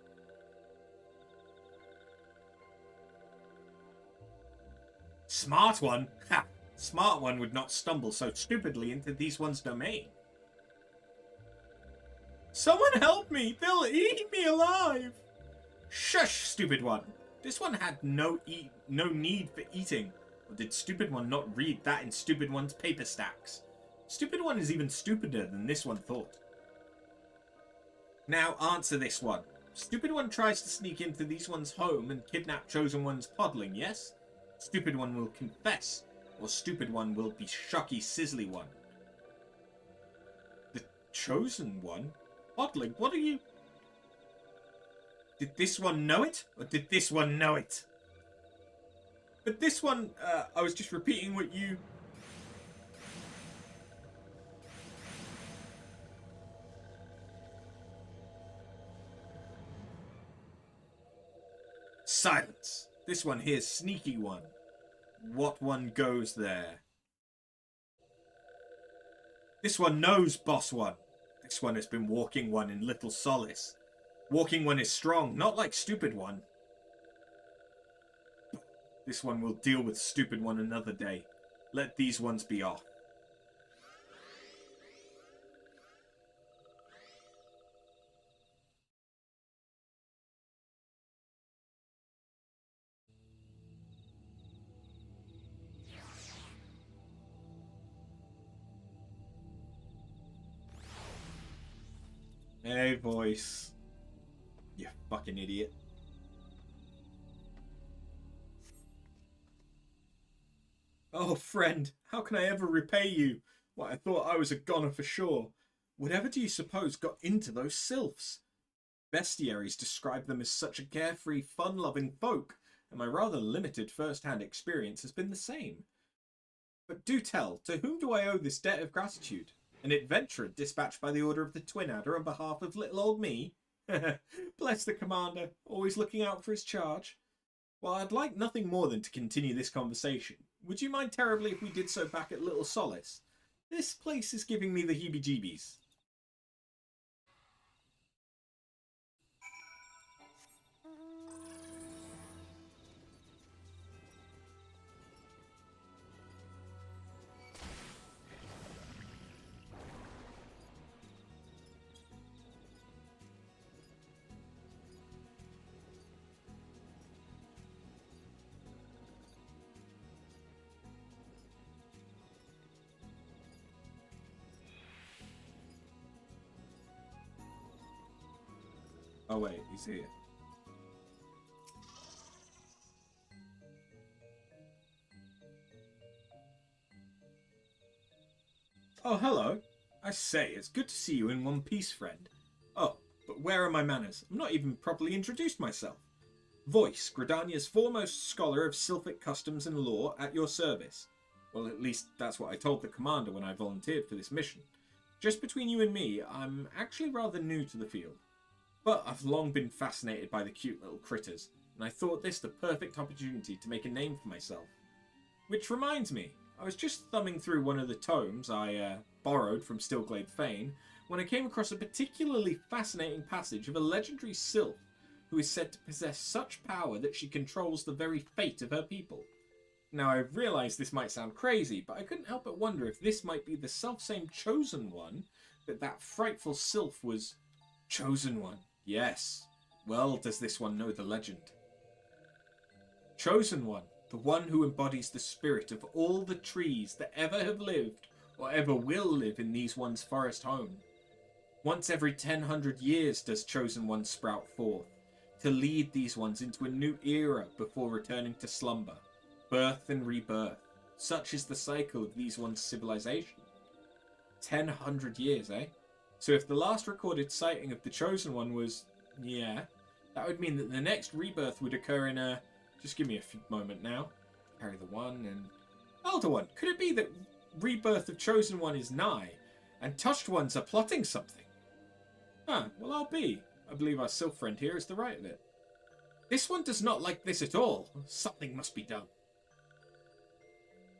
Smart One? Ha! Smart One would not stumble so stupidly into these one's domain. Someone help me! They'll eat me alive! Shush, Stupid One! This one had no need for eating. Or did Stupid One not read that in Stupid One's paper stacks? Stupid One is even stupider than this one thought. Now answer this one. Stupid One tries to sneak into these one's home and kidnap Chosen One's podling, yes? Stupid One will confess, or Stupid One will be shocky sizzly one. The Chosen One? Podling, what are you... Did this one know it? Or did this one know it? But this one, I was just repeating what you... Silence. This one here's Sneaky One. What one goes there? This one knows Boss One. This one has been Walking One in little solace. Walking One is strong, not like Stupid One. This one will deal with Stupid One another day. Let these ones be off. Hey, voice. You fucking idiot. Oh, friend, how can I ever repay you? Why, I thought I was a goner for sure. Whatever do you suppose got into those sylphs? Bestiaries describe them as such a carefree, fun-loving folk, and my rather limited first-hand experience has been the same. But do tell, to whom do I owe this debt of gratitude? An adventurer dispatched by the order of the Twin Adder on behalf of little old me? Bless the commander, always looking out for his charge. Well, I'd like nothing more than to continue this conversation. Would you mind terribly if we did so back at Little Solace? This place is giving me the heebie-jeebies. Oh wait, he's here. Oh, hello. I say, it's good to see you in one piece, friend. Oh, but where are my manners? I'm not even properly introduced myself. Voice, Gridania's foremost scholar of Sylphic customs and law, at your service. Well, at least that's what I told the commander when I volunteered for this mission. Just between you and me, I'm actually rather new to the field. But I've long been fascinated by the cute little critters, and I thought this the perfect opportunity to make a name for myself. Which reminds me, I was just thumbing through one of the tomes I borrowed from Stillglade Fane when I came across a particularly fascinating passage of a legendary sylph who is said to possess such power that she controls the very fate of her people. Now, I realise this might sound crazy, but I couldn't help but wonder if this might be the selfsame Chosen One that frightful sylph was... Chosen One. Yes. Well does this one know the legend. Chosen One, the one who embodies the spirit of all the trees that ever have lived or ever will live in these one's forest home. Once every 1,000 years does Chosen One sprout forth, to lead these ones into a new era before returning to slumber, birth and rebirth. Such is the cycle of these one's civilization. 1,000 years, eh? So if the last recorded sighting of the Chosen One was... yeah, that would mean that the next rebirth would occur in a... just give me a moment now. Carry the one and... Elder One, could it be that rebirth of Chosen One is nigh, and Touched Ones are plotting something? Huh, well I'll be. I believe our sylph friend here is the right of it. This one does not like this at all. Something must be done.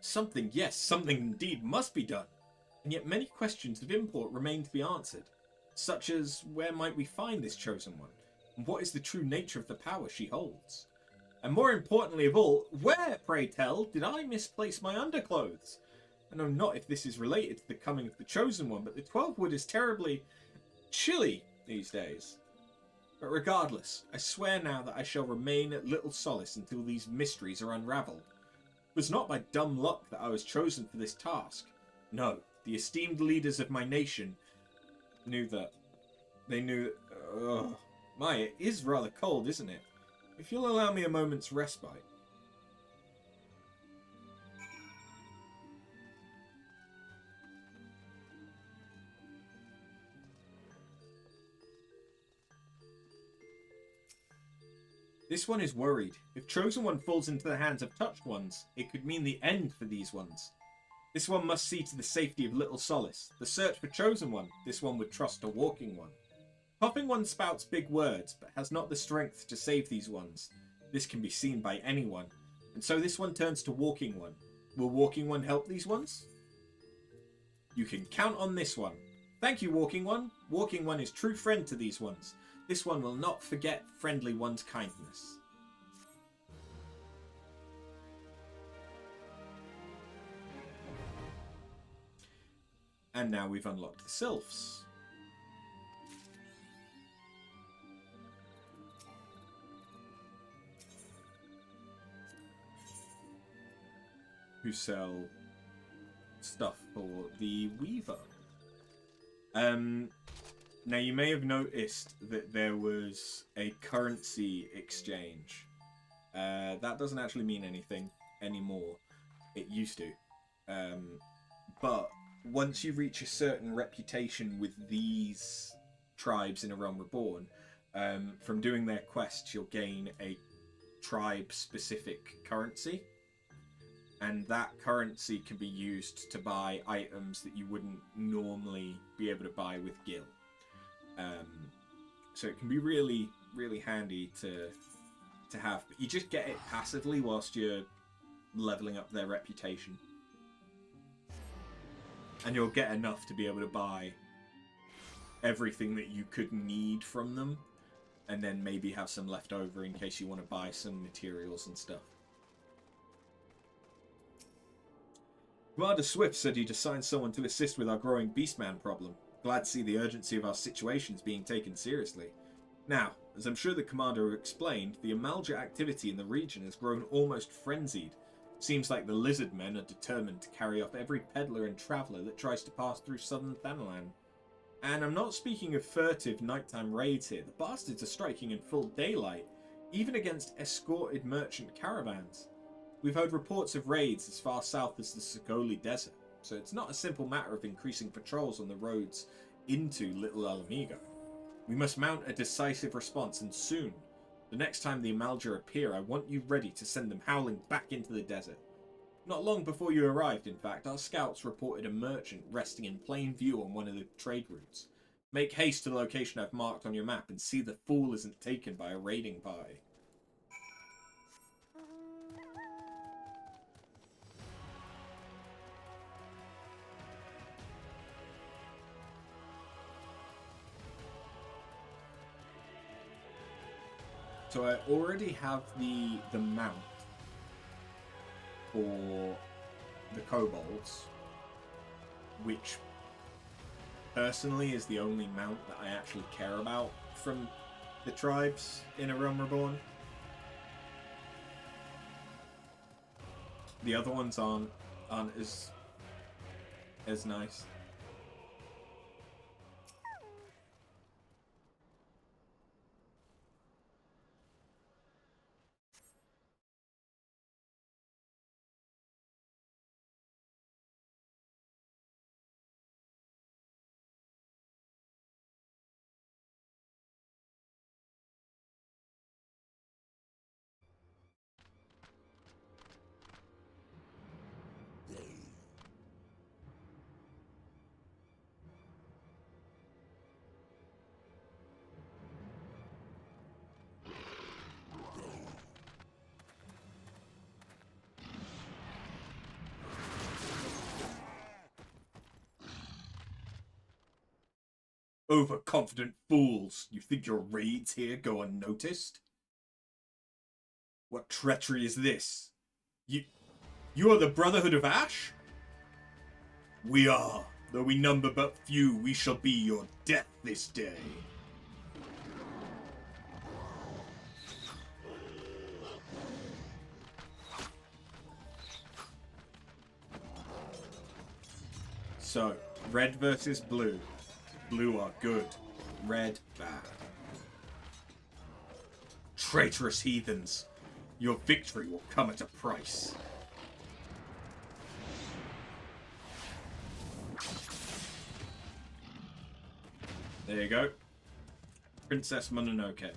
Something, yes, something indeed must be done. and yet many questions of import remain to be answered, such as where might we find this chosen one, and what is the true nature of the power she holds? And more importantly of all, where, pray tell, did I misplace my underclothes? I know not if this is related to the coming of the chosen one, but the 12 wood is terribly chilly these days. But regardless, I swear now that I shall remain at little solace until these mysteries are unravelled. It was not by dumb luck that I was chosen for this task. No, the esteemed leaders of my nation knew that. They knew... My, it is rather cold, isn't it? If you'll allow me a moment's respite. This one is worried. If Chosen One falls into the hands of Touched Ones, it could mean the end for these ones. This one must see to the safety of Little Solace. The search for Chosen One, this one would trust a Walking One. Popping One spouts big words, but has not the strength to save these ones. This can be seen by anyone. And so this one turns to Walking One. Will Walking One help these ones? You can count on this one. Thank you, Walking One. Walking One is true friend to these ones. This one will not forget Friendly One's kindness. And now we've unlocked the Sylphs. Who sell stuff for the Weaver. Now you may have noticed that there was a currency exchange. That doesn't actually mean anything anymore. It used to. But once you reach a certain reputation with these tribes in A Realm Reborn, from doing their quests, you'll gain a tribe-specific currency. And that currency can be used to buy items that you wouldn't normally be able to buy with Gil. So it can be really, really handy to have. But you just get it passively whilst you're leveling up their reputation. And you'll get enough to be able to buy everything that you could need from them. And then maybe have some left over in case you want to buy some materials and stuff. Commander Swift said he'd assigned someone to assist with our growing Beastman problem. Glad to see the urgency of our situations being taken seriously. Now, as I'm sure the Commander explained, the Amalja activity in the region has grown almost frenzied. Seems like the Lizard Men are determined to carry off every peddler and traveller that tries to pass through southern Thanalan. And I'm not speaking of furtive nighttime raids here. The bastards are striking in full daylight, even against escorted merchant caravans. We've heard reports of raids as far south as the Sagoli Desert, so it's not a simple matter of increasing patrols on the roads into Little Alamigo. We must mount a decisive response, and soon. The next time the Amalja appear, I want you ready to send them howling back into the desert. Not long before you arrived, in fact, our scouts reported a merchant resting in plain view on one of the trade routes. Make haste to the location I've marked on your map and see the fool isn't taken by a raiding party. So I already have the mount for the kobolds, which personally is the only mount that I actually care about from the tribes in A Realm Reborn. The other ones aren't as nice. Overconfident fools! You think your raids here go unnoticed? What treachery is this? You are the Brotherhood of Ash? We are. Though we number but few, we shall be your death this day. So, red versus blue. Blue are good. Red, bad. Traitorous heathens. Your victory will come at a price. There you go. Princess Mononoke.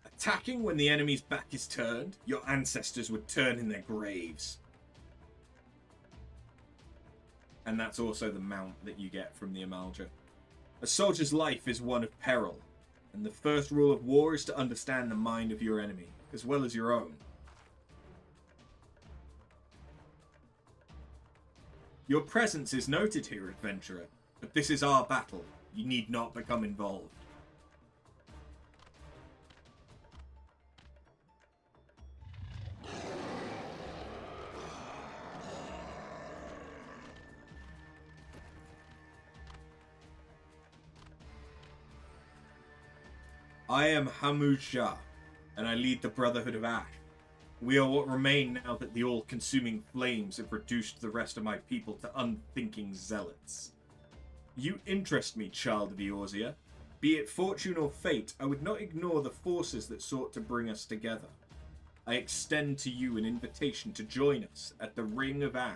Attacking when the enemy's back is turned, your ancestors would turn in their graves. And that's also the mount that you get from the Amalja. A soldier's life is one of peril, and the first rule of war is to understand the mind of your enemy, as well as your own. Your presence is noted here, adventurer, but this is our battle. You need not become involved. I am Hamuja, and I lead the Brotherhood of Ash. We are what remain now that the all-consuming flames have reduced the rest of my people to unthinking zealots. You interest me, child of Eorzea. Be it fortune or fate, I would not ignore the forces that sought to bring us together. I extend to you an invitation to join us at the Ring of Ash.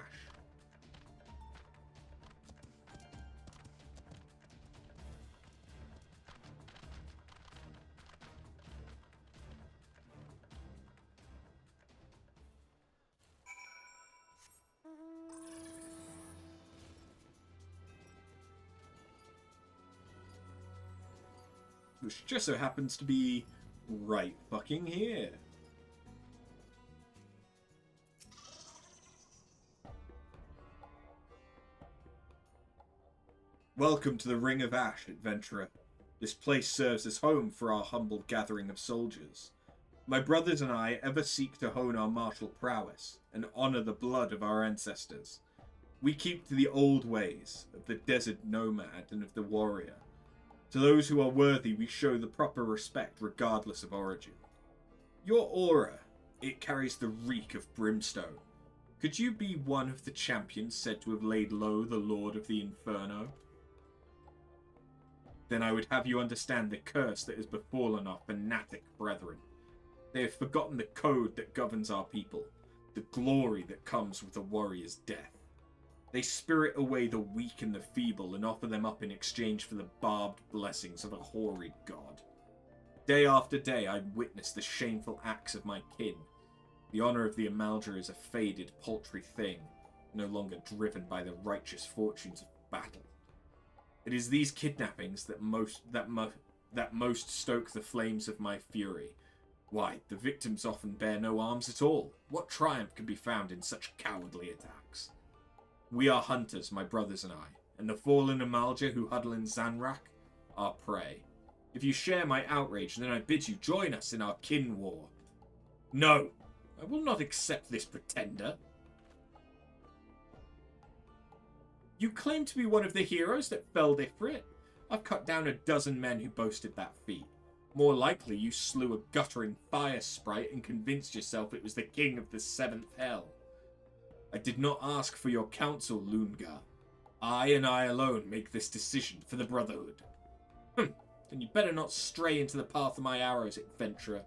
Which just so happens to be right fucking here. Welcome to the Ring of Ash, adventurer. This place serves as home for our humble gathering of soldiers. My brothers and I ever seek to hone our martial prowess and honor the blood of our ancestors. We keep to the old ways of the desert nomad and of the warrior. To those who are worthy, we show the proper respect regardless of origin. Your aura, it carries the reek of brimstone. Could you be one of the champions said to have laid low the Lord of the Inferno? Then I would have you understand the curse that has befallen our fanatic brethren. They have forgotten the code that governs our people, the glory that comes with a warrior's death. They spirit away the weak and the feeble and offer them up in exchange for the barbed blessings of a hoary god. Day after day I witness the shameful acts of my kin. The honour of the Amalja is a faded, paltry thing, no longer driven by the righteous fortunes of battle. It is these kidnappings that most stoke the flames of my fury. Why, the victims often bear no arms at all. What triumph can be found in such cowardly attacks? We are hunters, my brothers and I, and the fallen Amalja who huddle in Zanrak are prey. If you share my outrage, then I bid you join us in our kin war. No, I will not accept this pretender. You claim to be one of the heroes that felled Ifrit. I've cut down a dozen men who boasted that feat. More likely you slew a guttering fire sprite and convinced yourself it was the king of the seventh hell. I did not ask for your counsel, Lunga. I and I alone make this decision for the Brotherhood. Then you better not stray into the path of my arrows, adventurer.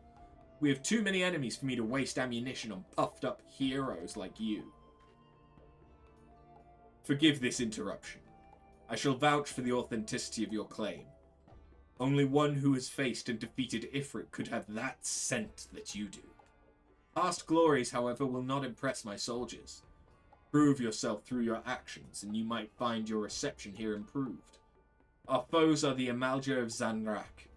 We have too many enemies for me to waste ammunition on puffed-up heroes like you. Forgive this interruption. I shall vouch for the authenticity of your claim. Only one who has faced and defeated Ifrit could have that scent that you do. Past glories, however, will not impress my soldiers. Prove yourself through your actions, and you might find your reception here improved. Our foes are the Amalja of Zanrak.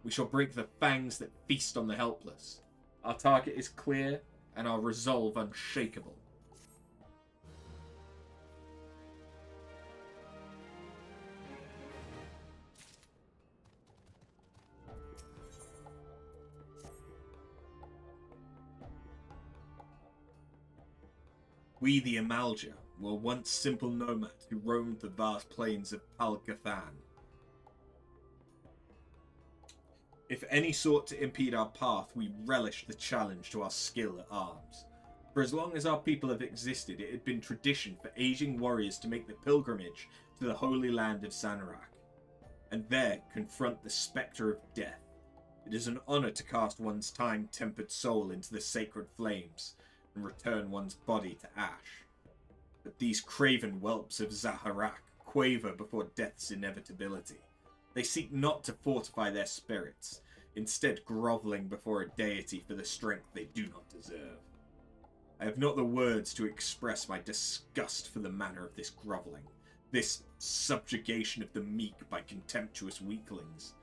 We shall break the fangs that feast on the helpless. Our target is clear, and our resolve unshakable. We, the Amalja, were once simple nomads who roamed the vast plains of Palgathan. If any sought to impede our path, we relished the challenge to our skill at arms. For as long as our people have existed, it had been tradition for aging warriors to make the pilgrimage to the holy land of Sanarak, and there confront the spectre of death. It is an honor to cast one's time-tempered soul into the sacred flames and return one's body to ash. But these craven whelps of Zaharak quaver before death's inevitability. They seek not to fortify their spirits, instead grovelling before a deity for the strength they do not deserve. I have not the words to express my disgust for the manner of this grovelling, this subjugation of the meek by contemptuous weaklings.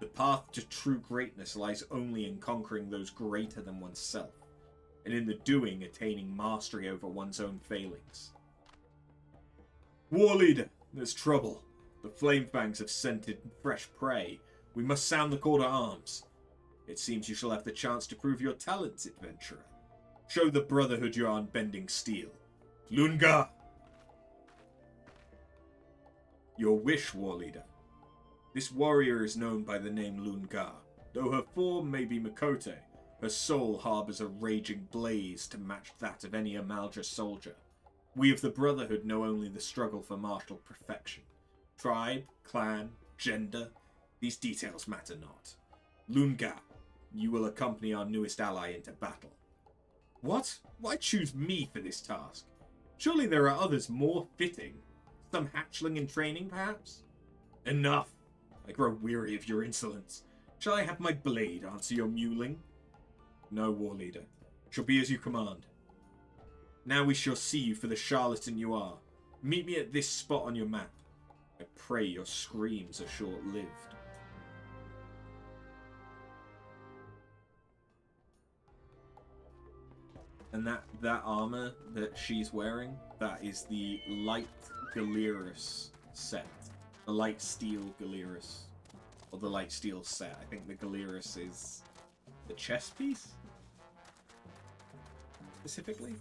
The path to true greatness lies only in conquering those greater than oneself, and in the doing attaining mastery over one's own failings. War leader, there's trouble. The Flamefangs have scented fresh prey. We must sound the call to arms. It seems you shall have the chance to prove your talents, adventurer. Show the Brotherhood your unbending steel. Lunga! Your wish, war leader. This warrior is known by the name Lunga. Though her form may be Makote, her soul harbours a raging blaze to match that of any Amalja soldier. We of the Brotherhood know only the struggle for martial perfection. Tribe, clan, gender, these details matter not. Lunga, you will accompany our newest ally into battle. What? Why choose me for this task? Surely there are others more fitting. Some hatchling in training, perhaps? Enough! I grow weary of your insolence. Shall I have my blade answer your mewling? No, war leader. Shall be as you command. Now we shall see you for the charlatan you are. Meet me at this spot on your map. I pray your screams are short-lived. And that armor that she's wearing, that is the light Galirus set. The light steel Galirus. Or the light steel set. I think the Galirus is the chest piece? Specifically?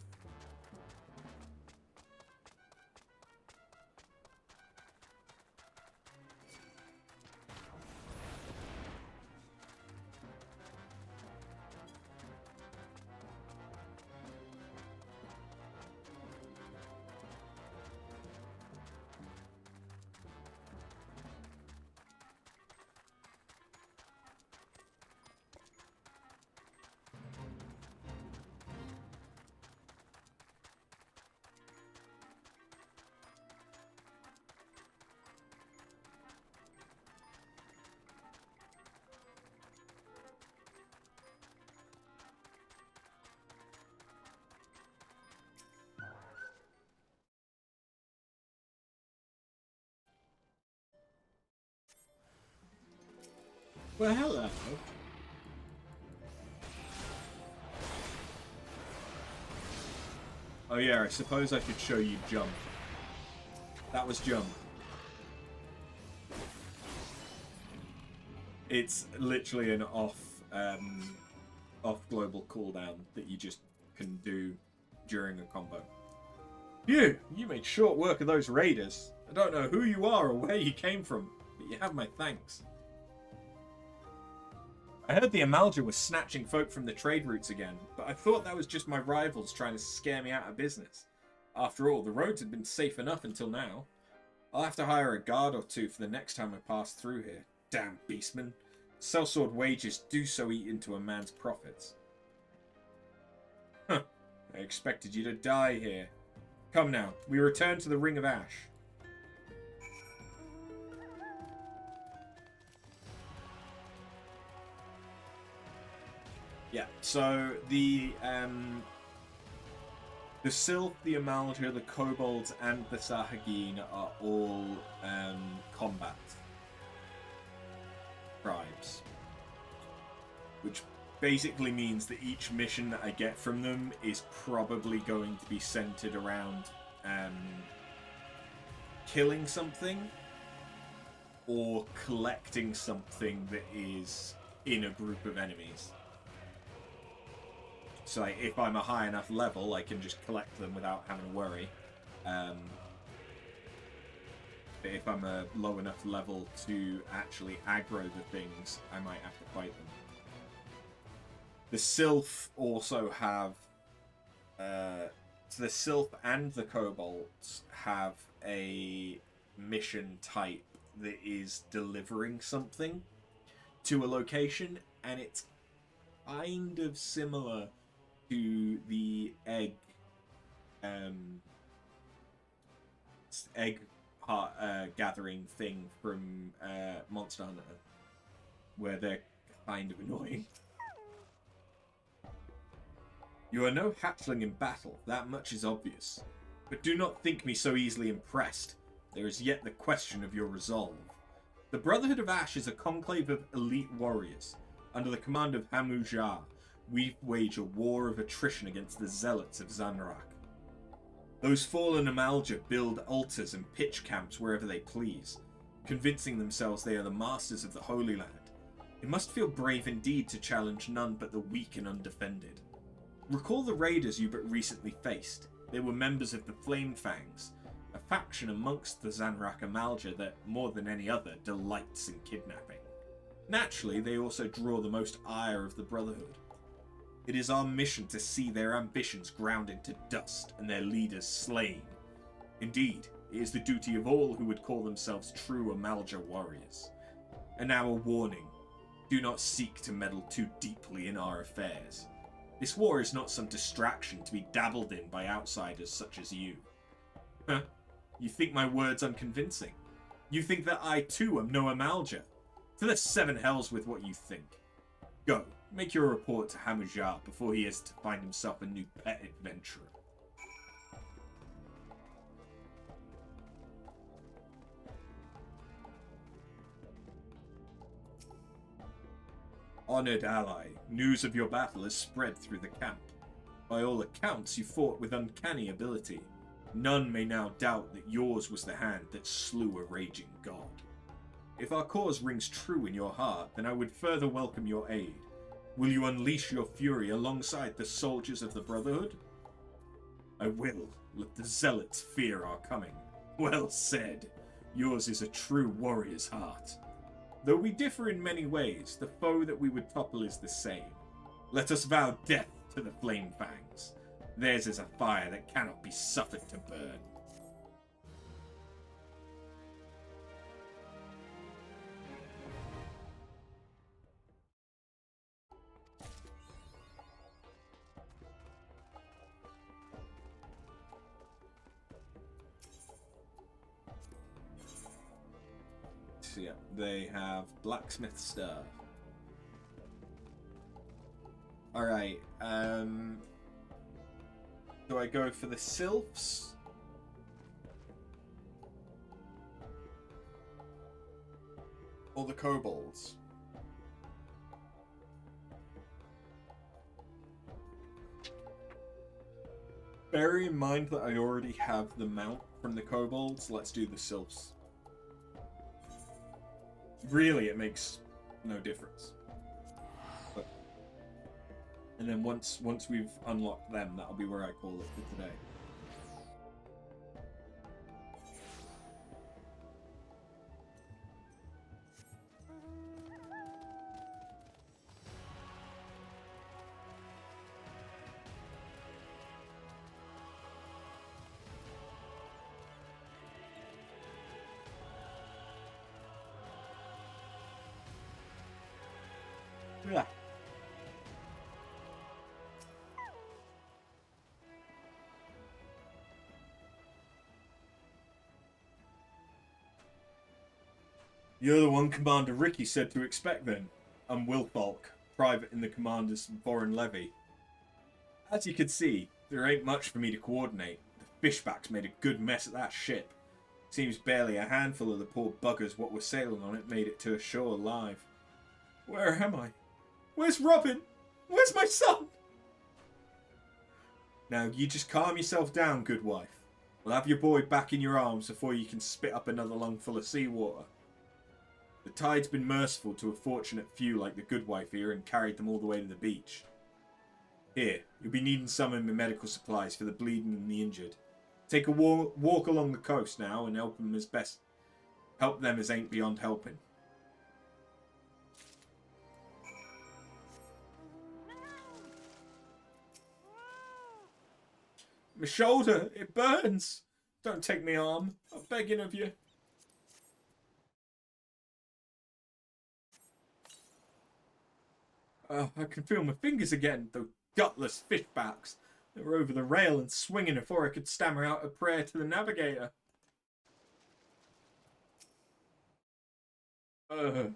Well, hello. Oh yeah, I suppose I could show you jump. That was jump. It's literally an off global cooldown that you just can do during a combo. You made short work of those raiders. I don't know who you are or where you came from, but you have my thanks. I heard the Amalja was snatching folk from the trade routes again, but I thought that was just my rivals trying to scare me out of business. After all, the roads had been safe enough until now. I'll have to hire a guard or two for the next time I pass through here. Damn beastmen. Sellsword wages do so eat into a man's profits. Huh. I expected you to die here. Come now, we return to the Ring of Ash. Yeah, so the Sylph, the Amalja, the Kobolds, and the Sahagin are all combat tribes. Which basically means that each mission that I get from them is probably going to be centered around killing something or collecting something that is in a group of enemies. So like, if I'm a high enough level, I can just collect them without having to worry. But if I'm a low enough level to actually aggro the things, I might have to fight them. The Sylph also have... so the Sylph and the Kobolds have a mission type that is delivering something to a location, and it's kind of similar to the egg gathering thing from Monster Hunter, where they're kind of annoying. You are no hatchling in battle, that much is obvious. But do not think me so easily impressed. There is yet the question of your resolve. The Brotherhood of Ash is a conclave of elite warriors. Under the command of Hamujah, we wage a war of attrition against the zealots of Zanrak. Those fallen Amalja build altars and pitch camps wherever they please, convincing themselves they are the masters of the Holy Land. It must feel brave indeed to challenge none but the weak and undefended. Recall the raiders you but recently faced. They were members of the Flame Fangs, a faction amongst the Zanrak Amalja that, more than any other, delights in kidnapping. Naturally, they also draw the most ire of the Brotherhood. It is our mission to see their ambitions ground into dust and their leaders slain. Indeed, it is the duty of all who would call themselves true Amalja warriors. And now a warning. Do not seek to meddle too deeply in our affairs. This war is not some distraction to be dabbled in by outsiders such as you. Huh? You think my words unconvincing? You think that I too am no Amalja? To the seven hells with what you think. Go, make your report to Hamujah before he has to find himself a new pet adventurer. Honored ally, news of your battle has spread through the camp. By all accounts, you fought with uncanny ability. None may now doubt that yours was the hand that slew a raging god. If our cause rings true in your heart, then I would further welcome your aid. Will you unleash your fury alongside the soldiers of the Brotherhood? I will. Let the zealots fear our coming. Well said. Yours is a true warrior's heart. Though we differ in many ways, the foe that we would topple is the same. Let us vow death to the Flame Fangs. Theirs is a fire that cannot be suffered to burn. So yeah, they have Blacksmith Star. Alright, do I go for the Sylphs? Or the Kobolds? Bear in mind that I already have the mount from the Kobolds. Let's do the Sylphs. Really, it makes no difference. But, and then once we've unlocked them, that'll be where I call it for today. Yeah. You're the one Commander Ricky said to expect then. I'm Wilfalk, private in the Commander's foreign levy. As you can see, there ain't much for me to coordinate. The fishbacks made a good mess of that ship. Seems barely a handful of the poor buggers what were sailing on it made it to ashore alive. Where am I? Where's Robin? Where's my son? Now, you just calm yourself down, good wife. We'll have your boy back in your arms before you can spit up another lungful of seawater. The tide's been merciful to a fortunate few like the good wife here and carried them all the way to the beach. Here, you'll be needing some of my medical supplies for the bleeding and the injured. Take a walk along the coast now and help them as ain't beyond helping. My shoulder, it burns. Don't take me arm. I'm begging of you. I can feel my fingers again, those gutless fishbacks. They were over the rail and swinging before I could stammer out a prayer to the navigator. I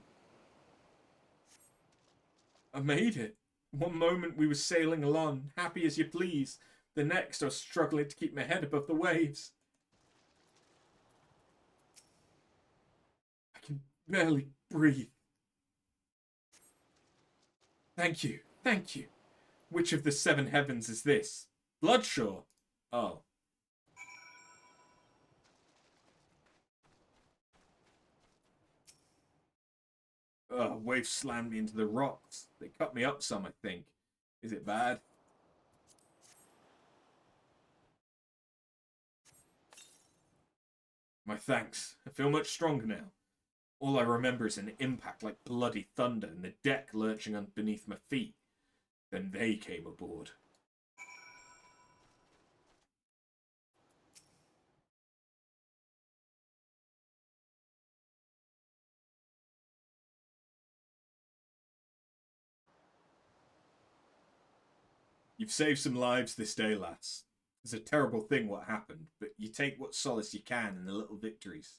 made it. One moment we were sailing along, happy as you please. The next I was struggling to keep my head above the waves. I can barely breathe. Thank you, thank you. Which of the 7 heavens is this? Bloodshaw? Oh. Waves slammed me into the rocks. They cut me up some, I think. Is it bad? My thanks. I feel much stronger now. All I remember is an impact like bloody thunder and the deck lurching underneath my feet. Then they came aboard. You've saved some lives this day, lass. It's a terrible thing what happened, but you take what solace you can in the little victories.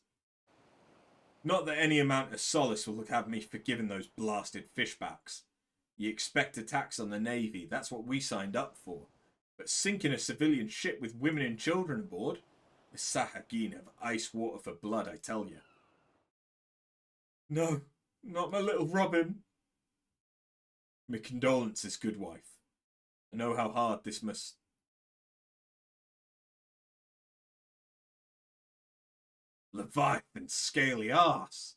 Not that any amount of solace will have me forgiving those blasted fishbacks. You expect attacks on the Navy, that's what we signed up for. But sinking a civilian ship with women and children aboard? The Sahagin have ice water for blood, I tell you. No, not my little Robin. My condolences, good wife. I know how hard this must... Leviathan scaly arse.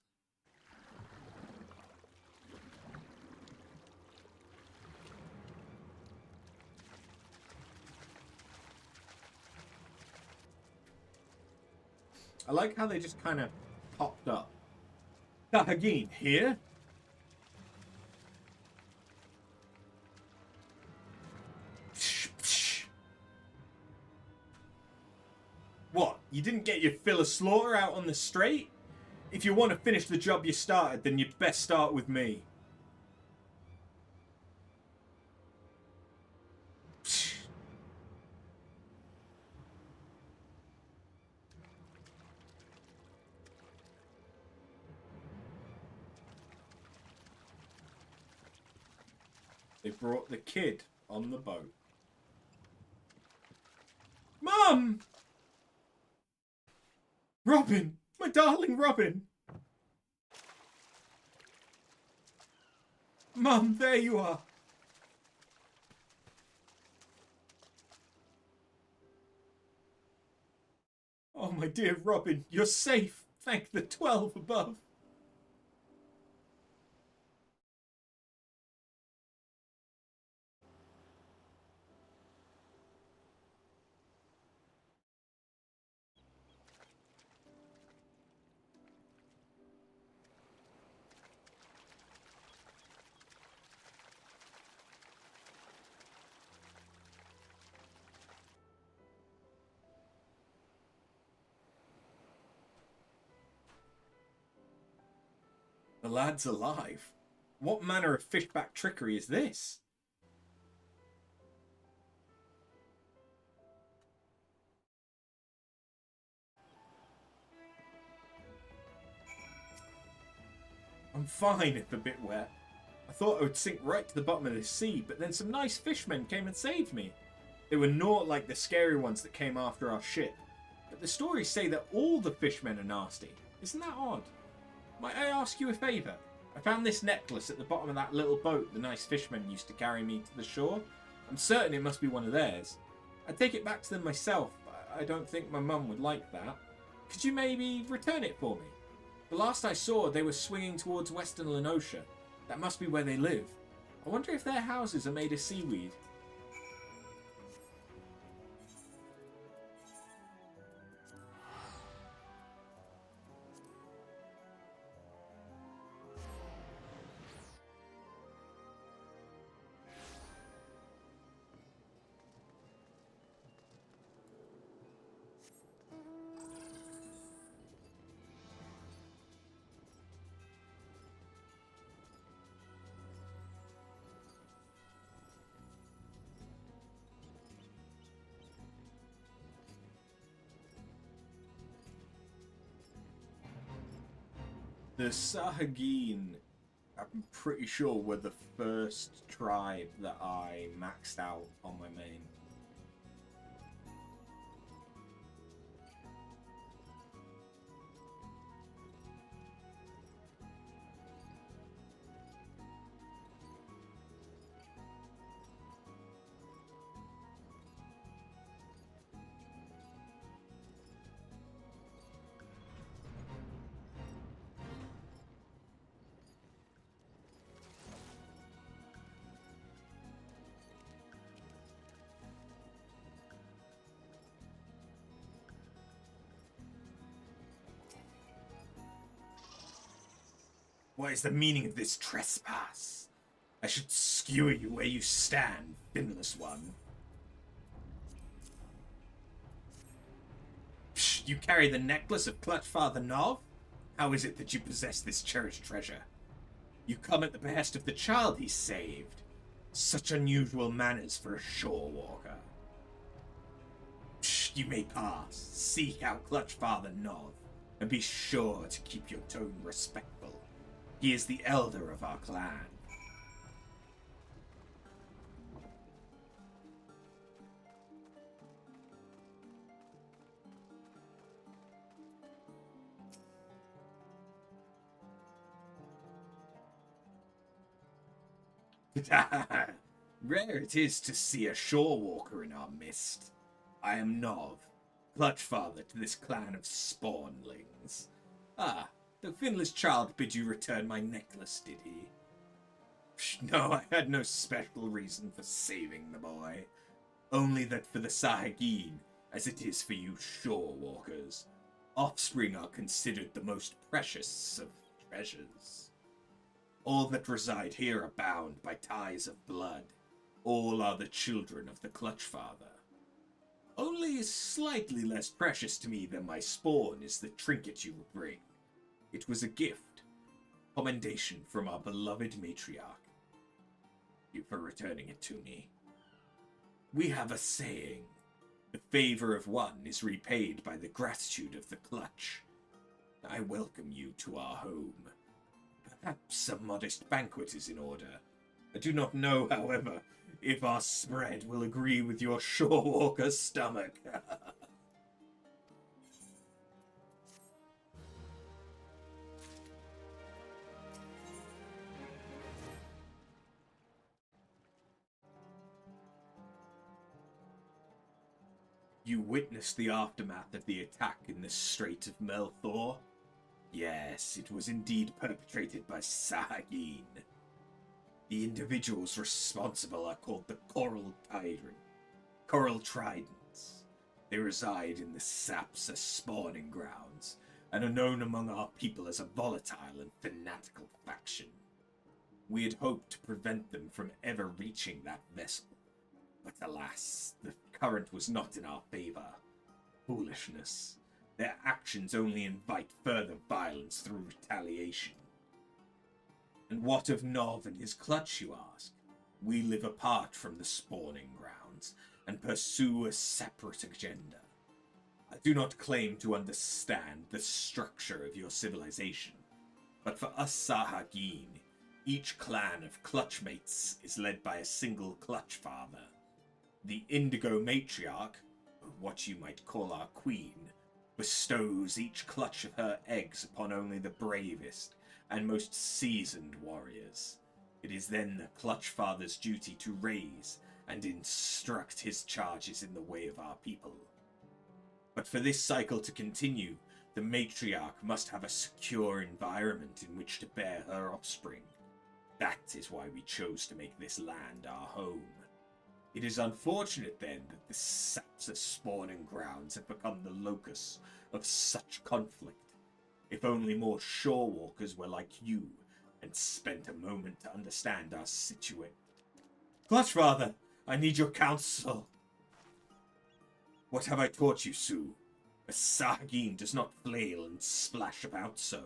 I like how they just kind of popped up. Sahagin here? What? You didn't get your fill of slaughter out on the straight? If you want to finish the job you started, then you'd best start with me. They brought the kid on the boat. Mum! Robin! My darling Robin! Mum, there you are! Oh, my dear Robin, you're safe! Thank the 12 above! The lad's alive. What manner of fishback trickery is this? I'm fine if a bit wet. I thought I would sink right to the bottom of the sea, but then some nice fishmen came and saved me. They were not like the scary ones that came after our ship. But the stories say that all the fishmen are nasty. Isn't that odd? Might I ask you a favour? I found this necklace at the bottom of that little boat the nice fishermen used to carry me to the shore. I'm certain it must be one of theirs. I'd take it back to them myself, but I don't think my mum would like that. Could you maybe return it for me? The last I saw, they were swinging towards western Lenosha. That must be where they live. I wonder if their houses are made of seaweed. The Sahagin, I'm pretty sure, were the first tribe that I maxed out on my main. What is the meaning of this trespass? I should skewer you where you stand, finless one. Psh, you carry the necklace of Clutch Father Nov? How is it that you possess this cherished treasure? You come at the behest of the child he saved. Such unusual manners for a shore walker. Psh, you may pass. Seek out Clutch Father Nov, and be sure to keep your tone respectful. He is the elder of our clan. Rare it is to see a shore walker in our midst. I am Nov, Clutch Father to this clan of spawnlings. Ah, the finless child bid you return my necklace, did he? No, I had no special reason for saving the boy. Only that for the Sahagin, as it is for you shore walkers, offspring are considered the most precious of treasures. All that reside here are bound by ties of blood. All are the children of the Clutch Father. Only slightly less precious to me than my spawn is the trinket you bring. It was a gift, commendation from our beloved matriarch. Thank you for returning it to me. We have a saying, the favor of one is repaid by the gratitude of the Clutch. I welcome you to our home. Perhaps a modest banquet is in order. I do not know, however, if our spread will agree with your shorewalker's stomach. You witnessed the aftermath of the attack in the Strait of Melthor? Yes, it was indeed perpetrated by Sahagin. The individuals responsible are called the Coral Tridents. They reside in the Sapsa spawning grounds, and are known among our people as a volatile and fanatical faction. We had hoped to prevent them from ever reaching that vessel, but alas, the current was not in our favor. Foolishness. Their actions only invite further violence through retaliation. And what of Nov and his Clutch, you ask? We live apart from the spawning grounds, and pursue a separate agenda. I do not claim to understand the structure of your civilization, but for us Sahagin, each clan of Clutchmates is led by a single Clutch Father. The Indigo Matriarch, or what you might call our queen, bestows each clutch of her eggs upon only the bravest and most seasoned warriors. It is then the Clutch Father's duty to raise and instruct his charges in the way of our people. But for this cycle to continue, the matriarch must have a secure environment in which to bear her offspring. That is why we chose to make this land our home. It is unfortunate, then, that the Sapsa spawning grounds have become the locus of such conflict. If only more shorewalkers were like you, and spent a moment to understand our situation. Clutchfather, I need your counsel. What have I taught you, Sue? A Sahagin does not flail and splash about so.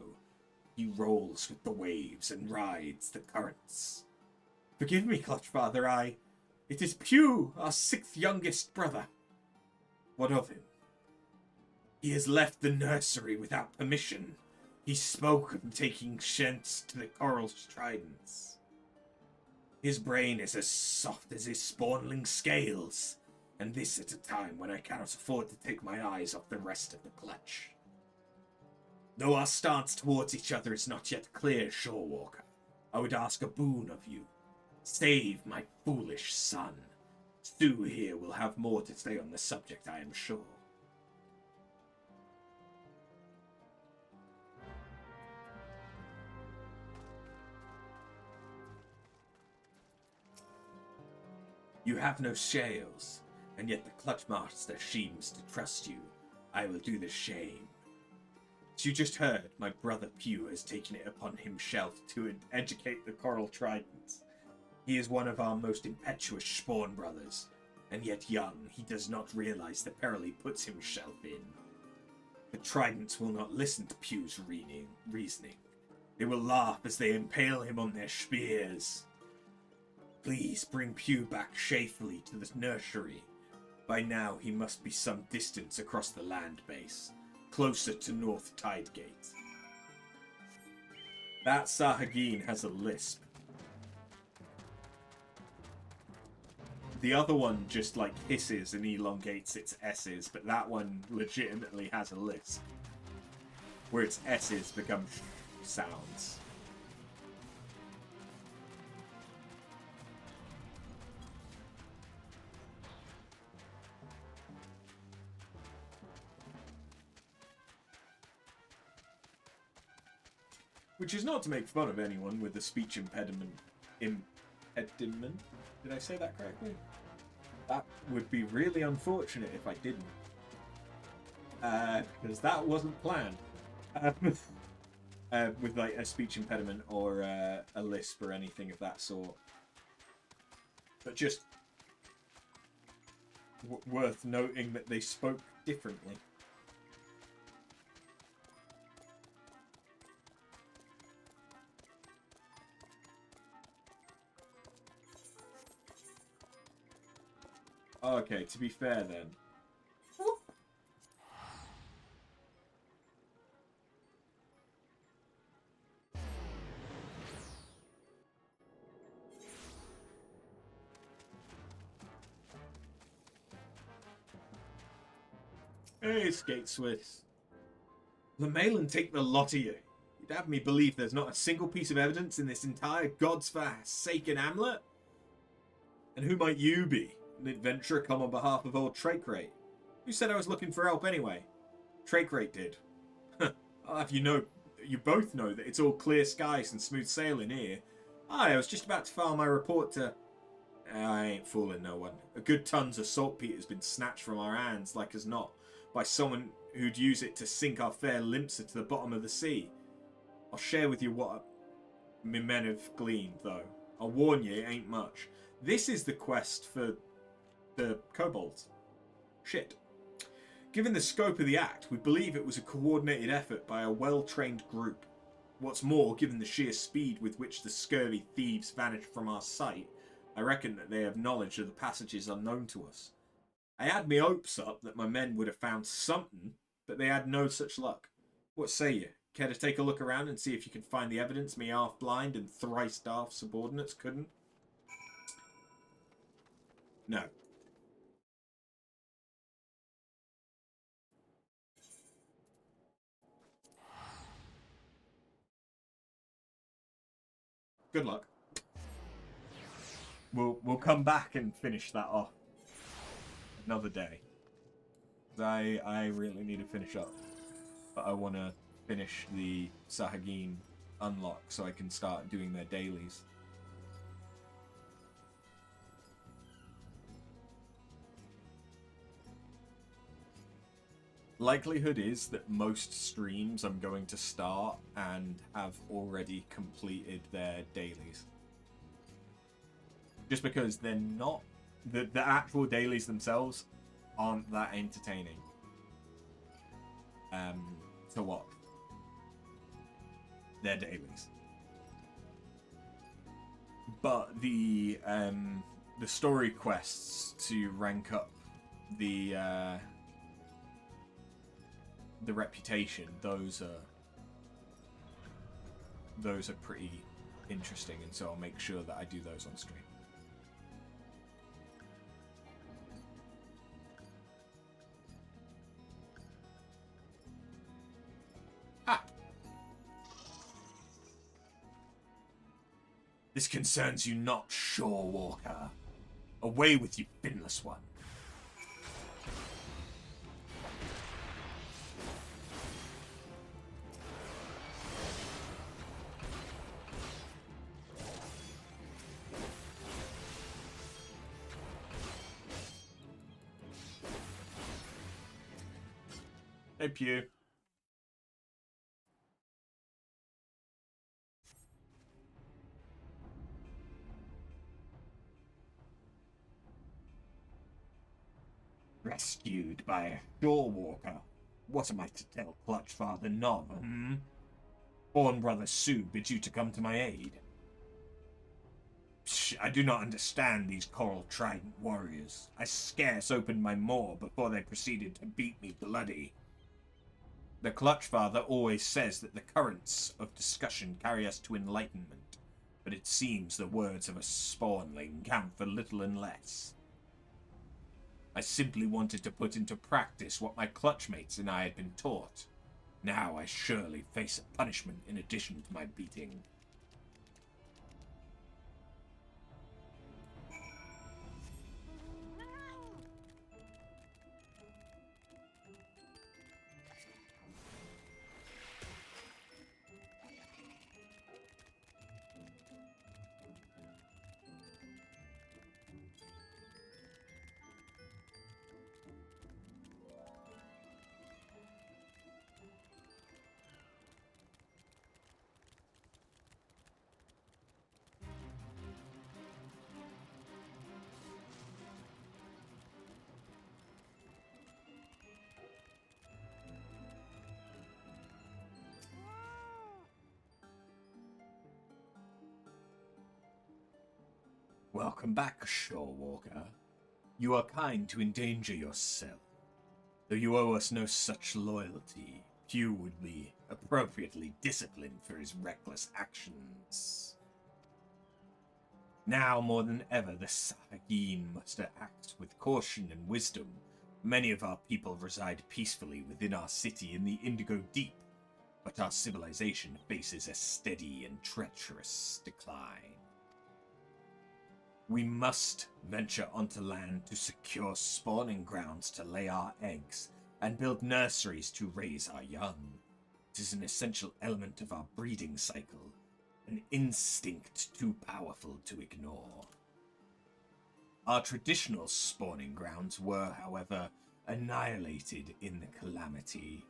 He rolls with the waves and rides the currents. Forgive me, Clutchfather, It is Pew, our 6th youngest brother. What of him? He has left the nursery without permission. He spoke of taking Shents to the coral tridents. His brain is as soft as his spawnling scales, and this at a time when I cannot afford to take my eyes off the rest of the clutch. Though our stance towards each other is not yet clear, Shorewalker, I would ask a boon of you. Save my foolish son. Stu here will have more to say on the subject, I am sure. You have no shales, and yet the Clutch Master seems to trust you. I will do the same. As you just heard, my brother Pew has taken it upon himself to educate the Coral Tridents. He is one of our most impetuous spawn brothers, and yet young, he does not realize the peril he puts himself in. The Tridents will not listen to Pew's reasoning. They will laugh as they impale him on their spears. Please bring Pew back safely to the nursery. By now he must be some distance across the land base, closer to North Tidegate. That Sahagin has a lisp. The other one just like hisses and elongates its S's, but that one legitimately has a lisp, where its S's become sounds. Which is not to make fun of anyone with a speech impediment. Impediment? Did I say that correctly? That would be really unfortunate if I didn't. Because that wasn't planned. With like a speech impediment or a lisp or anything of that sort. But just worth noting that they spoke differently. Okay, to be fair then. Hey, Skate Swiss. LeMaylan take the lot of you. You'd have me believe there's not a single piece of evidence in this entire God's forsaken hamlet? And who might you be? An adventurer come on behalf of old Tracrate? Who said I was looking for help anyway? Tracrate did. I'll have you know, you both know that it's all clear skies and smooth sailing here. Aye, I was just about to file my report to... I ain't fooling no one. A good tons of saltpeter has been snatched from our hands, like as not, by someone who'd use it to sink our fair limpser to the bottom of the sea. I'll share with you what me men have gleaned, though. I'll warn you, it ain't much. This is the quest for the kobolds. Shit. Given the scope of the act, we believe it was a coordinated effort by a well-trained group. What's more, given the sheer speed with which the scurvy thieves vanished from our sight, I reckon that they have knowledge of the passages unknown to us. I had me hopes up that my men would have found something, but they had no such luck. What say you? Care to take a look around and see if you can find the evidence me half-blind and thrice-daft subordinates couldn't? No. Good luck. We'll come back and finish that off another day. I really need to finish up, but I want to finish the Sahagin unlock so I can start doing their dailies. Likelihood is that most streams I'm going to start and have already completed their dailies. Just because they're not... The actual dailies themselves aren't that entertaining to watch. They're dailies. But the story quests to rank up the reputation, those are those are pretty interesting, and so I'll make sure that I do those on stream. Ah! This concerns you not, Shorewalker. Away with you, finless one. Hey, Pew. Rescued by a Shorewalker. What am I to tell Clutchfather Nov, Born Brother Sue bids you to come to my aid. Psh, I do not understand these Coral Trident warriors. I scarce opened my maw before they proceeded to beat me bloody. The Clutchfather always says that the currents of discussion carry us to enlightenment, but it seems the words of a spawnling count for little and less. I simply wanted to put into practice what my clutchmates and I had been taught. Now I surely face a punishment in addition to my beating. Welcome back, Shorewalker. You are kind to endanger yourself. Though you owe us no such loyalty, Pew would be appropriately disciplined for his reckless actions. Now more than ever, the Sahagin must act with caution and wisdom. Many of our people reside peacefully within our city in the Indigo Deep, but our civilization faces a steady and treacherous decline. We must venture onto land to secure spawning grounds to lay our eggs and build nurseries to raise our young. It is an essential element of our breeding cycle, an instinct too powerful to ignore. Our traditional spawning grounds were, however, annihilated in the Calamity.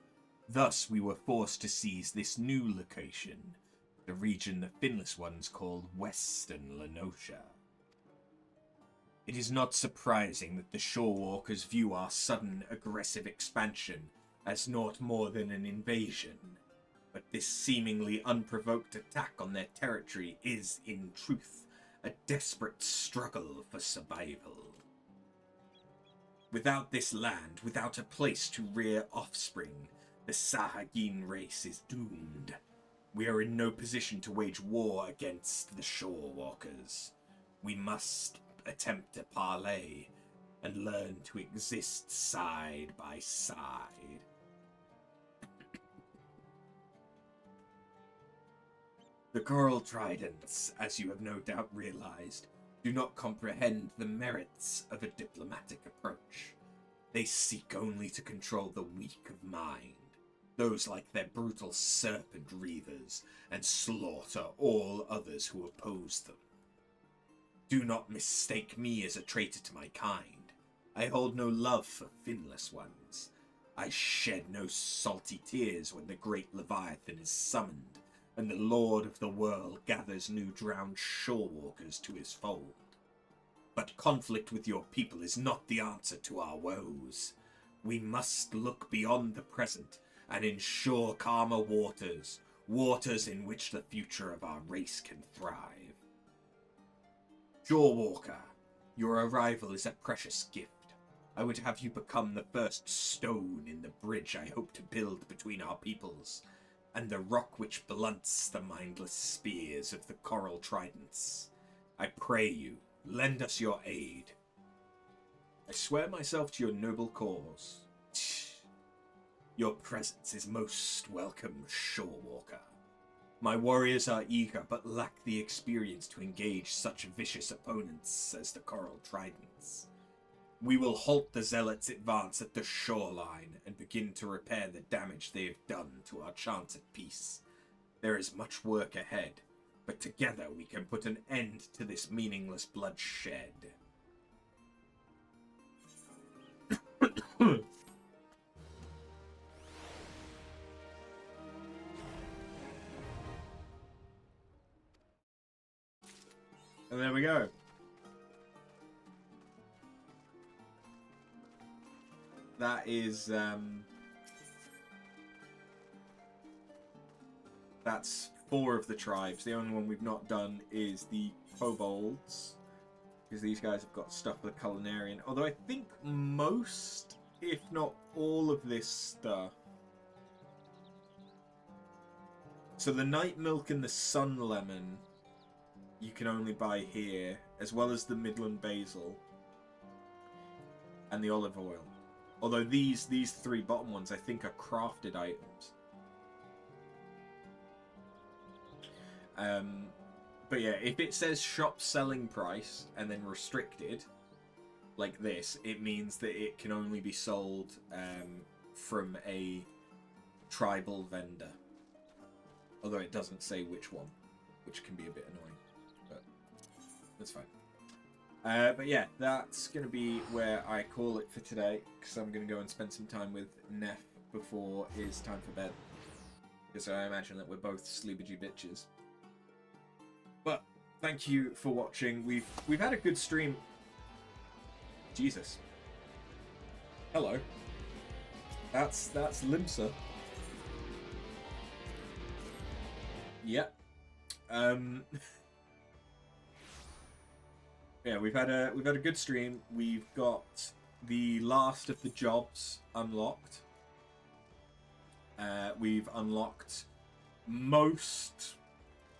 Thus, we were forced to seize this new location, the region the Finless Ones called Western Lenosha. It is not surprising that the Shorewalkers view our sudden aggressive expansion as naught more than an invasion, but this seemingly unprovoked attack on their territory is, in truth, a desperate struggle for survival. Without this land, without a place to rear offspring, the Sahagin race is doomed. We are in no position to wage war against the Shorewalkers. We must attempt to parley and learn to exist side by side. The Coral Tridents, as you have no doubt realized, do not comprehend the merits of a diplomatic approach. They seek only to control the weak of mind, those like their brutal serpent reavers, and slaughter all others who oppose them. Do not mistake me as a traitor to my kind. I hold no love for Finless Ones. I shed no salty tears when the great Leviathan is summoned, and the Lord of the World gathers new drowned Shorewalkers to his fold. But conflict with your people is not the answer to our woes. We must look beyond the present and ensure calmer waters, waters in which the future of our race can thrive. Shorewalker, your arrival is a precious gift. I would have you become the first stone in the bridge I hope to build between our peoples. and the rock which blunts the mindless spears of the coral tridents. I pray you, lend us your aid. I swear myself to your noble cause. Your presence is most welcome, Shorewalker. My warriors are eager, but lack the experience to engage such vicious opponents as the coral tridents. We will halt the zealots' advance at the shoreline and begin to repair the damage they have done to our chance at peace. There is much work ahead, but together we can put an end to this meaningless bloodshed. And there we go. That is, that's 4 of the tribes. The only one we've not done is the kobolds, because these guys have got stuff with culinarian. Although I think most, if not all of this stuff. So the night milk and the sun lemon you can only buy here, as well as the Midland basil and the olive oil. Although these 3 bottom ones, I think, are crafted items. But yeah, if it says shop selling price and then restricted, like this, it means that it can only be sold from a tribal vendor. Although it doesn't say which one, which can be a bit annoying. But that's fine. But yeah, that's going to be where I call it for today, because I'm going to go and spend some time with Neff before it's time for bed. Because I imagine that we're both sleepy bitches. But thank you for watching. We've had a good stream. Jesus. Hello. That's Limsa. Yep. Yeah, we've had a good stream. We've got the last of the jobs unlocked. We've unlocked most,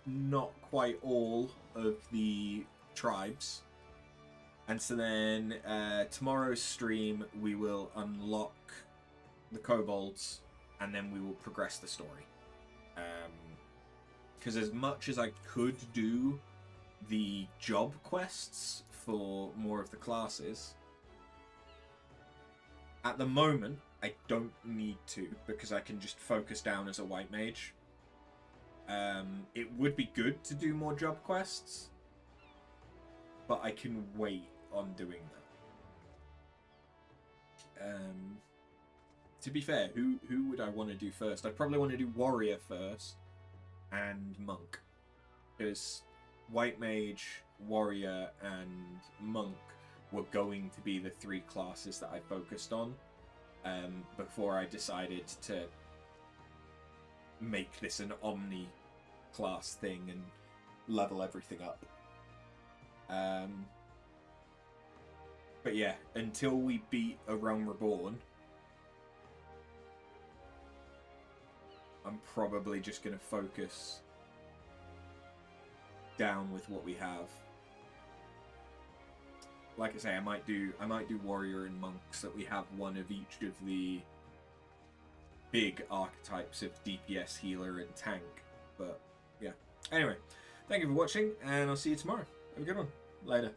not quite all, of the tribes. And so then tomorrow's stream we will unlock the kobolds, and then we will progress the story. Because as much as I could do the job quests for more of the classes, at the moment I don't need to, because I can just focus down as a white mage. It would be good to do more job quests, but I can wait on doing that. To be fair, who would I want to do first? I'd probably want to do warrior first and monk, because white mage, warrior, and monk were going to be the 3 classes that I focused on before I decided to make this an omni class thing and level everything up. But yeah, until we beat A Realm Reborn, I'm probably just going to focus down with what we have. Like I say, I might do warrior and monk, so that we have one of each of the big archetypes of DPS, healer, and tank. But yeah. Anyway, thank you for watching, and I'll see you tomorrow. Have a good one. Later.